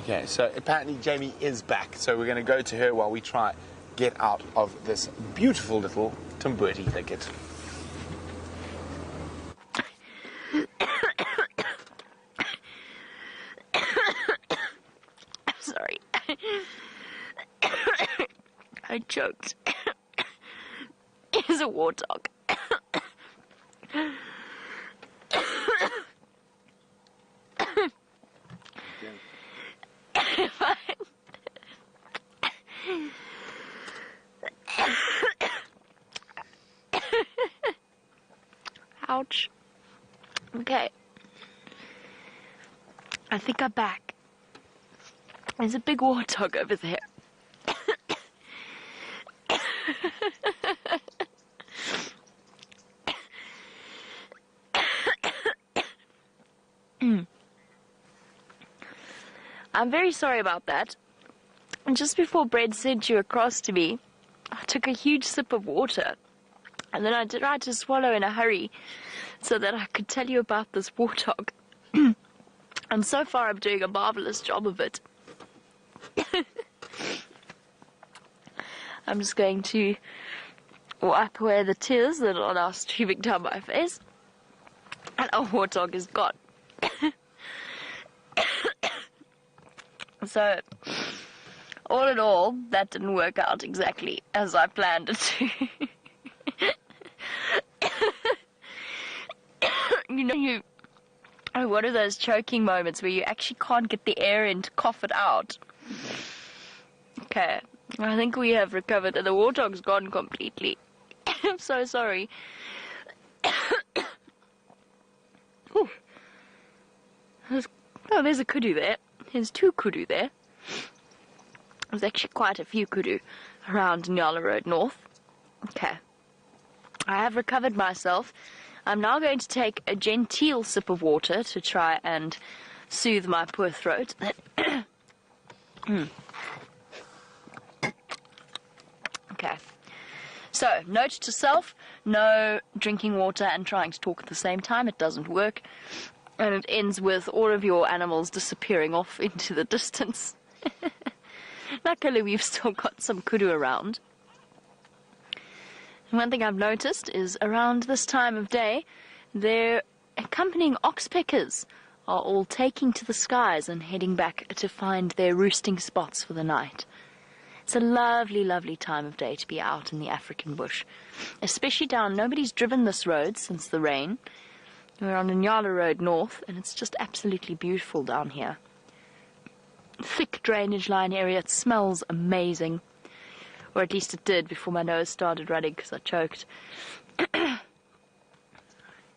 Okay, so apparently Jamie is back, so we're going to go to her while we try get out of this beautiful little Tambuti thicket. Sorry. I choked. It's a warthog. Ouch. Okay. I think I'm back. There's a big warthog over there. I'm very sorry about that. And just before Brad sent you across to me, I took a huge sip of water. And then I tried to swallow in a hurry so that I could tell you about this warthog. And so far I'm doing a marvelous job of it. I'm just going to wipe away the tears that are now streaming down my face. And our warthog is gone. So, all in all, that didn't work out exactly as I planned it to. You know, you are one of those choking moments where you actually can't get the air in to cough it out. Okay, I think we have recovered, and the warthog's gone completely. I'm so sorry. Oh, there's a kudu there. There's two kudu there. There's actually quite a few kudu around Nyala Road North. Okay. I have recovered myself. I'm now going to take a genteel sip of water to try and soothe my poor throat. Okay. So, note to self, no drinking water and trying to talk at the same time. It doesn't work. And it ends with all of your animals disappearing off into the distance. Luckily, we've still got some kudu around. One thing I've noticed is around this time of day, their accompanying oxpeckers are all taking to the skies and heading back to find their roosting spots for the night. It's a lovely, lovely time of day to be out in the African bush, especially down. Nobody's driven this road since the rain. We're on the Nyala Road North, and it's just absolutely beautiful down here. Thick drainage line area. It smells amazing. Or at least it did before my nose started running because I choked.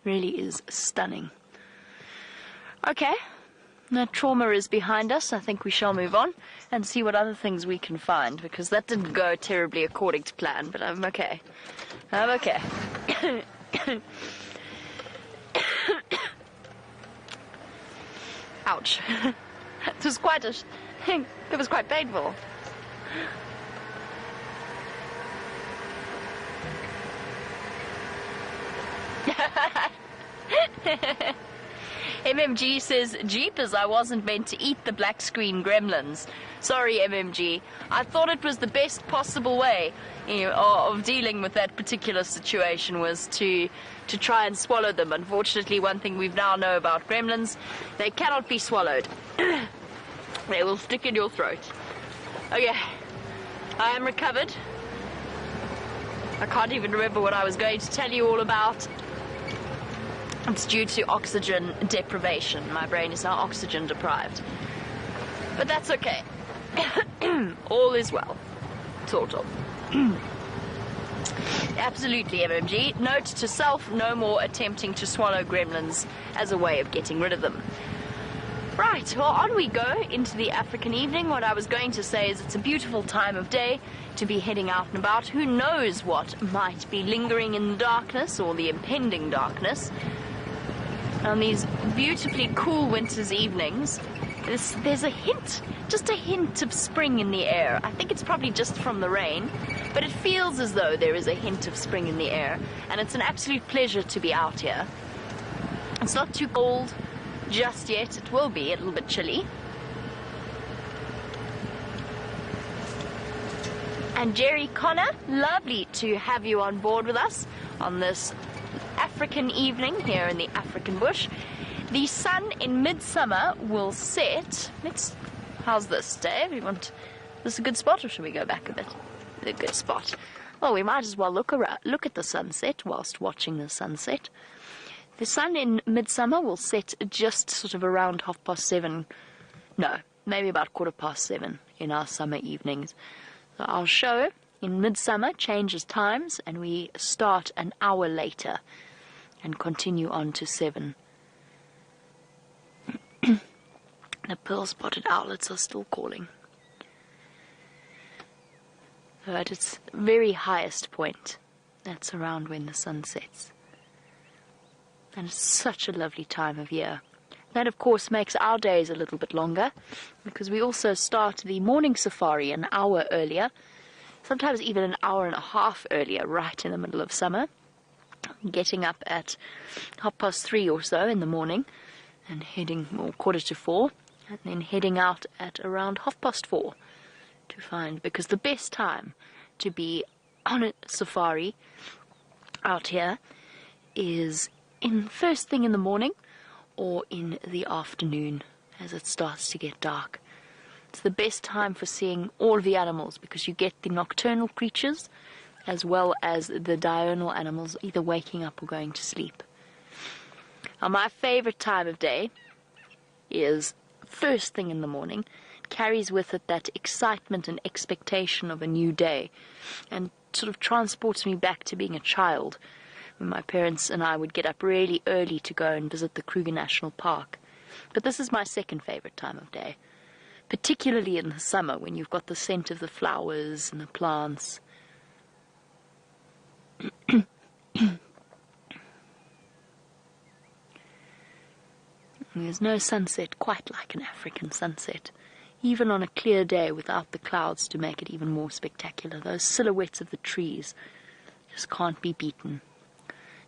Really is stunning. Okay, that trauma is behind us. I think we shall move on and see what other things we can find, because that didn't go terribly according to plan, but I'm okay. I'm okay. Ouch. It was quite it was quite painful. MMG says, Jeepers, I wasn't meant to eat the black screen gremlins. Sorry, MMG. I thought it was the best possible way, you know, of dealing with that particular situation was to try and swallow them. Unfortunately, one thing we now know about gremlins, they cannot be swallowed. They will stick in your throat. Okay, I am recovered. I can't even remember what I was going to tell you all about. It's due to oxygen deprivation. My brain is now oxygen deprived. But that's okay. All is well. Sort of. Absolutely, MMG. Note to self, no more attempting to swallow gremlins as a way of getting rid of them. Right, well, on we go into the African evening. What I was going to say is it's a beautiful time of day to be heading out and about. Who knows what might be lingering in the darkness or the impending darkness. On these beautifully cool winter's evenings, there's a hint, just a hint of spring in the air. I think it's probably just from the rain, but it feels as though there is a hint of spring in the air, and it's an absolute pleasure to be out here. It's not too cold just yet. It will be a little bit chilly. And Jerry Connor, lovely to have you on board with us on this African evening here in the African bush. The sun in midsummer will set. How's this, Dave? Is this a good spot, or should we go back a bit? A good spot. Well, we might as well look at the sunset whilst watching the sunset. The sun in midsummer will set just sort of around 7:30. No, maybe about 7:15 in our summer evenings. So our show in midsummer changes times, and we start an hour later and continue on to 7. The pearl-spotted owlets are still calling. So at its very highest point, that's around when the sun sets. And it's such a lovely time of year. That, of course, makes our days a little bit longer, because we also start the morning safari an hour earlier, sometimes even an hour and a half earlier, right in the middle of summer. Getting up at 3:30 or so in the morning and heading, or 4:45, and then heading out at around 4:30 to find, because the best time to be on a safari out here is in first thing in the morning or in the afternoon as it starts to get dark. It's the best time for seeing all of the animals, because you get the nocturnal creatures as well as the diurnal animals either waking up or going to sleep. Now, my favorite time of day is first thing in the morning. It carries with it that excitement and expectation of a new day, and sort of transports me back to being a child, when my parents and I would get up really early to go and visit the Kruger National Park. But this is my second favorite time of day, particularly in the summer when you've got the scent of the flowers and the plants. There's no sunset quite like an African sunset, even on a clear day without the clouds to make it even more spectacular. Those silhouettes of the trees just can't be beaten.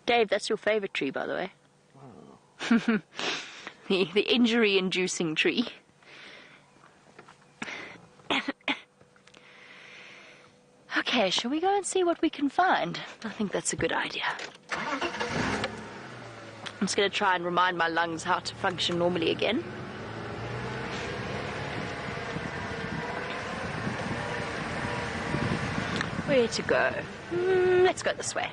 Dave, that's your favorite tree, by the way. Oh. the injury-inducing tree. Okay. Okay, shall we go and see what we can find? I think that's a good idea. I'm just going to try and remind my lungs how to function normally again. Where to go? Let's go this way.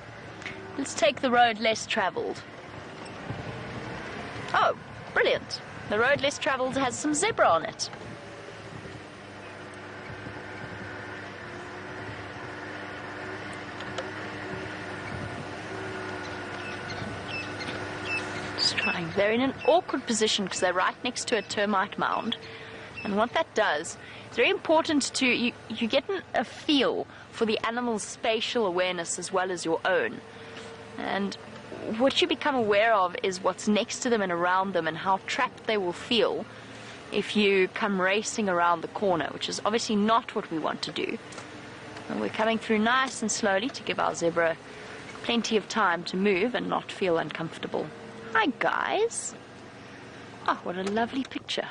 Let's take the road less traveled. Oh, brilliant. The road less traveled has some zebra on it. Just trying. They're in an awkward position because they're right next to a termite mound. And what that does, it's very important to, you get a feel for the animal's spatial awareness as well as your own. And what you become aware of is what's next to them and around them and how trapped they will feel if you come racing around the corner, which is obviously not what we want to do. And we're coming through nice and slowly to give our zebra plenty of time to move and not feel uncomfortable. Hi, guys. Oh, what a lovely picture.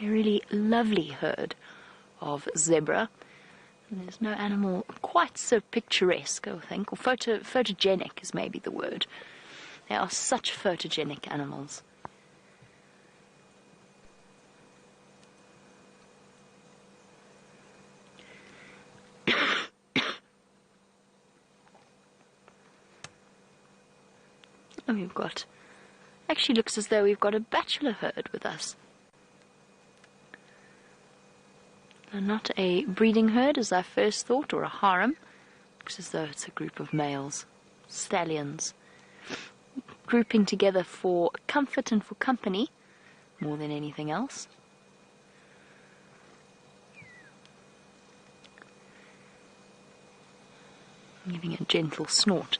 A really lovely herd of zebra. And there's no animal quite so picturesque, I think, or photogenic is maybe the word. They are such photogenic animals. And we've got, actually looks as though we've got a bachelor herd with us. And not a breeding herd as I first thought, or a harem. Looks as though it's a group of males, stallions, grouping together for comfort and for company more than anything else. Giving a gentle snort.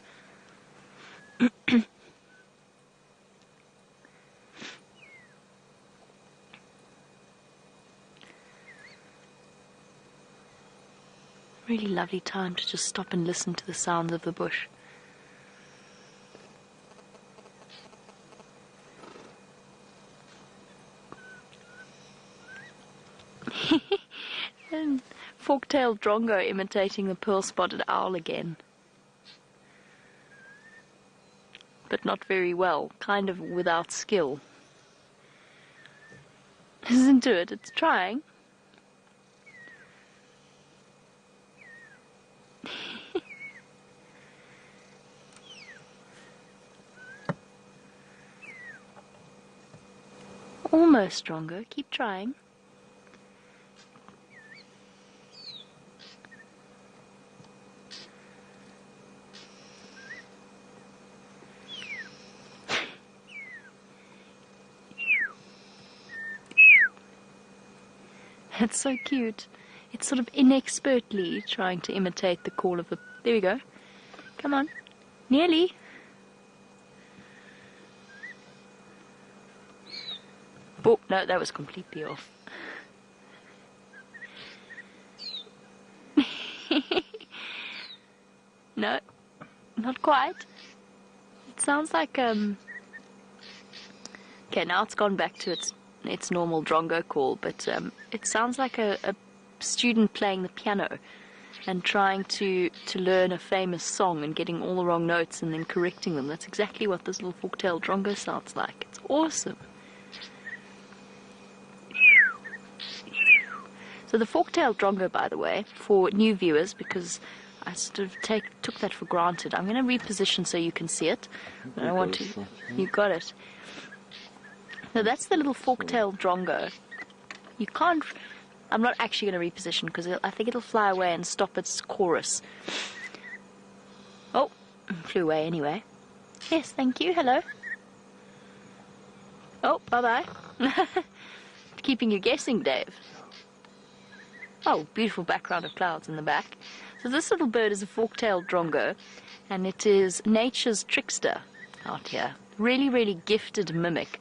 Really lovely time to just stop and listen to the sounds of the bush. And fork-tailed drongo imitating the pearl-spotted owl again. But not very well, kind of without skill. Listen to it, it's trying. Almost stronger. Keep trying. That's so cute. It's sort of inexpertly trying to imitate the call of the... There we go. Come on. Nearly. Oh, no, that was completely off. No, not quite. It sounds like, Okay, now it's gone back to its normal drongo call, but it sounds like a student playing the piano and trying to learn a famous song and getting all the wrong notes and then correcting them. That's exactly what this little fork-tailed drongo sounds like. It's awesome. So the fork-tailed drongo, by the way, for new viewers, because I sort of took that for granted, I'm going to reposition so you can see it. I don't want to. You got it. So that's the little fork-tailed drongo. You can't. I'm not actually going to reposition because I think it'll fly away and stop its chorus. Oh, flew away anyway. Yes, thank you. Hello. Oh, bye-bye. Keeping you guessing, Dave. Oh, beautiful background of clouds in the back. So this little bird is a fork-tailed drongo, and it is nature's trickster out here. Really, really gifted mimic.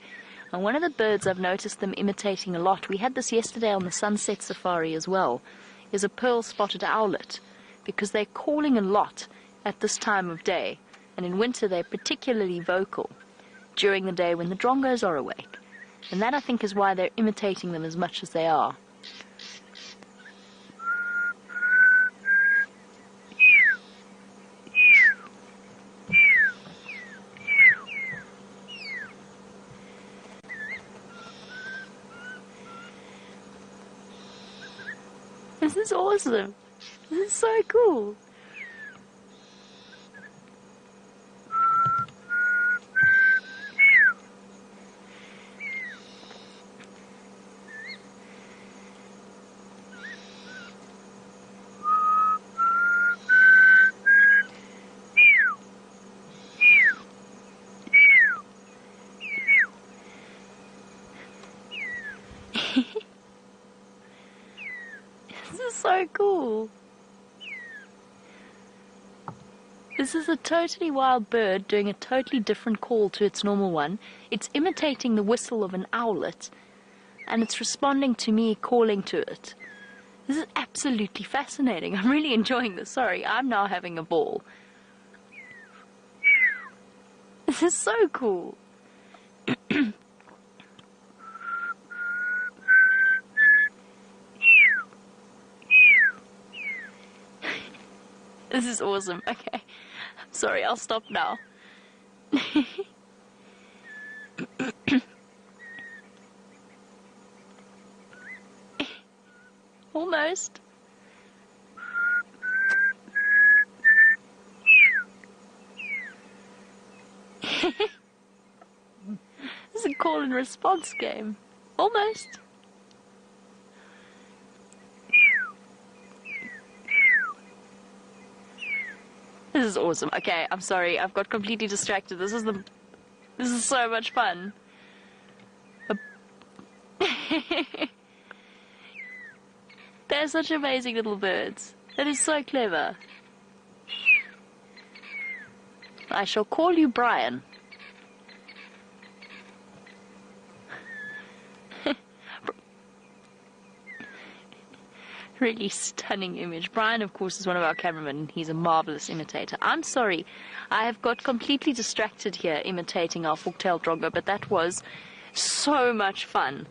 And one of the birds I've noticed them imitating a lot, we had this yesterday on the sunset safari as well, is a pearl-spotted owlet, because they're calling a lot at this time of day, and in winter they're particularly vocal during the day when the drongos are awake. And that, I think, is why they're imitating them as much as they are. This is awesome. This is so cool. This is so cool. This is a totally wild bird doing a totally different call to its normal one. It's imitating the whistle of an owlet, and it's responding to me calling to it. This is absolutely fascinating. I'm really enjoying this. Sorry, I'm now having a ball. This is so cool. This is awesome. Okay. I'm sorry, I'll stop now. Almost. This is a call and response game. Almost. This is awesome. Okay, I'm sorry. I've got completely distracted. This is so much fun. They're such amazing little birds. That is so clever. I shall call you Brian. Really stunning image. Brian, of course, is one of our cameramen. He's a marvelous imitator. I'm sorry, I have got completely distracted here imitating our fork-tailed drongo, but that was so much fun.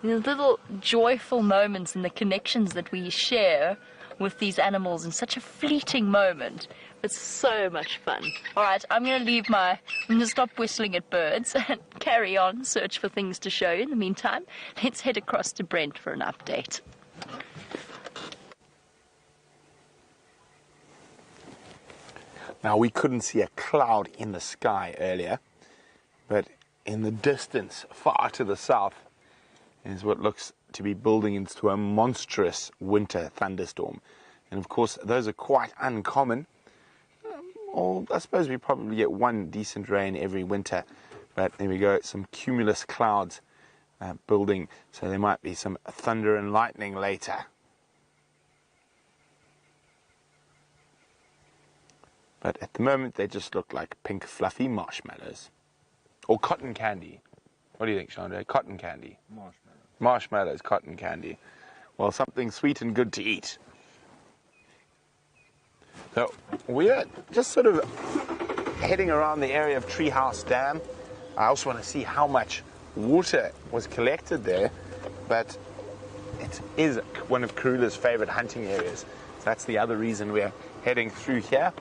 The little joyful moments and the connections that we share with these animals in such a fleeting moment. It's so much fun. All right, I'm going to stop whistling at birds and carry on, search for things to show you. In the meantime, let's head across to Brent for an update. Now, we couldn't see a cloud in the sky earlier, but in the distance, far to the south, is what looks to be building into a monstrous winter thunderstorm. And of course, those are quite uncommon. Or I suppose we probably get one decent rain every winter, but there we go, some cumulus clouds building, so there might be some thunder and lightning later. But at the moment, they just look like pink, fluffy marshmallows. Or cotton candy. What do you think, Chandra? Cotton candy. Marshmallows. Marshmallows, cotton candy. Well, something sweet and good to eat. So we're just sort of heading around the area of Treehouse Dam. I also want to see how much water was collected there. But it is one of Karula's favorite hunting areas. So that's the other reason we're heading through here.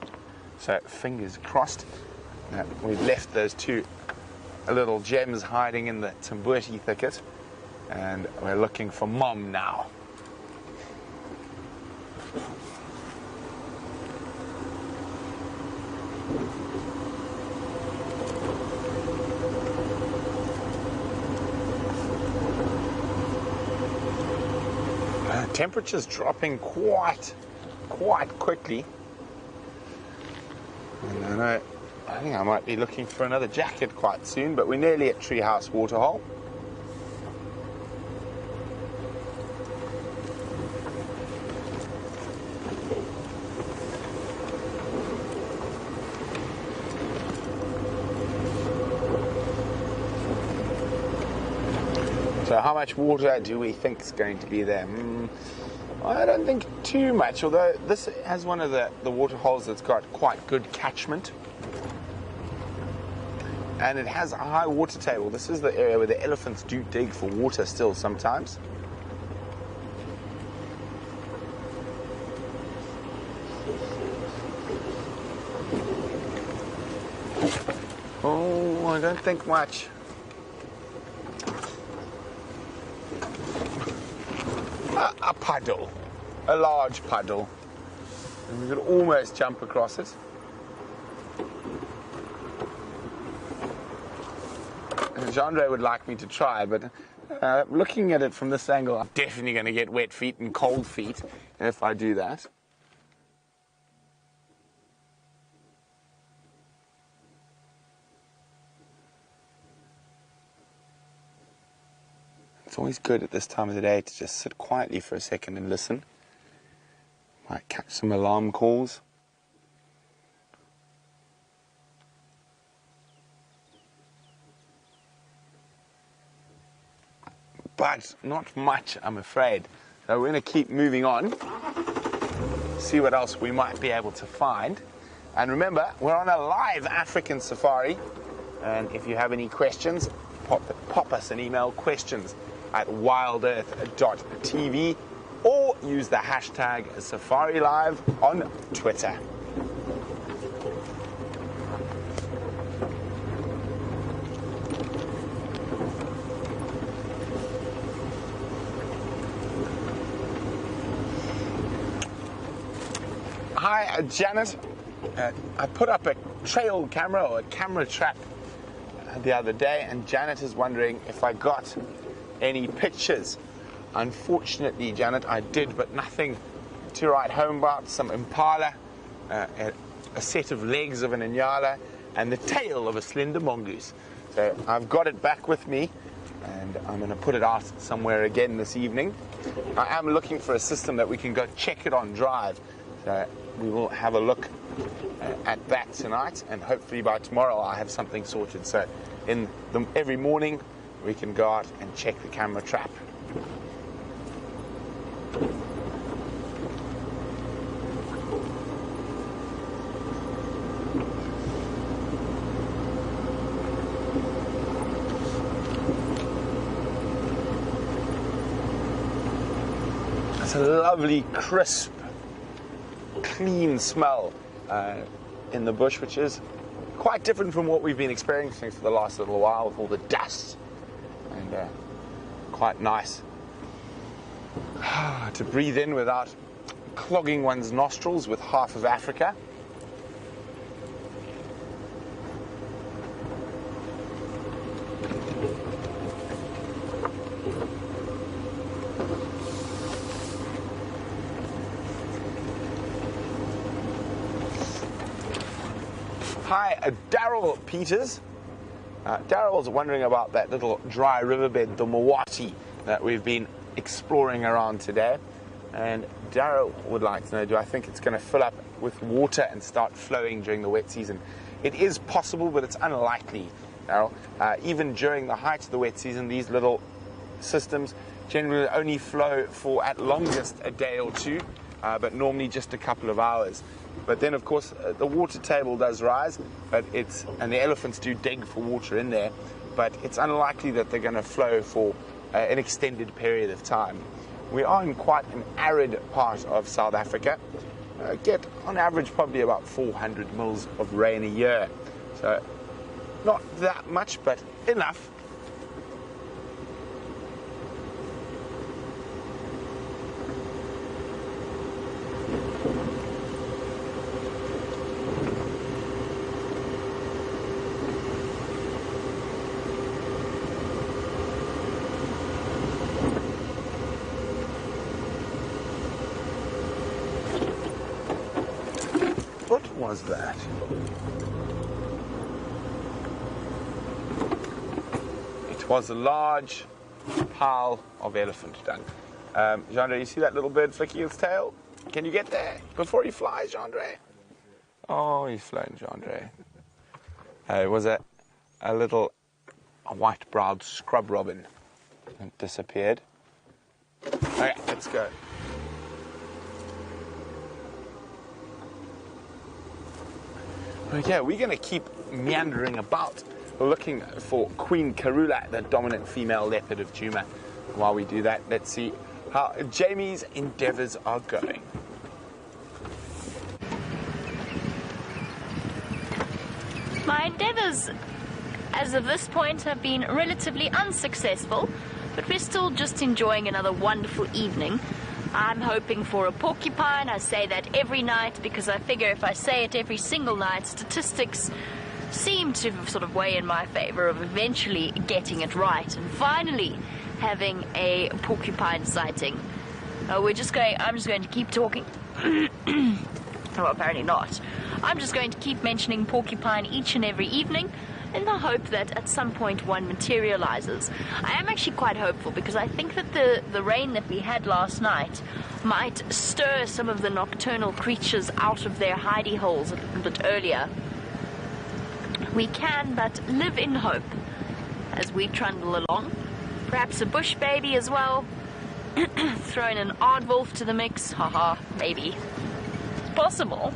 So fingers crossed. We've left those two little gems hiding in the Tambuti thicket, and we're looking for Mom now. Temperature's dropping quite quickly. And I think I might be looking for another jacket quite soon, but we're nearly at Treehouse Waterhole. So how much water do we think is going to be there? I don't think too much, although this has one of the water holes that's got quite good catchment. and it has a high water table. This is the area where the elephants do dig for water still sometimes. Oh, I don't think much. A puddle, a large puddle, and we could almost jump across it. Jean-Andre would like me to try, but looking at it from this angle, I'm definitely going to get wet feet and cold feet if I do that. It's always good at this time of the day to just sit quietly for a second and listen. Might catch some alarm calls. But not much, I'm afraid. So we're going to keep moving on, see what else we might be able to find. And remember, we're on a live African safari. And if you have any questions, pop us an email, questions@wildearth.tv, or use the hashtag SafariLIVE on Twitter. Hi, Janet. I put up a trail camera or a camera trap the other day, and Janet is wondering if I got any pictures. Unfortunately, Janet, I did, but nothing to write home about. Some impala, a set of legs of an inyala, and the tail of a slender mongoose. So I've got it back with me, and I'm going to put it out somewhere again this evening. I am looking for a system that we can go check it on Drive. So we will have a look at that tonight, and hopefully by tomorrow I'll have something sorted. So every morning we can go out and check the camera trap. It's a lovely, crisp, clean smell in the bush, which is quite different from what we've been experiencing for the last little while with all the dust, and quite nice to breathe in without clogging one's nostrils with half of Africa. Hi, Daryl Peters. Daryl's wondering about that little dry riverbed, the Mawati, that we've been exploring around today. And Daryl would like to know, do I think it's going to fill up with water and start flowing during the wet season? It is possible, but it's unlikely, Daryl. Even during the height of the wet season, these little systems generally only flow for at longest a day or two, but normally just a couple of hours. But then, of course, the water table does rise, and the elephants do dig for water in there, but it's unlikely that they're going to flow for an extended period of time. We are in quite an arid part of South Africa. Get, on average, probably about 400 mils of rain a year. So, not that much, but enough. What was that? It was a large pile of elephant dung. Jean-Andre, you see that little bird flicking its tail? Can you get there before he flies, Jean-Andre? Oh, he's flown, Jean-Andre. It was a white-browed scrub robin. It disappeared. Okay, let's go. Okay, we're going to keep meandering about We're looking for Queen Karula, the dominant female leopard of Djuma. While we do that, let's see how Jamie's endeavours are going. My endeavours, as of this point, have been relatively unsuccessful, but we're still just enjoying another wonderful evening. I'm hoping for a porcupine. I say that every night because I figure if I say it every single night, statistics seem to sort of weigh in my favor of eventually getting it right and finally having a porcupine sighting. I'm just going to keep talking. Well, apparently not. I'm just going to keep mentioning porcupine each and every evening in the hope that at some point one materializes. I am actually quite hopeful because I think that the rain that we had last night might stir some of the nocturnal creatures out of their hidey holes a little bit earlier. We can but live in hope as we trundle along. Perhaps a bush baby as well. Throw in an aardwolf to the mix. Haha, maybe. It's possible.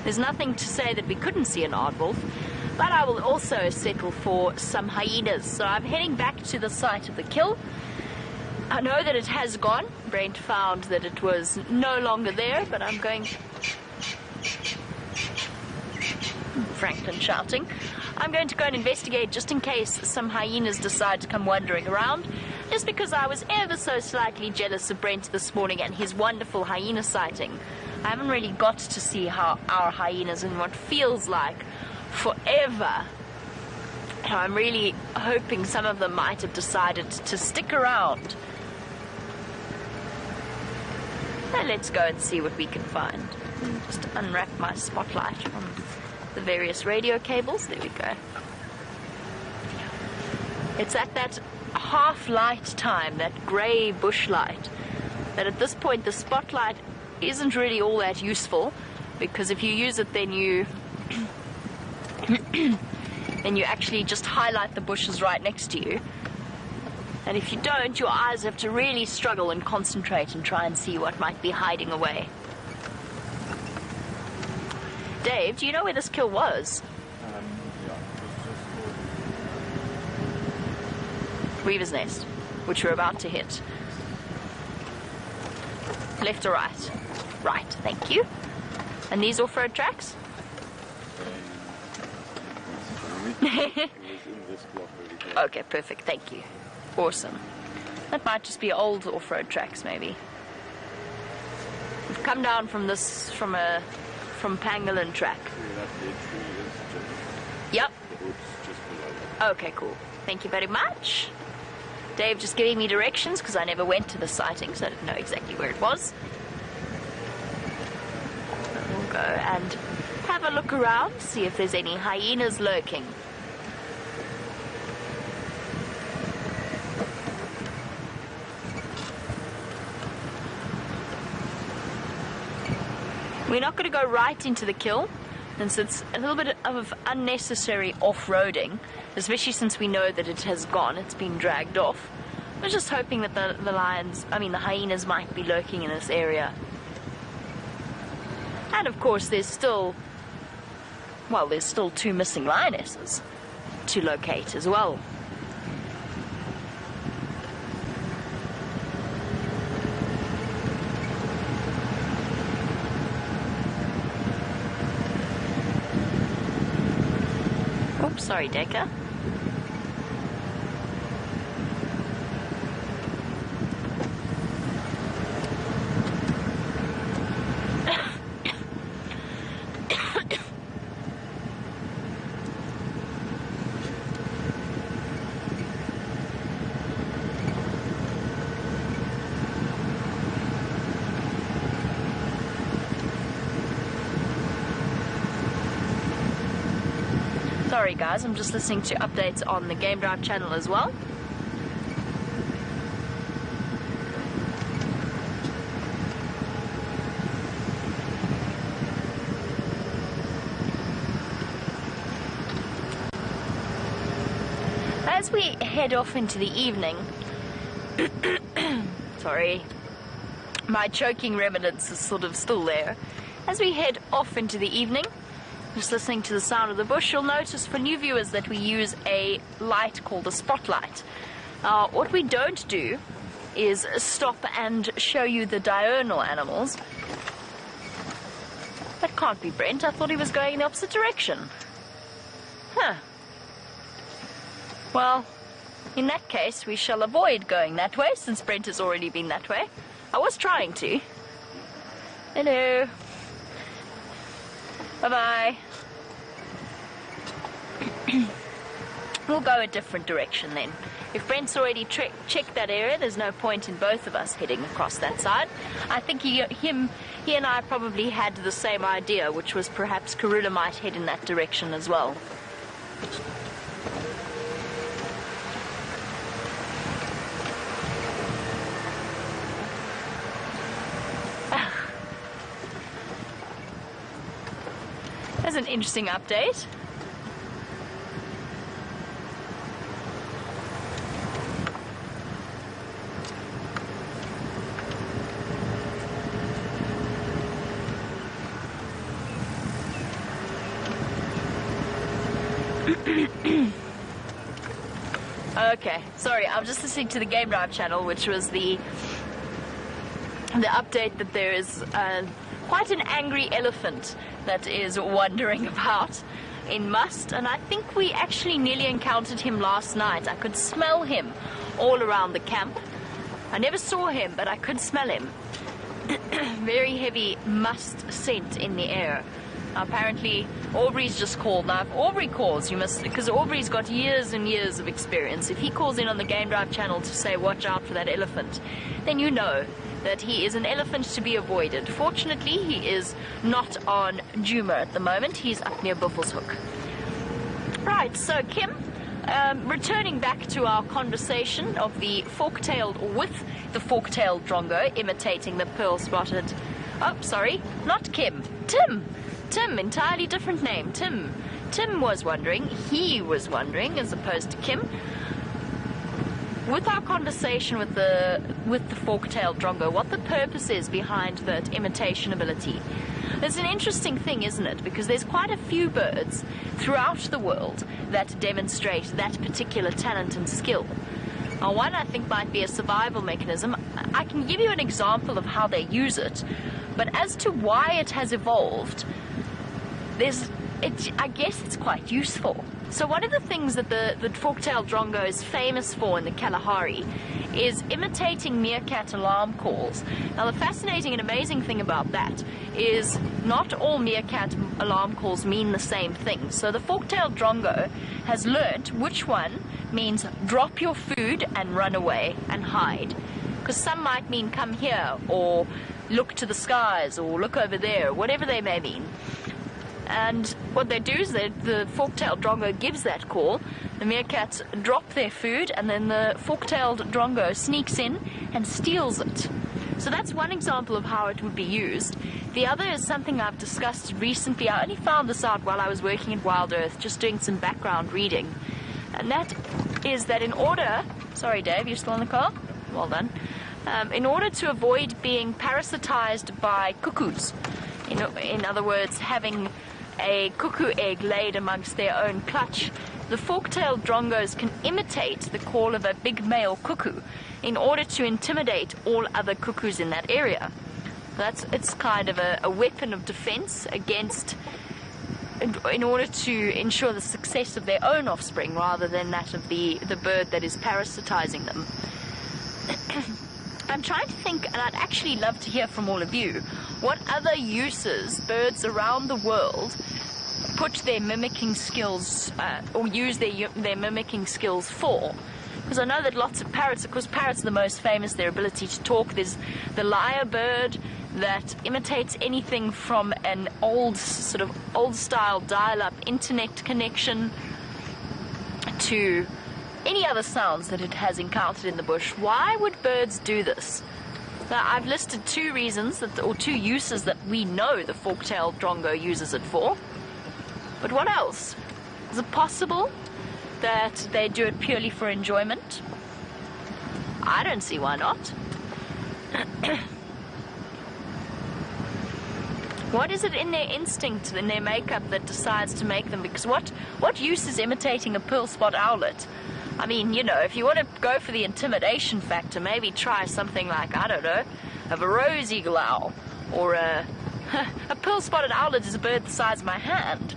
There's nothing to say that we couldn't see an aardwolf. But I will also settle for some hyenas. So I'm heading back to the site of the kill. I know that it has gone. Brent found that it was no longer there, but I'm going... Franklin shouting. I'm going to go and investigate just in case some hyenas decide to come wandering around. Just because I was ever so slightly jealous of Brent this morning and his wonderful hyena sighting. I haven't really got to see how our hyenas in what feels like forever. I'm really hoping some of them might have decided to stick around. Now let's go and see what we can find. Just unwrap my spotlight from the various radio cables. There we go. It's at that half light time, that grey bush light, that at this point the spotlight isn't really all that useful, because if you use it then you then you actually just highlight the bushes right next to you, and if you don't, your eyes have to really struggle and concentrate and try and see what might be hiding away. Dave, do you know where this kill was? Weaver's Nest, which we're about to hit. Left or right? Right, thank you. And these off-road tracks? Okay, perfect, thank you. Awesome. That might just be old off-road tracks, maybe. We've come down from this, from Pangolin track. Yep. Okay, cool. Thank you very much. Dave just giving me directions because I never went to the sighting, so I didn't know exactly where it was. We'll go and have a look around, see if there's any hyenas lurking. We're not going to go right into the kill, and so it's a little bit of unnecessary off-roading, especially since we know that it has gone, it's been dragged off. We're just hoping that the hyenas might be lurking in this area. And of course there's still 2 missing lionesses to locate as well. Oops, sorry, Decker. Sorry guys, I'm just listening to updates on the Game Drive channel as well. As we head off into the evening, sorry, my choking remnants is sort of still there. As we head off into the evening, just listening to the sound of the bush, you'll notice for new viewers that we use a light called a spotlight. What we don't do is stop and show you the diurnal animals. That can't be Brent. I thought he was going in the opposite direction. Huh. Well, in that case, we shall avoid going that way, since Brent has already been that way. I was trying to. Hello. Bye-bye. We'll go a different direction then. If Brent's already checked that area, there's no point in both of us heading across that side. I think he and I probably had the same idea, which was perhaps Karula might head in that direction as well. That's an interesting update. Okay, sorry, I'm just listening to the Game Drive channel, which was the update that there is quite an angry elephant that is wandering about in Must, and I think we actually nearly encountered him last night. I could smell him all around the camp. I never saw him, but I could smell him. Very heavy must scent in the air. Apparently, Aubrey's just called. Now, if Aubrey calls, you must, because Aubrey's got years and years of experience. If he calls in on the Game Drive channel to say, watch out for that elephant, then you know that he is an elephant to be avoided. Fortunately, he is not on Djuma at the moment. He's up near Buffelshoek. Right, so Kim, returning back to our conversation of the fork-tailed, with the fork-tailed drongo imitating the pearl-spotted... Oh, sorry, not Kim. Tim, entirely different name, Tim. Tim was wondering, he was wondering, as opposed to Kim, with our conversation with the fork-tailed drongo, what the purpose is behind that imitation ability. It's an interesting thing, isn't it? Because there's quite a few birds throughout the world that demonstrate that particular talent and skill. Now, one I think might be a survival mechanism. I can give you an example of how they use it, but as to why it has evolved, I guess it's quite useful. So one of the things that the fork-tailed drongo is famous for in the Kalahari is imitating meerkat alarm calls. Now, the fascinating and amazing thing about that is not all meerkat alarm calls mean the same thing. So the fork-tailed drongo has learnt which one means drop your food and run away and hide. Because some might mean come here, or look to the skies, or look over there, whatever they may mean. And what they do is the fork-tailed drongo gives that call, the meerkats drop their food, and then the fork-tailed drongo sneaks in and steals it. So that's one example of how it would be used. The other is something I've discussed recently. I only found this out while I was working at Wild Earth, just doing some background reading. And that is that in order... Sorry, Dave, you're still in the car? Well done. In order to avoid being parasitized by cuckoos, in other words, having a cuckoo egg laid amongst their own clutch, the fork-tailed drongos can imitate the call of a big male cuckoo in order to intimidate all other cuckoos in that area. It's kind of a weapon of defense against, in order to ensure the success of their own offspring rather than that of the bird that is parasitizing them. I'm trying to think, and I'd actually love to hear from all of you, what other uses birds around the world put their mimicking skills, or use their mimicking skills for. Because I know that lots of parrots, of course parrots are the most famous, their ability to talk. There's the lyrebird that imitates anything from an old style dial-up internet connection to any other sounds that it has encountered in the bush. Why would birds do this? Now, I've listed two reasons, or two uses that we know the fork-tailed drongo uses it for. But what else? Is it possible that they do it purely for enjoyment? I don't see why not. What is it in their instinct, in their makeup, that decides to make them? Because what use is imitating a pearl spot owlet? I mean, you know, if you want to go for the intimidation factor, maybe try something like, I don't know, of a rose eagle owl, or a pearl-spotted owlet is a bird the size of my hand.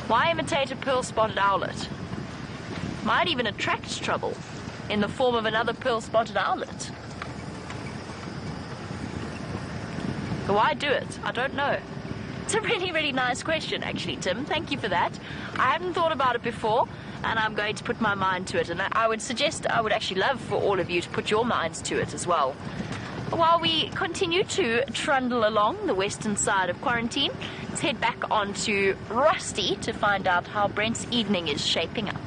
Why imitate a pearl-spotted owlet? Might even attract trouble in the form of another pearl-spotted owlet. But why do it? I don't know. It's a really, really nice question, actually, Tim. Thank you for that. I hadn't thought about it before, and I'm going to put my mind to it. And I would actually love for all of you to put your minds to it as well. While we continue to trundle along the western side of quarantine, let's head back on to Rusty to find out how Brent's evening is shaping up.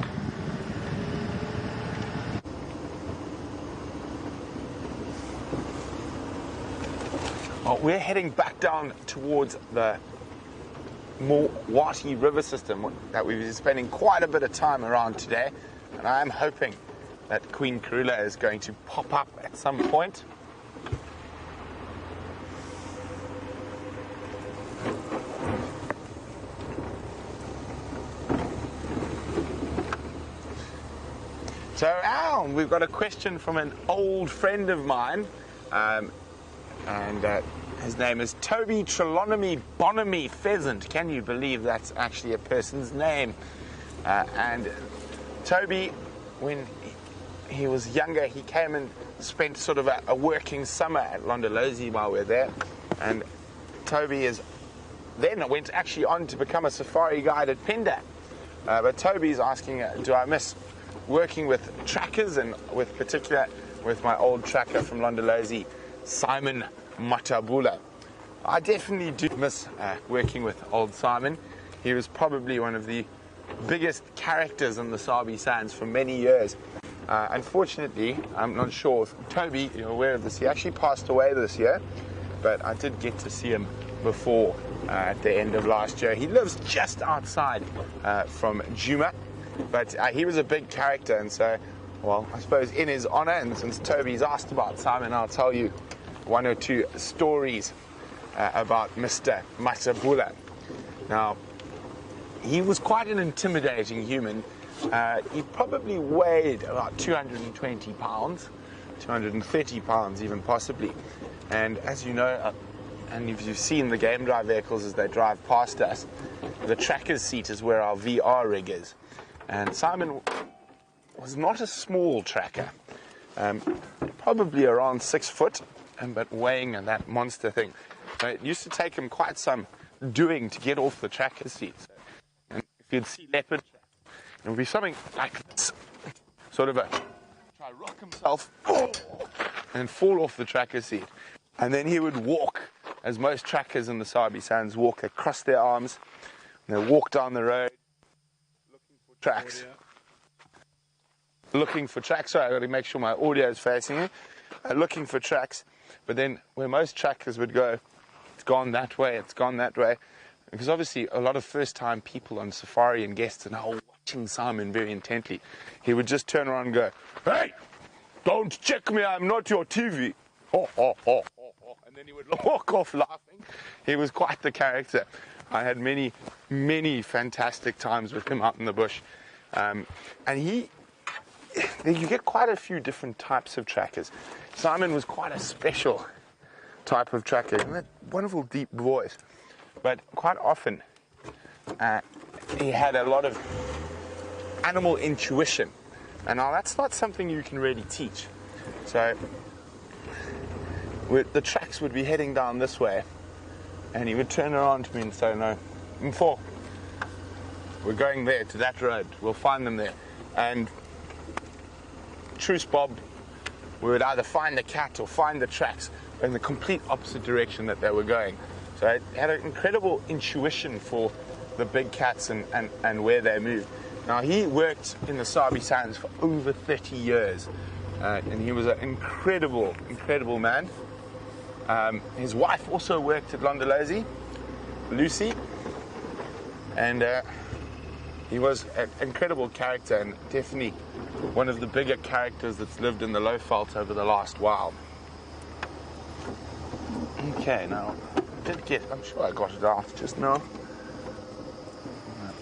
Well, we're heading back down towards the Wati River system that we've been spending quite a bit of time around today, and I am hoping that Queen Karula is going to pop up at some point. So, we've got a question from an old friend of mine, and his name is Toby Trelawney Bonamy Pheasant. Can you believe that's actually a person's name? And Toby, when he was younger, he came and spent sort of a working summer at Londolozi while we were there. And Toby then went actually on to become a safari guide at Penda. But Toby's asking, do I miss working with trackers, and with my old tracker from Londolozi, Simon Matabula. I definitely do miss working with old Simon. He was probably one of the biggest characters in the Sabi Sands for many years. Unfortunately, I'm not sure if Toby, you're aware of this, he actually passed away this year, but I did get to see him before at the end of last year. He lives just outside from Juma, but he was a big character, and so, well, I suppose in his honor, and since Toby's asked about Simon, I'll tell you one or two stories about Mr. Matabula. Now, he was quite an intimidating human. He probably weighed about 220 pounds, 230 pounds even possibly. And as you know, and if you've seen the game drive vehicles as they drive past us, the tracker's seat is where our VR rig is. And Simon was not a small tracker, probably around 6 foot, but weighing that monster thing. So it used to take him quite some doing to get off the tracker seat. And if you'd see leopard, it would be something like this, sort of try rock himself and fall off the tracker seat. And then he would walk, as most trackers in the Sabi Sands walk, across their arms, and they walk down the road, looking for tracks. Sorry, I've got to make sure my audio is facing you. Looking for tracks, but then where most trackers would go, it's gone that way, it's gone that way. Because obviously a lot of first-time people on safari and guests are now watching Simon very intently. He would just turn around and go, "Hey, don't check me, I'm not your TV." Oh, oh, oh, oh, oh. And then he would walk off laughing. He was quite the character. I had many, many fantastic times with him out in the bush. And you get quite a few different types of trackers. Simon was quite a special type of tracker, and that wonderful deep voice. But quite often, he had a lot of animal intuition. And now that's not something you can really teach. So the tracks would be heading down this way, and he would turn around to me and say, "No, Mfo, we're going there, to that road. We'll find them there." And Truce Bob, we would either find the cat or find the tracks in the complete opposite direction that they were going. So I had an incredible intuition for the big cats and where they moved. Now, he worked in the Sabi Sands for over 30 years, and he was an incredible, incredible man. His wife also worked at Londolozi, Lucy, and he was an incredible character, and definitely one of the bigger characters that's lived in the Lowveld over the last while. Okay, now, I'm sure I got it out just now.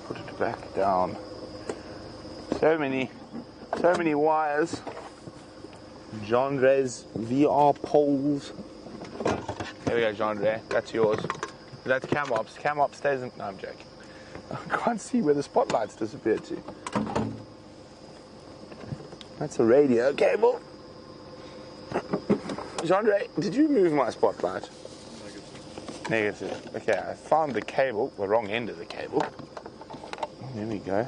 Put it back down. So many wires. Jean-Dre's VR poles. There we go, Jean-Dre, that's yours. That's Cam Ops. Cam Ops stays in... No, I'm joking. I can't see where the spotlights disappeared to. That's a radio cable. Jean-Dre, did you move my spotlight? Negative. Okay, I found the cable, the wrong end of the cable. There we go.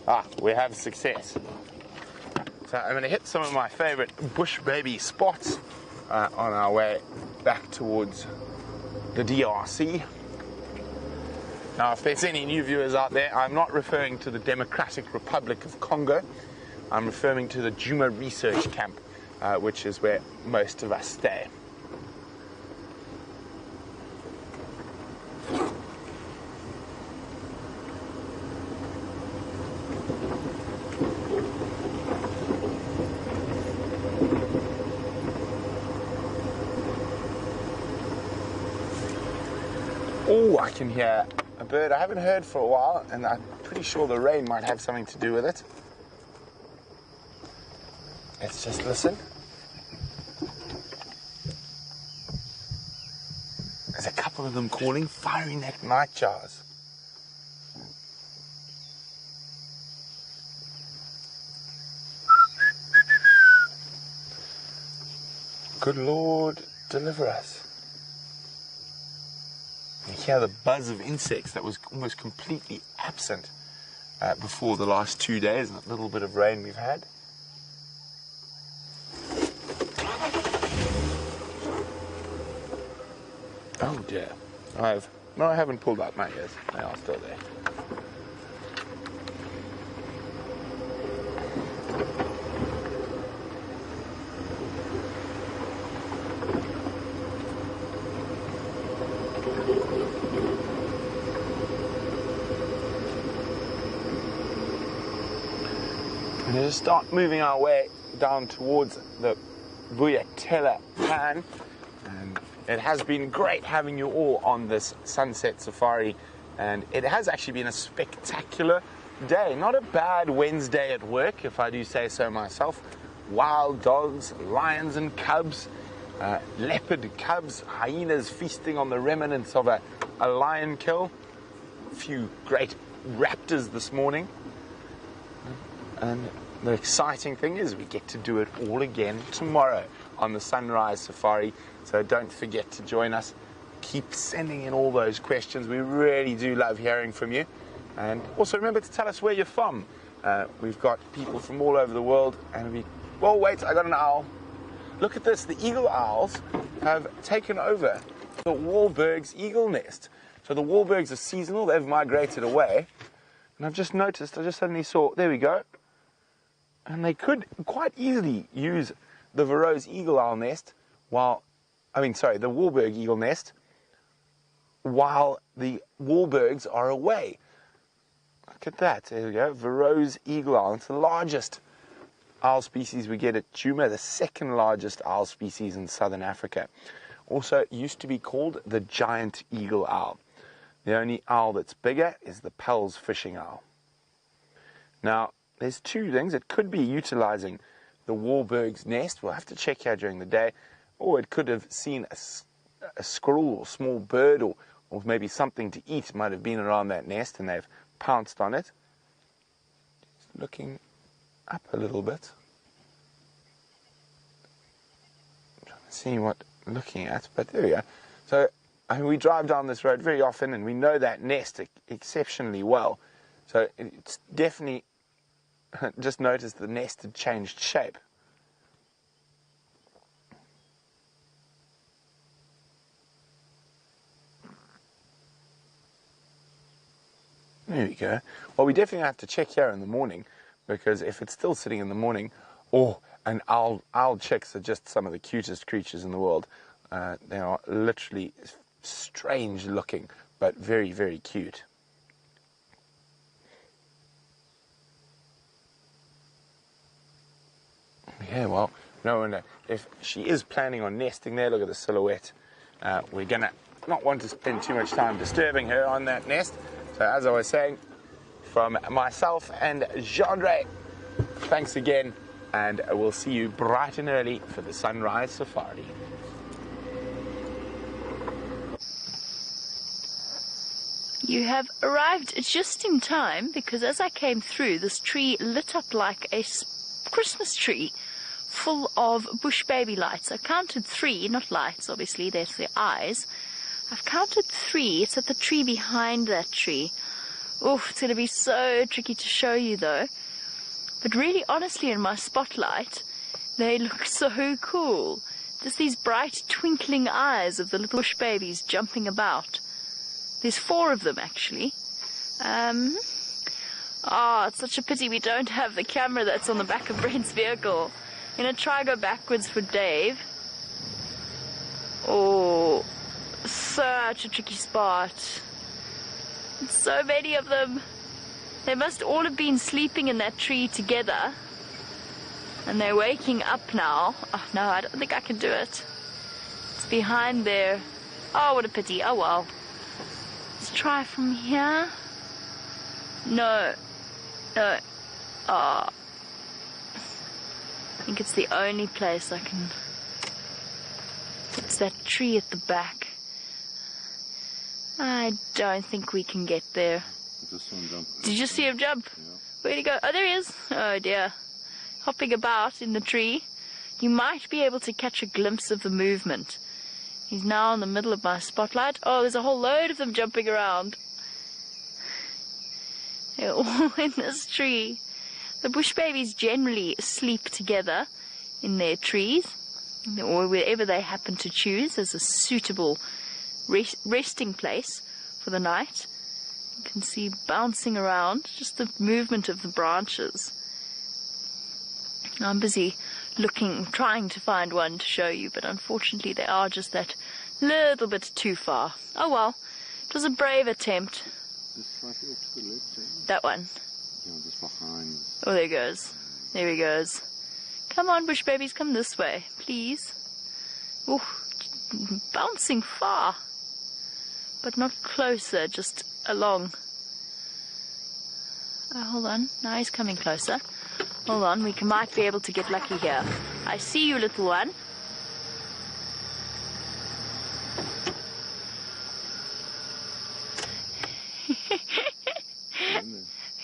Ah, we have success. So I'm going to hit some of my favorite bush baby spots on our way back towards the DRC. Now, if there's any new viewers out there, I'm not referring to the Democratic Republic of Congo. I'm referring to the Juma Research Camp, which is where most of us stay. Oh, I can hear a bird I haven't heard for a while, and I'm pretty sure the rain might have something to do with it. Let's just listen. There's a couple of them calling fiery neck nightjars. Good Lord, deliver us. You hear the buzz of insects that was almost completely absent before the last 2 days, and a little bit of rain we've had. Oh dear. No, I haven't pulled out my ears. They are still there. We're going to start moving our way down towards the Buyatela Pan, and it has been great having you all on this sunset safari, and it has actually been a spectacular day. Not a bad Wednesday at work, if I do say so myself. Wild dogs, lions and cubs, leopard cubs, hyenas feasting on the remnants of a lion kill, a few great raptors this morning. And the exciting thing is we get to do it all again tomorrow on the Sunrise Safari. So don't forget to join us. Keep sending in all those questions. We really do love hearing from you. And also remember to tell us where you're from. We've got people from all over the world. And well, wait, I got an owl. Look at this. The eagle owls have taken over the Wahlberg's eagle nest. So the Wahlbergs are seasonal. They've migrated away. And I've just noticed, I just suddenly saw, there we go. And they could quite easily use the Varro's eagle owl nest the Wahlberg eagle nest, while the Wahlbergs are away. Look at that, there we go, Varro's eagle owl. It's the largest owl species we get at Juma, the second largest owl species in southern Africa. Also, it used to be called the giant eagle owl. The only owl that's bigger is the Pell's fishing owl. Now, there's two things. It could be utilizing the Wahlberg's nest. We'll have to check here during the day. Or it could have seen a squirrel or small bird or maybe something to eat might have been around that nest and they've pounced on it. Just looking up a little bit. I'm trying to see what I'm looking at, but there we go. So we drive down this road very often and we know that nest exceptionally well. So it's definitely just noticed the nest had changed shape. There we go. Well, we definitely have to check here in the morning, because if it's still sitting in the morning, and owl chicks are just some of the cutest creatures in the world. They are literally strange looking, but very, very cute. Yeah, well, no wonder. If she is planning on nesting there, look at the silhouette. we're going to not want to spend too much time disturbing her on that nest. So as I was saying, from myself and Jean-Ray, thanks again, and we'll see you bright and early for the sunrise safari. You have arrived just in time, because as I came through, this tree lit up like a Christmas tree full of bush baby lights. I counted 3, not lights, obviously, there's the eyes. I've counted 3. It's at the tree behind that tree. Oof, it's going to be so tricky to show you though. But really, honestly, in my spotlight, they look so cool. Just these bright twinkling eyes of the little bush babies jumping about. There's 4 of them actually. It's such a pity we don't have the camera that's on the back of Brent's vehicle. I'm going to try go backwards for Dave. Oh, such a tricky spot. So many of them. They must all have been sleeping in that tree together. And they're waking up now. Oh no, I don't think I can do it. It's behind there. Oh, what a pity. Oh well. Let's try from here. No. No. Oh. I think it's the only place I can. It's that tree at the back. I don't think we can get there. Did you see him jump? Yeah. Where'd he go? Oh, there he is. Oh dear. Hopping about in the tree. You might be able to catch a glimpse of the movement. He's now in the middle of my spotlight. Oh, there's a whole load of them jumping around. They're all in this tree. The bush babies generally sleep together in their trees, or wherever they happen to choose as a suitable resting place for the night. You can see bouncing around, just the movement of the branches. I'm busy looking, trying to find one to show you, but unfortunately they are just that little bit too far. Oh well, it was a brave attempt. Just slightly off to the left, eh? That one. Yeah, just behind. Oh, there he goes. There he goes. Come on, bush babies, come this way, please. Oh, bouncing far. But not closer, just along. Oh, hold on. Now he's coming closer. Hold on, we might be able to get lucky here. I see you, little one.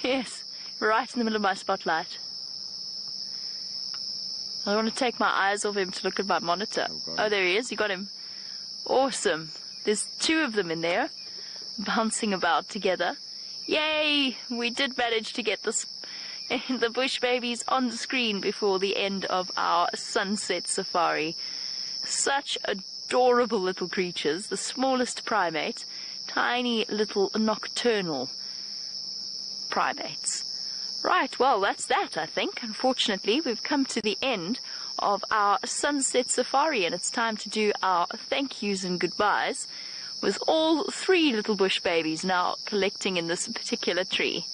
Yes, right in the middle of my spotlight. I want to take my eyes off him to look at my monitor. Oh, there he is. You got him. Awesome. There's 2 of them in there, bouncing about together. Yay! We did manage to get the bush babies on the screen before the end of our sunset safari. Such adorable little creatures, the smallest primate, tiny little nocturnal primates. Right, well, that's that, I think. Unfortunately, we've come to the end of our sunset safari, and it's time to do our thank yous and goodbyes, with all 3 little bush babies now collecting in this particular tree.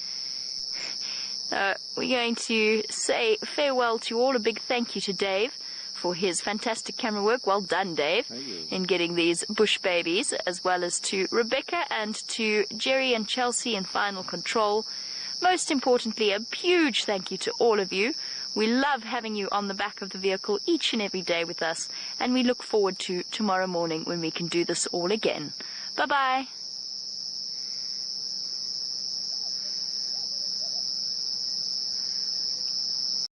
We're going to say farewell to all. A big thank you to Dave for his fantastic camera work. Well done, Dave, in getting these bush babies, as well as to Rebecca and to Jerry and Chelsea in Final Control. Most importantly, a huge thank you to all of you. We love having you on the back of the vehicle each and every day with us, and we look forward to tomorrow morning when we can do this all again. Bye-bye.